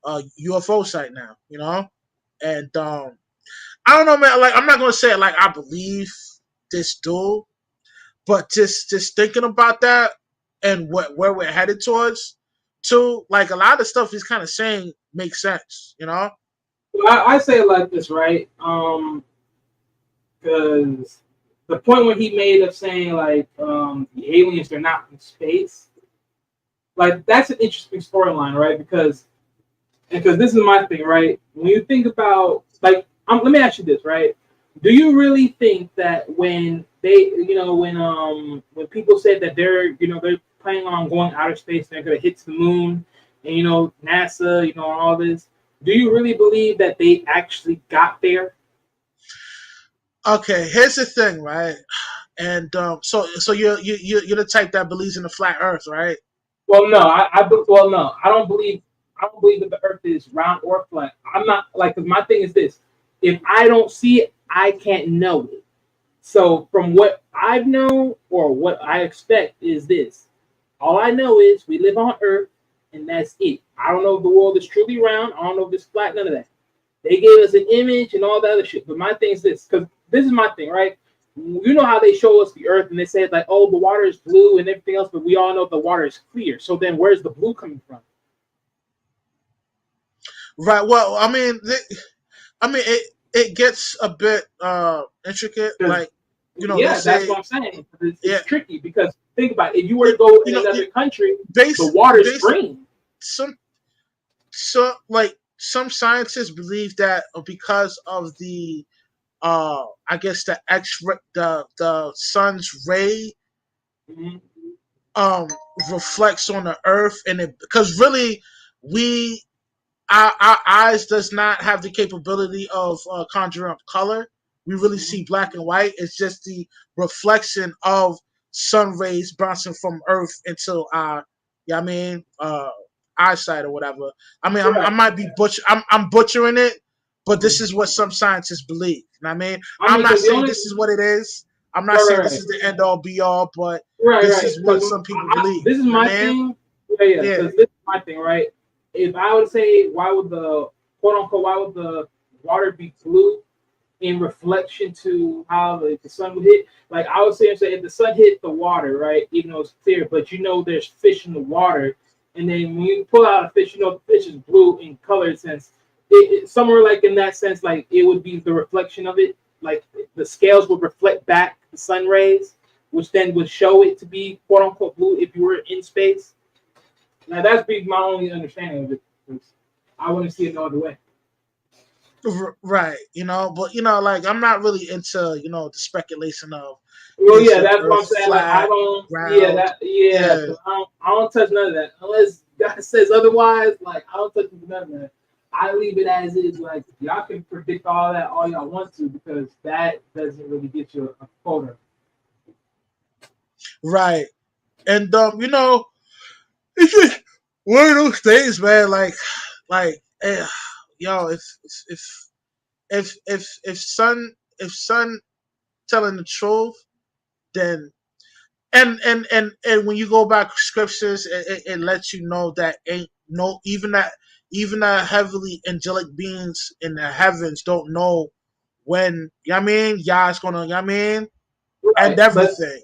UFO site now. And I don't know, man. Like, I'm not gonna say it like I believe this dude, but just thinking about that and where we're headed towards, too. Like, a lot of stuff he's kind of saying makes sense. Well, I say it like this, right? Because the point where he made of saying, like, the aliens are not in space, like, that's an interesting storyline, right? Because this is my thing, right? When you think about, like, let me ask you this, right? Do you really think that when when people say that they're planning on going outer space, they're going to hit the moon, and NASA, all this, do you really believe that they actually got there? Okay, here's the thing, right? And so you're the type that believes in the flat Earth, right? Well, no, well, no, I don't believe that the Earth is round or flat. I'm not like, because my thing is this: if I don't see it, I can't know it. So from what I've known or what I expect is this: all I know is we live on Earth, and that's it. I don't know if the world is truly round. I don't know if it's flat. None of that. They gave us an image and all that other shit. But my thing is this, because this is my thing, right? You know how they show us the Earth and they said, like, oh, the water is blue and everything else, but we all know the water is clear. So then where's the blue coming from? Right. Well, it gets a bit intricate. Because, Like, they yeah, that's say, what I'm saying. It's yeah, tricky because think about it. If you were you, to go you in know, another country, the base water is base green. some like some scientists believe that because of the I guess the X the sun's ray Mhm. um reflects on the earth, and it because really we our eyes does not have the capability of conjuring up color. We really Mhm. see black and white. It's just the reflection of sun rays bouncing from earth into our yeah I mean eyesight or whatever. I Right. might be I'm butchering it, but this Mhm. is what some scientists believe. I I'm mean, not because the saying only this is what it is. I'm not right, saying right, this right. is the end all be all, but Right, this right. is what Because some people believe. this is You know my what I mean? thing. Yeah, yeah. Yeah. Because this is my thing, right? If I would say, why would the water be blue in reflection to how the sun would hit? Like, I would say if the sun hit the water, right, even though it's clear, but there's fish in the water, and then when you pull out a fish, the fish is blue in color sense. Somewhere like in that sense, like it would be the reflection of it. Like the scales would reflect back the sun rays, which then would show it to be quote unquote blue if you were in space. Now that's be my only understanding of it. 'Cause I wouldn't see it no other way. Right, but like I'm not really into the speculation of Well, is yeah, the that's what I'm Earth saying. Like, I flat, don't, yeah, round? that, yeah, Yeah, because I don't touch none of that unless God says otherwise. Like, I don't touch none of that. I leave it as is. Like, y'all can predict all that all y'all want to because that doesn't really get you a quota. right. And it's just one of those things, man. Like, yo, if son telling the truth, then and when you go back scriptures, it lets you know that ain't no even that heavily angelic beings in the heavens don't know when Yah's gonna end Right, but everything.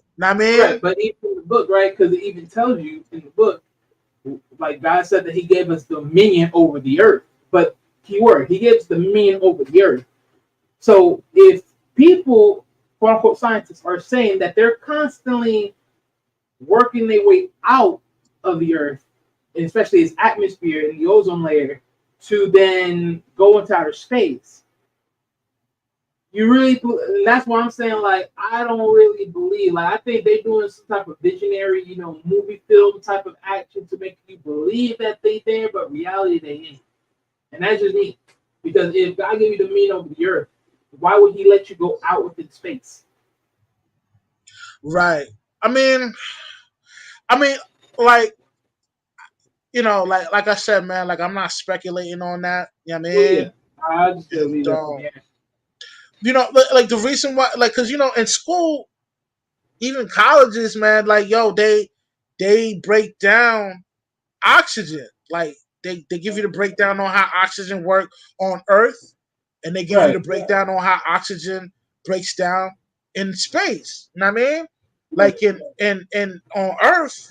right, but even in the book, right? Because it even tells you in the book, like God said that He gave us dominion over the earth. But keyword, He gives dominion over the earth. So if people, quote unquote, scientists are saying that they're constantly working their way out of the Earth, and especially its atmosphere and the ozone layer, to then go into outer space. You really, and that's why I'm saying, like, I don't really believe, like, I think they're doing some type of visionary, movie film type of action to make you believe that they there, but reality they ain't. And that's just me. Because if God gave you the mean of the earth, why would he let you go out within space? Right. I mean, I mean, like, like I said, man, like I'm not speculating on that. You know what I Well, yeah. mean? I just And leave that from here. like the reason why, like, because in school, even colleges, man, like, yo, they break down oxygen. Like, they give you the breakdown on how oxygen work on Earth, and they give you the Right. breakdown on how oxygen breaks down in space. You know what I mean? Right. Like in on Earth,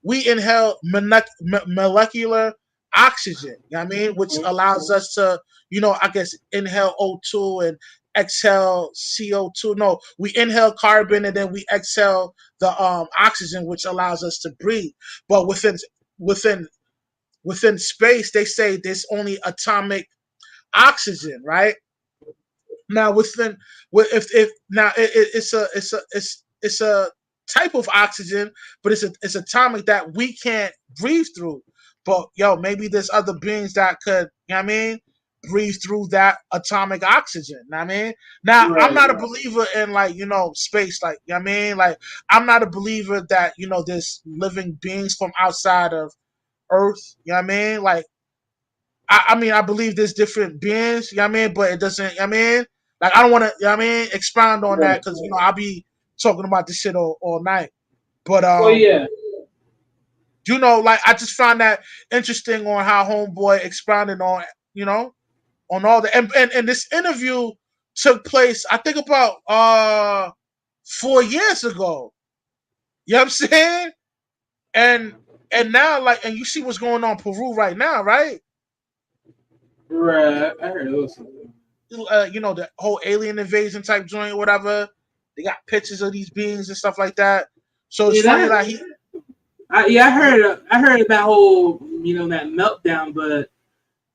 we inhale molecular oxygen. You know what I mean? Which allows us to, I guess, inhale O2 and exhale CO2. No, we inhale carbon and then we exhale the oxygen, which allows us to breathe. But within within space, they say there's only atomic oxygen, right? Now if now it's a type of oxygen, but it's atomic that we can't breathe through. But yo, maybe there's other beings that could, you know what I mean, breathe through that atomic oxygen. You know what I mean? Now I'm Right. not a believer in, like, space, like, you know what I mean? Like, I'm not a believer that, there's living beings from outside of Earth. You know what I mean? Like, I mean, I believe there's different beings, you know what I mean? But it doesn't, you know what I mean? Like, I don't want to, you know what I mean, expound on that Right. because, I'll be talking about this shit all night. But, Well, yeah. like, I just found that interesting on how Homeboy expounded on, you know, on all the, and this interview took place, I think, about 4 years ago. You know what I'm saying? And, and now, like, and you see what's going on in Peru right now, right? Right. I heard those something. The whole alien invasion type joint or whatever. They got pictures of these beings and stuff like that. So it's Yeah, funny that he. I heard. I heard that whole, that meltdown, but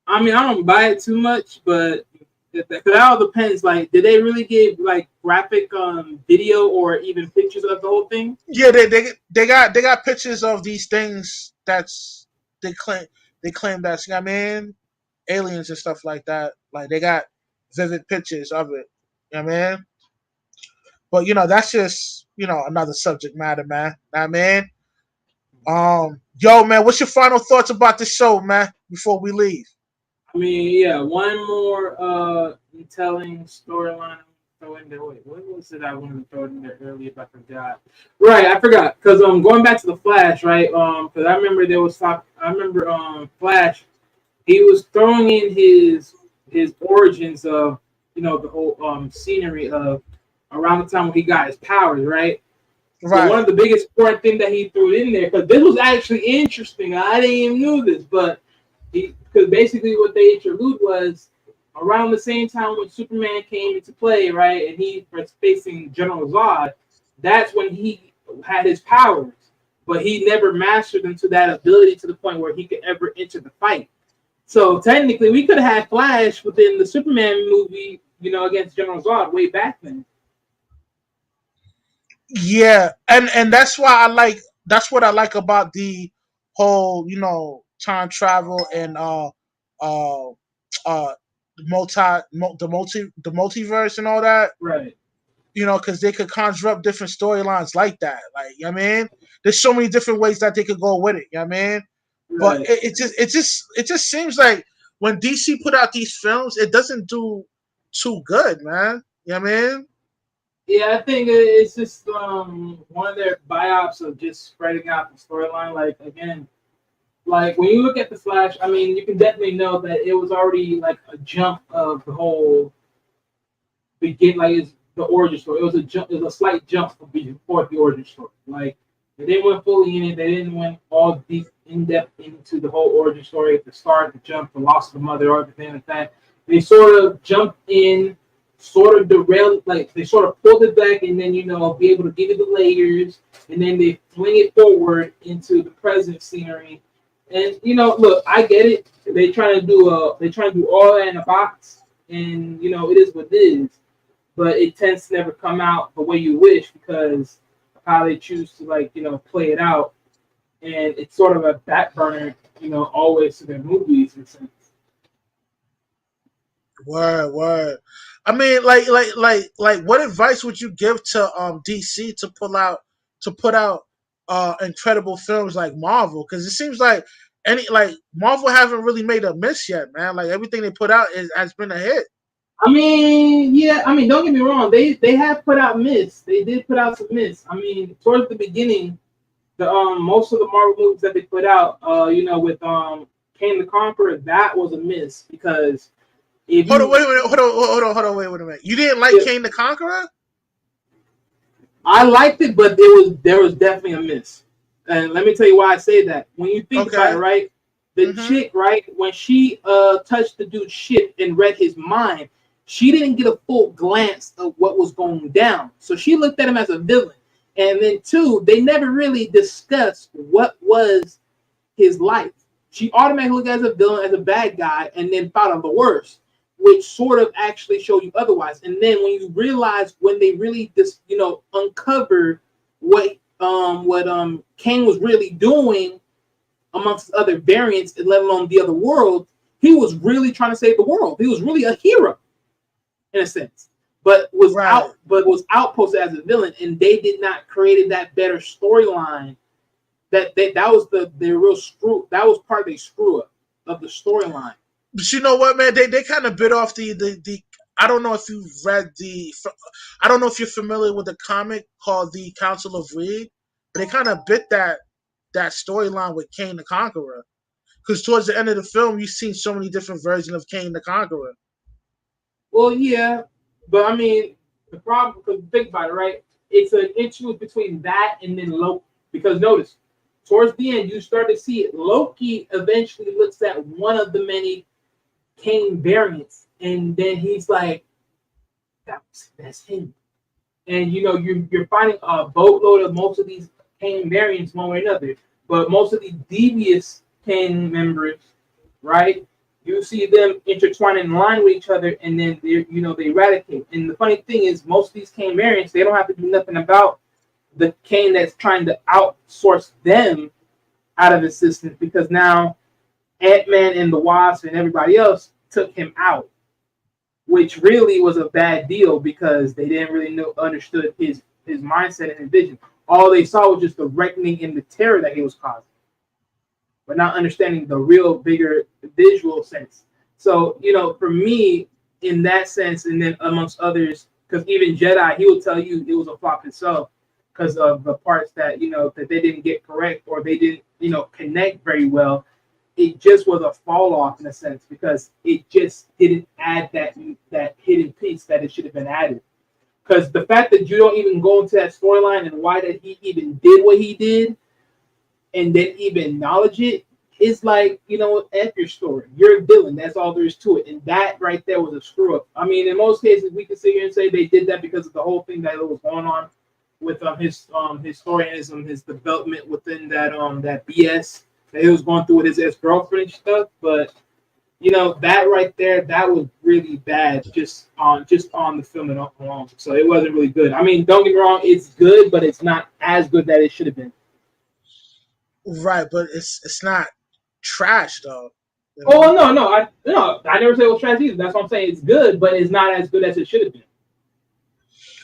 I mean, I don't buy it too much, but that all depends. Like, did they really give like graphic video or even pictures of the whole thing? Yeah, they got pictures of these things that's they claim that's, you know what I mean, aliens and stuff like that. Like, they got vivid pictures of it. You know what I mean? But that's just another subject matter, man. You know what I mean? Yo, man, what's your final thoughts about the show, man? Before we leave. I mean, yeah, one more telling storyline. Throw in there. Wait, what was it I wanted to throw in there earlier? If I forgot. Right, I forgot because going back to the Flash, right? Because I remember there was talk. I remember Flash. He was throwing in his origins of the whole scenery of around the time when he got his powers, right? But one Right. of the biggest important thing that he threw in there, because this was actually interesting. I didn't even know this, but because basically what they introduced was around the same time when Superman came into play, right, and he was facing General Zod. That's when he had his powers, but he never mastered them to that ability to the point where he could ever enter the fight. So technically, we could have had Flash within the Superman movie, against General Zod way back then. Yeah, and that's what I like about the whole, time travel and uh uh the multiverse and all that. Right. Because they could conjure up different storylines like that. Like, you know what I mean, there's so many different ways that they could go with it. You know what I mean? But Right. it just seems like when DC put out these films, it doesn't do too good, man. You know what I mean? Yeah, I think it's just one of their biops of just spreading out the storyline. Like again, like when you look at the Flash, I mean, you can definitely know that it was already like a jump of the whole begin. Like it's the origin story. It was a jump. It was a slight jump before the origin story. Like they didn't went fully in it. They didn't went all deep in depth into the whole origin story at the start, the jump, the loss of the mother, or everything like that. They sort of jumped in sort of derail, like they sort of pulled it back, and then be able to give you the layers, and then they fling it forward into the present scenery. And look, I get it. They trying to do all that in a box, and it is what it is. But it tends to never come out the way you wish because of how they choose to play it out, and it's sort of a back burner, always to their movies in a sense. Word, word. I mean, what advice would you give to DC to put out incredible films like Marvel? Because it seems like Marvel haven't really made a miss yet, man. Like everything they put out has been a hit. I mean, yeah. I mean, don't get me wrong. They have put out miss. They did put out some miss. I mean, towards the beginning, the most of the Marvel movies that they put out, with Kane the Conqueror, that was a miss because if Hold on, you, wait a minute. Wait a minute. You didn't like if, Kane the Conqueror? I liked it, but there was definitely a miss. And let me tell you why I say that. When you think about Okay. it, right, the chick, right, when she touched the dude's ship and read his mind, she didn't get a full glance of what was going down. So she looked at him as a villain. And then two, they never really discussed what was his life. She automatically looked at as a villain, as a bad guy, and then thought of the worst, which sort of actually showed you otherwise. And then when you realize when they really just uncover what Kang was really doing amongst other variants, and let alone the other world, he was really trying to save the world. He was really a hero in a sense, but was Right. outposted as a villain, and they did not create that better storyline. That was the real screw. That was part of the screw up of the storyline. But you know what, man? They kind of bit off the. I don't know if you've read the. I don't know if you're familiar with the comic called The Council of Reed, but they kind of bit that storyline with Kane the Conqueror. Because towards the end of the film, you've seen so many different versions of Kane the Conqueror. Well, yeah, but I mean, the problem, because think about it, right? It's an issue between that and then Loki. Because notice, towards the end, you start to see it. Loki eventually looks at one of the many Kane variants, and then he's like, that's him. And you're finding a boatload of most of these Kane variants one way or another. But most of the devious Kane members, right? You see them intertwining in line with each other, and then they eradicate. And the funny thing is, most of these Kane variants, they don't have to do nothing about the Kane that's trying to outsource them out of existence, because now Ant-Man and the Wasp and everybody else took him out, which really was a bad deal because they didn't really understood his mindset and his vision. All they saw was just the reckoning and the terror that he was causing, but not understanding the real bigger visual sense. So, for me, in that sense, and then amongst others, because even Jedi, he will tell you it was a flop himself because of the parts that that they didn't get correct, or they didn't connect very well. It just was a fall off in a sense because it just didn't add that hidden piece that it should have been added. Because the fact that you don't even go into that storyline and why that he even did what he did, and then even acknowledge it, is like, F your story. You're a villain. That's all there is to it. And that right there was a screw up. I mean, in most cases, we can sit here and say they did that because of the whole thing that was going on with his historianism, his development within that BS that he was going through with his ex-girlfriend and stuff. But that right there, that was really bad just on the film and alone. So it wasn't really good. I mean, don't get me wrong, it's good, but it's not as good that it should have been. Right, but it's not trash though. Oh I never said it was trash either. That's what I'm saying. It's good, but it's not as good as it should have been.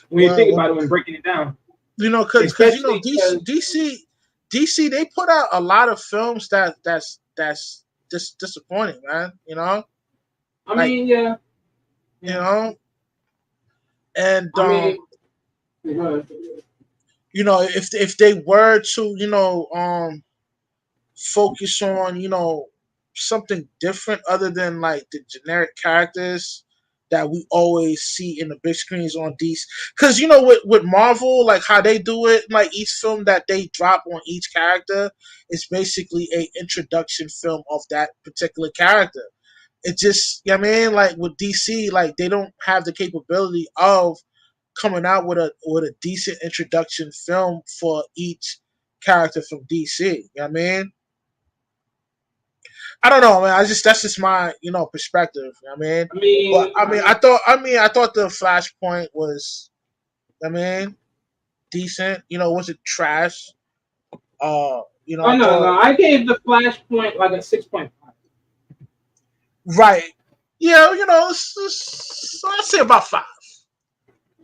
When you think about it, when breaking it down, because especially DC they put out a lot of films that's disappointing, man. I mean, yeah. And I mean, yeah. if they were to focus on something different other than like the generic characters that we always see in the big screens on DC. Because with Marvel, like how they do it, like each film that they drop on each character is basically a introduction film of that particular character. it just, you know what I mean, like with DC, like they don't have the capability of coming out with a decent introduction film for each character from DC. You know what I mean? I don't know, man. I just that's just my perspective. You know what I mean, I but mean, I thought the Flashpoint was, I mean, decent. Was it trash? oh I no, thought no, I gave the Flashpoint like a 6.5. right. Yeah, I'd say about five.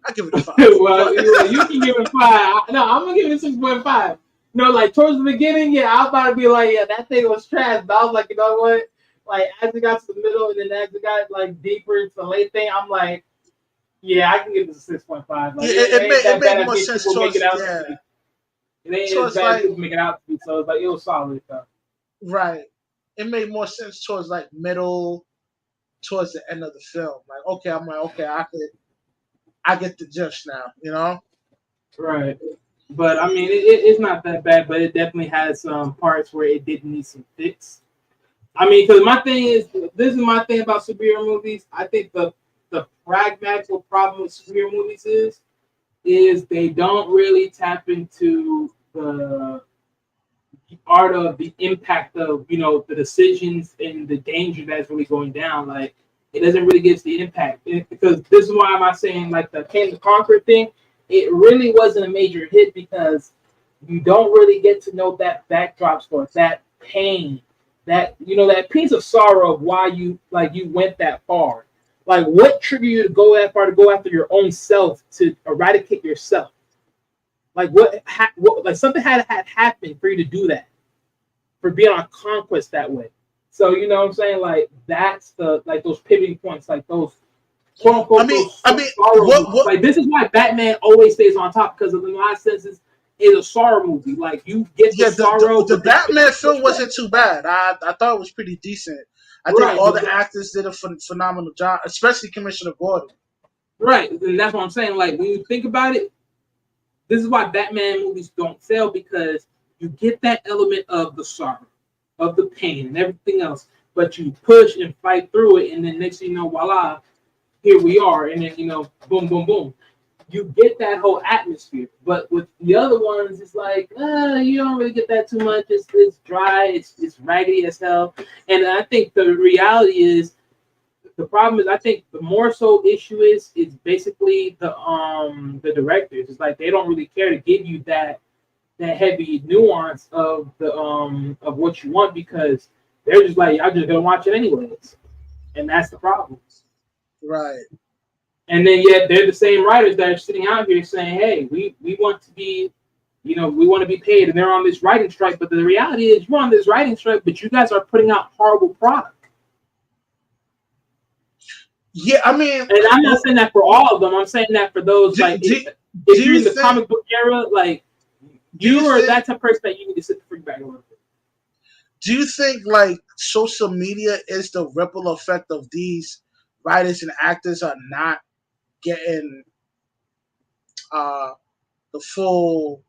I give it a five. Well, But you can give it 5. No, I'm gonna give it a 6.5. No, like towards the beginning, yeah, I was about to be like, yeah, that thing was trash. But I was like, you know what? Like as it got to the middle, and then as it got like deeper into the late thing, I'm like, yeah, I can give this a 6.5. Like yeah, it it ain't made it that made bad as more many sense people make it towards, out to yeah. be. It ain't So as it's bad as like, people make it out to be. So it's like it was solid though. right. It made more sense towards like middle, towards the end of the film. Like, okay, I'm like, okay, I get the gist now. Right. But I mean, it's not that bad, but it definitely has some parts where it did need some fix. I mean, because my thing is, this is my thing about superhero movies. I think the pragmatical problem with superhero movies is they don't really tap into the art of the impact of the decisions and the danger that's really going down. Like it doesn't really get to the impact because this is why I'm not saying like the King the Conqueror thing. It really wasn't a major hit because you don't really get to know that backdrop story, that pain, that that piece of sorrow of why you went that far. Like what triggered you to go that far to go after your own self to eradicate yourself? Like what like something had happened for you to do that, for being on conquest that way. So you know what I'm saying? Like that's the like those pivoting points, like those quote I unquote mean, those I mean, sorrow movies. what Like this is why Batman always stays on top because of in a lot of senses is a sorrow movie. Like you get the yeah, sorrow, the but then you Batman get film pushed back. wasn't too bad. I thought it was pretty decent. I think Right, all but the actors did a phenomenal job, especially Commissioner Gordon. right, and that's what I'm saying. Like when you think about it, this is why Batman movies don't fail because you get that element of the sorrow, of the pain, and everything else, but you push and fight through it, and then next thing you know, voila, here we are, and then boom, boom, boom. You get that whole atmosphere, but with the other ones, it's like you don't really get that too much. It's dry, it's raggedy as hell, and I think the reality is the problem is I think the more so issue is basically the directors. It's like they don't really care to give you that heavy nuance of the of what you want because they're just like I'm just gonna watch it anyways, and that's the problem. Right. And then yet they're the same writers that are sitting out here saying, "Hey, we want to be, we want to be paid," and they're on this writing strike. But the reality is, you're on this writing strike, but you guys are putting out horrible product. Yeah, I mean, And I'm not saying that for all of them. I'm saying that for those do, like do, do if you're you in the think? comic book era, like Do you you are think? that type of person that you need to sit the freak back a little bit. Do you think like social media is the ripple effect of these writers and actors are not getting uh, the full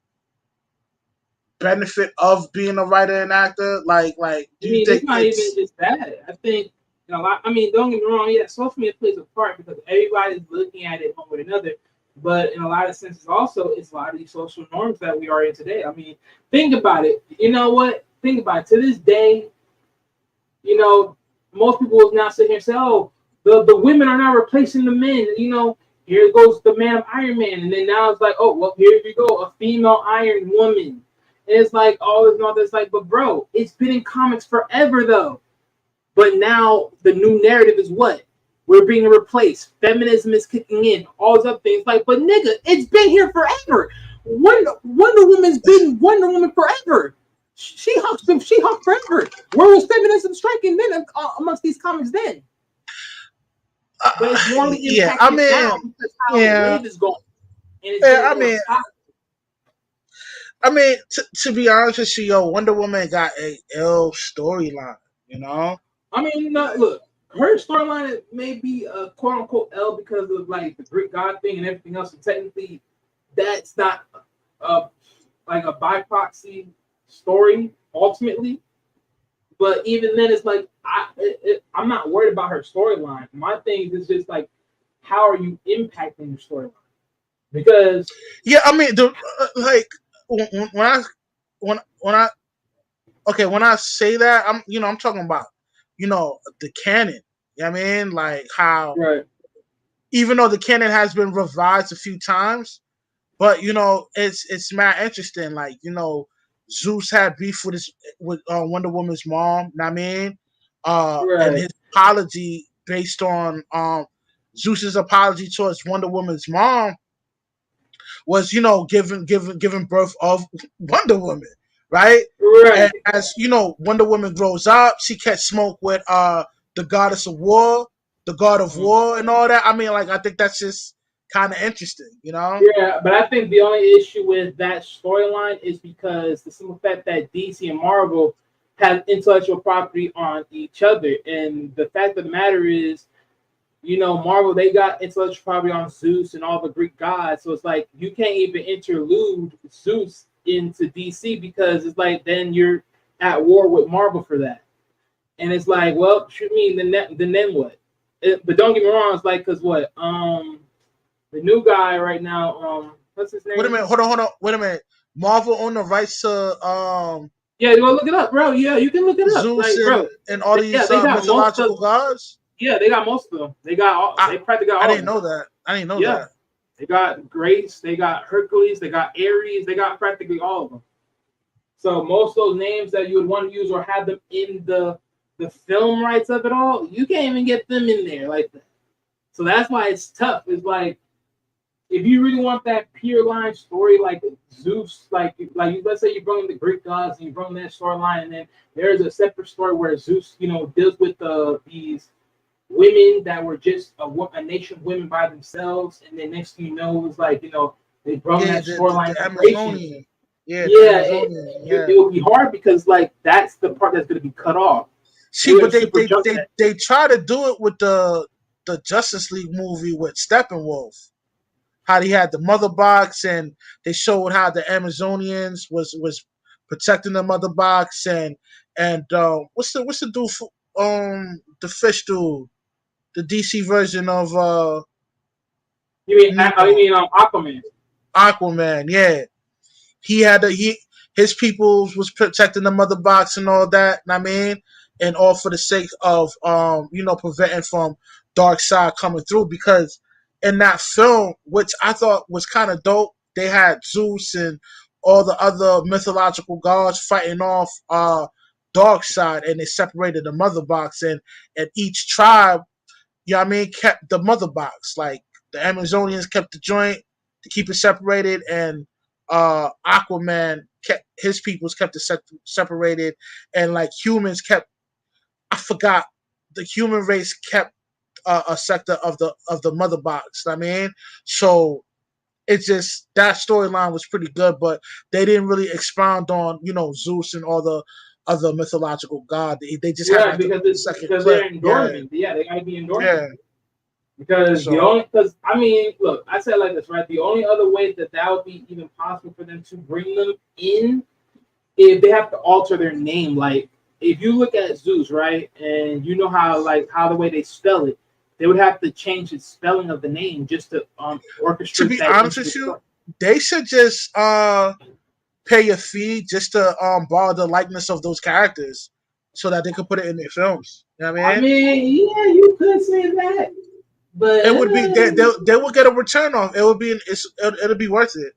benefit of being a writer and actor? Do I you mean, it's think not even it's just that. I think I mean, don't get me wrong. Yeah, social media plays a part because everybody's looking at it one way or another. But in a lot of senses, also, it's a lot of these social norms that we are in today. I mean, think about it. You know what? Think about it. To this day, most people will now sit here and say, "Oh, the women are now replacing the men." Here goes the man of Iron Man, and then now it's like, "Oh, well, here we go, a female Iron Woman." And it's like, oh, it's not this like, but bro, it's been in comics forever though. But now the new narrative is what? We're being replaced. Feminism is kicking in. All these other things. Like, but nigga, it's been here forever. Wonder Woman's been Wonder Woman forever. She-Hulk's been She-Hulk forever. Where was feminism striking then amongst these comics then? But it's morally yeah, I impacted now mean, because how the yeah, wave is going. And it's yeah, getting more toxic. I mean, to be honest with you, yo, Wonder Woman got a ill storyline. You know, I mean, look, her storyline may be a quote unquote L because of like the Greek god thing and everything else. And technically, that's not like a by proxy story ultimately. But even then, it's like I'm not worried about her storyline. My thing is just like, how are you impacting your storyline? Because Yeah, I mean, like when I when I okay, when I say that, I'm talking about the canon. You know what I mean? Like how right, even though the canon has been revised a few times, but it's mad interesting. Like Zeus had beef with Wonder Woman's mom. Know what I mean, and right, his apology based on Zeus's apology towards Wonder Woman's mom was giving birth of Wonder Woman, right? right. And as Wonder Woman grows up, she catch smoke with the goddess of war, the god of Mhm. war, and all that. I mean, like I think that's just kind of interesting. Yeah, but I think the only issue with that storyline is because the simple fact that DC and Marvel have intellectual property on each other, and the fact of the matter is, Marvel, they got intellectual property on Zeus and all the Greek gods. So it's like you can't even interlude Zeus into DC because it's like then you're at war with Marvel for that. And it's like, well, shoot me, then what? But don't get me wrong, it's like because what? The new guy right now, what's his Wait a name? minute, hold on, wait a minute. Marvel own the rights to Yeah, well, look it up, bro. Yeah, you can look it up. Zeus Like, bro, and all yeah, these they got most of. mythological gods. Yeah, they got most of them. They got all. I They practically got I all of didn't them. know that. I didn't know Yeah, that. they got Grace, they got Hercules, they got Ares, they got practically all of them. So most of those names that you would want to use or have them in the film rights of it all, you can't even get them in there like that. So that's why it's tough. It's like if you really want that pure line story, like Zeus, like let's say you bring in the Greek gods and you bring that storyline, and then there's a separate story where Zeus, deals with these women that were just a nation of women by themselves, and then next thing you know, it's like they brought Yeah, that storyline the separation. Amazonian. Yeah, the Yeah, Amazonian. it Yeah. will be hard because like that's the part that's going to be cut off. They See, would but they super they jump they that. they try to do it with the Justice League movie with Steppenwolf. How he had the mother box, and they showed how the Amazonians was protecting the mother box, and what's the dude the fish dude, the DC version of You mean Aquaman? Aquaman, yeah. His people was protecting the mother box and all that. I mean, and all for the sake of preventing from Dark Side coming through, because in that film, which I thought was kind of dope, they had Zeus and all the other mythological gods fighting off Dark Side, and they separated the mother box, and each tribe, kept the mother box. Like the Amazonians kept the joint to keep it separated, and Aquaman kept his peoples kept it separated, and like humans kept. I forgot the human race kept a sector of the mother box. I mean, so it's just that storyline was pretty good, but they didn't really expound on Zeus and all the other mythological god. They just had Yeah, like because a it's second because clip. they're Yeah, endorphin. Yeah, they gotta be endorphin. yeah. So Because I mean, look, I said it like this, right? The only other way that would be even possible for them to bring them in if they have to alter their name. Like if you look at Zeus, right, and you know how the way they spell it, they would have to change the spelling of the name just to to orchestrate be that honest into the with you, story. they should just pay a fee just to borrow the likeness of those characters so that they could put it in their films. You know what I I mean? mean, yeah, you could say that, but It would be they will get a return off. It would be it'll be worth it.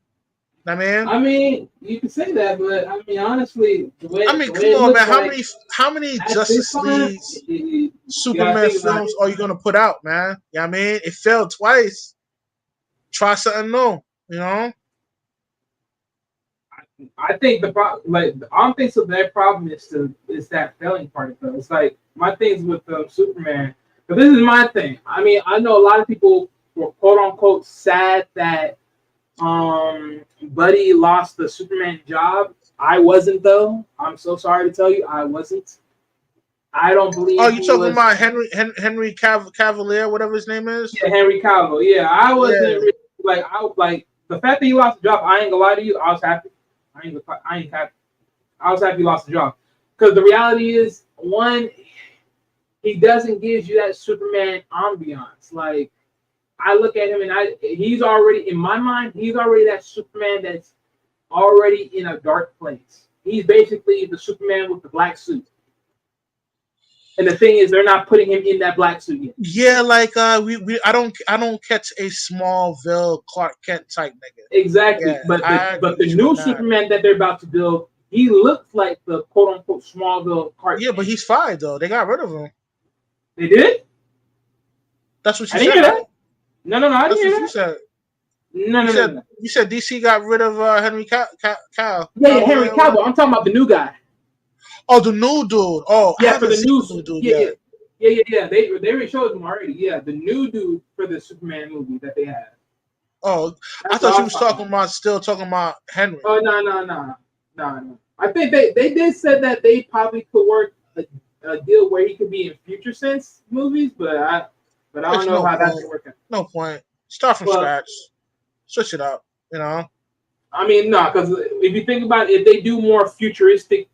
You know what I mean? I mean, you could say that, but I mean, honestly, the way I mean, the way come it on, looks man. How like many at this Justice time, Leagues you gotta Superman think about films it. are you gonna put out, man? You know what I mean? It failed twice. Try something new. You know? I think the problem, like, I don't think so. Their problem is that failing part though. It's like my things with Superman. But this is my thing. I mean, I know a lot of people were quote unquote sad that Buddy lost the Superman job. I wasn't though. I'm so sorry to tell you, I wasn't. I don't Oh, believe you he talking was. about Henry Cavalier, whatever his name is? Yeah, Henry Cavill. Yeah, I wasn't Yeah. really, like I like the fact that he lost the job. I ain't gonna lie to you. I was happy. I ain't happy. I was happy he lost the job because the reality is one. he doesn't give you that Superman ambiance. Like I look at him and he's already in my mind. He's already that Superman that's already in a dark place. He's basically the Superman with the black suit. And the thing is, they're not putting him in that black suit yet. Yeah, like I don't catch a Smallville Clark Kent type nigga. Exactly, Yeah, but the new Superman that they're about to build, he looks like the quote unquote Smallville Clark Yeah, Kent. but he's fired though. They got rid of him. They did? That's what you I didn't said. hear that. No, I That's didn't what hear you said. No. You said DC got rid of Henry Cavill. Yeah, Henry Cavill. I'm talking about the new guy. Oh, the new dude. Oh, I Yeah, for haven't the seen new the new dude yeah, yet. yeah. They already showed him already. Yeah, the new dude for the Superman movie that they had. Oh, That's I thought you was still talking about Henry. Oh no. I think they did said that they probably could work a deal where he could be in Future Sense movies, but I don't know how that's gonna work out. No point. Start from scratch. Switch it up. You know. I mean, no, because if you think about it, if they do more futuristic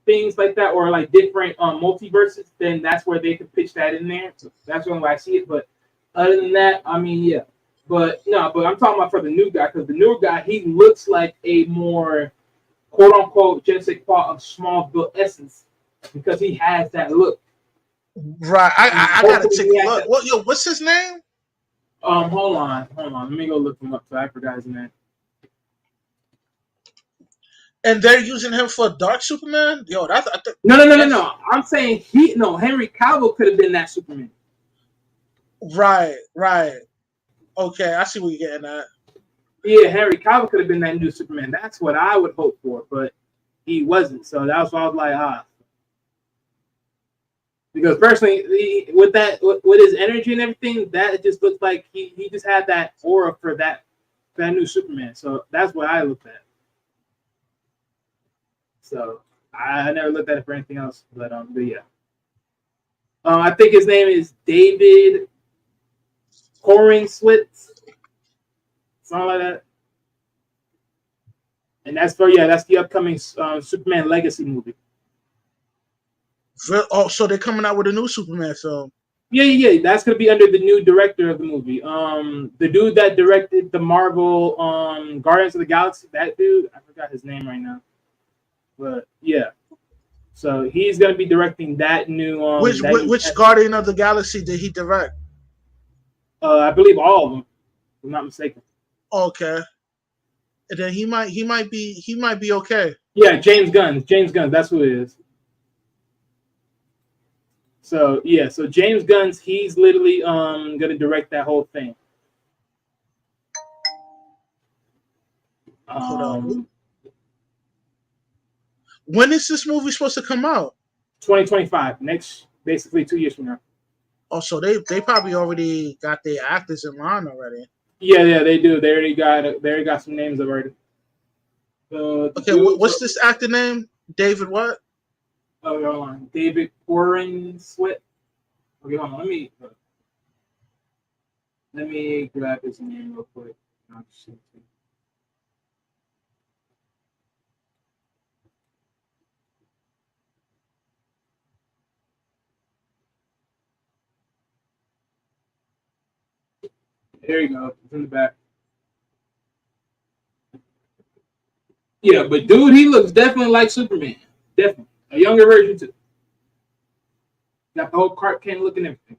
things like that, or like different multiverses, then that's where they could pitch that in there. So that's when I see it. But other than that, I mean, yeah. But no, but I'm talking about for the new guy, because the new guy, he looks like a more quote unquote je ne sais quoi of Smallville essence, because he has that look. Right. I gotta take a look. What's his name? Hold on. Let me go look him up. So I forgot his name. And they're using him for Dark Superman? Yo, that's No. I'm saying Henry Cavill could have been that Superman. Right. Okay, I see what you're getting at. Yeah, Henry Cavill could have been that new Superman. That's what I would hope for, but he wasn't. So that's why I was like, Because personally, with his energy and everything, that just looked like he just had that aura for that new Superman. So that's what I looked at. So I never looked at it for anything else, but yeah. I think his name is David Switz, something like that. And that's the upcoming Superman Legacy movie. Oh, so they're coming out with a new Superman film. Yeah. That's gonna be under the new director of the movie. The dude that directed the Marvel Guardians of the Galaxy, that dude, I forgot his name right now. But yeah, so he's gonna be directing that new. Which Guardian of the Galaxy did he direct? I believe all of them, if I'm not mistaken. Okay, and then he might be okay. Yeah, James Gunn. That's who it is. So yeah, so James Gunn, he's literally gonna direct that whole thing. Hold on. When is this movie supposed to come out? 2025. Next, basically 2 years from now. Oh, so they probably already got their actors in line already. Yeah, they do. They already got some names already. Okay, what's this actor name? David what? Oh, hold on. David Sweat. Okay, hold on. Let me grab his name real quick. There you go. It's in the back. Yeah, but dude, he looks definitely like Superman. Definitely. A younger version too. Got the whole Clark Kent look and everything.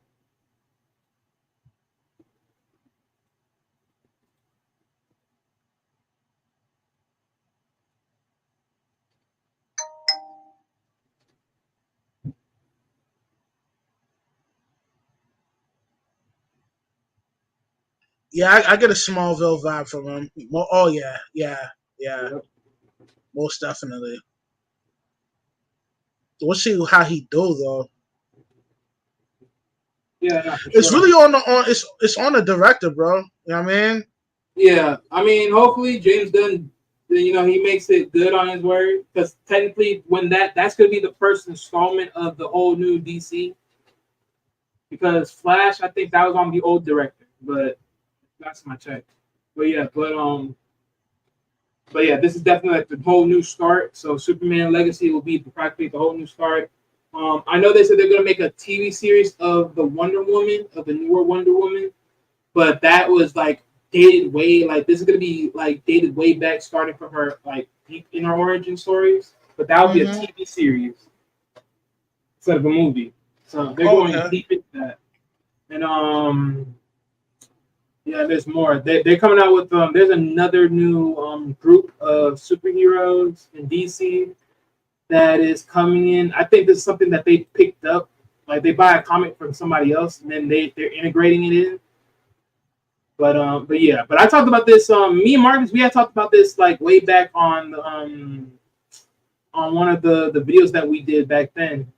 Yeah, I get a Smallville vibe from him. Oh yeah. Most definitely. We'll see how he do though. Yeah, it's really it's on the director, bro. You know what I mean? Yeah, I mean, hopefully James Gunn, he makes it good on his word, because technically, when that's gonna be the first installment of the whole new DC. Because Flash, I think that was on the old director, but that's my check. But yeah, this is definitely like the whole new start. So Superman Legacy will be practically the whole new start. I know they said they're gonna make a TV series of the Wonder Woman, of the newer Wonder Woman, but that was like dated way like this is gonna be like dated way back, starting from her like deep in her origin stories. But that would be a Mm-hmm. TV series instead of a movie. So they're going Okay. deep into that. And yeah, there's more. They're coming out with there's another new group of superheroes in DC that is coming in. I think this is something that they picked up. Like they buy a comic from somebody else and then they're integrating it in. But yeah, but I talked about this. Me and Marcus, we had talked about this like way back on one of the videos that we did back then.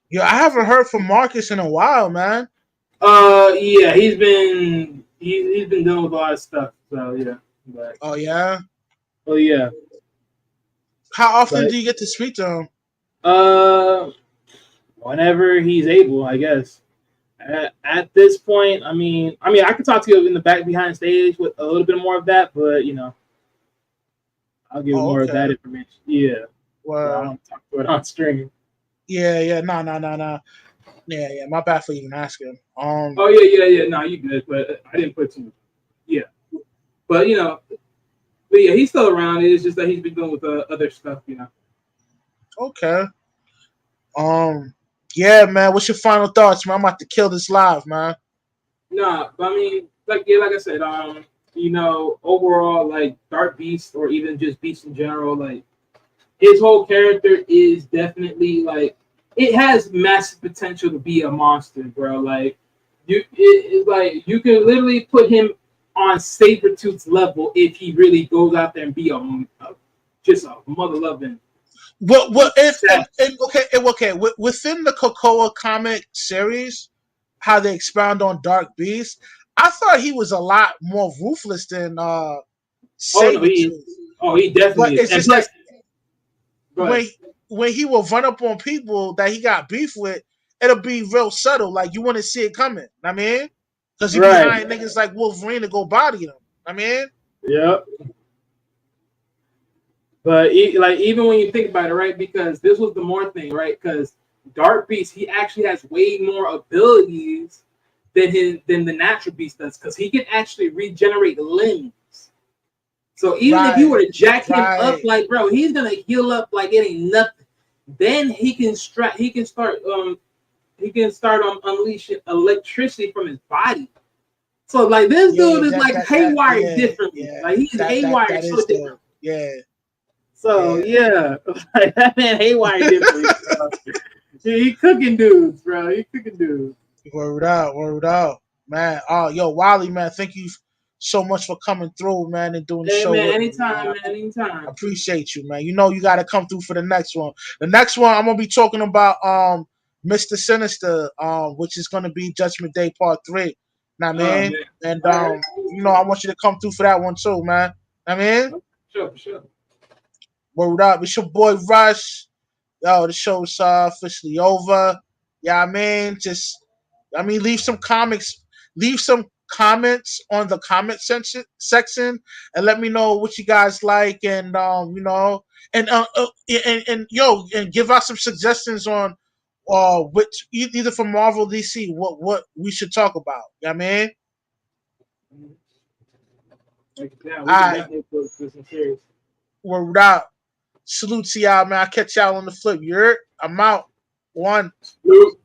Yeah, I haven't heard from Marcus in a while, man. Yeah, he's been dealing with a lot of stuff. So yeah, but Oh yeah. oh yeah, How often but do you get to speak to him? uh, whenever he's able, I guess. At this point, I could talk to you in the back behind stage with a little bit more of that, but I'll give Oh, more of that okay. information. Yeah, but I Well, don't talk to it on stream. yeah, yeah, no, no, no, no. Yeah, yeah. My bad for even asking. Oh yeah. No, you good, but I didn't put too much. Yeah, but but yeah, he's still around. It's just that he's been dealing with other stuff. Okay. Um, yeah, man. What's your final thoughts, man? I'm about to kill this live, man. Nah, but like I said, overall, like Dark Beast or even just Beast in general, like his whole character is definitely like it has massive potential to be a monster, bro. Like like you can literally put him on Sabretooth's level if he really goes out there and be just a mother loving What savage. okay within the Krakoa comic series, how they expound on Dark Beast, I thought he was a lot more ruthless than Oh no, he is. Sabretooth. Oh, he But definitely is. it's And just that plus, go ahead. when when he will run up on people that he got beef with, it'll be real subtle. Like you want to see it coming. I mean, because he Right. behind niggas like Wolverine to go body them. I mean, Yep. But like even when you think about it, right? Because this was the more thing, right? Because Dark Beast, he actually has way more abilities than the natural beast does, because he can actually regenerate limbs. So even if you right, were to jack him up, right. like bro, he's gonna heal up like it ain't nothing. Then he can start unleashing electricity from his body. So like this Yeah, dude yeah, is like that, haywire yeah, differently. yeah. Like he's haywire That so is different. dope. Yeah, So yeah. yeah, like that man haywire differently. He cooking dudes, bro. He cooking dudes. Word out, man. Oh, yo, Wally, man, thank you so much for coming through, man, and doing the Hey show man, with me, anytime, man. man, anytime. I appreciate you, man. You know you got to come through for the next one. The next one I'm gonna be talking about Mr. Sinister, which is gonna be Judgment Day Part 3. Know what I Oh mean? man. And All right. I want you to come through for that one too, man. Know what I mean? Sure, for sure. Word up. It's your boy Rush. Yo, the show's officially over. Yeah, I mean, leave some leave some comments on the comment section, and let me know what you guys like, and and yo, and give us some suggestions on which either from Marvel DC what we should talk about. You know what I mean? Like, yeah, we All can right, definitely put some serious. word out. Salute to y'all, man. I'll catch y'all on the flip. You're I'm out. One. Salute.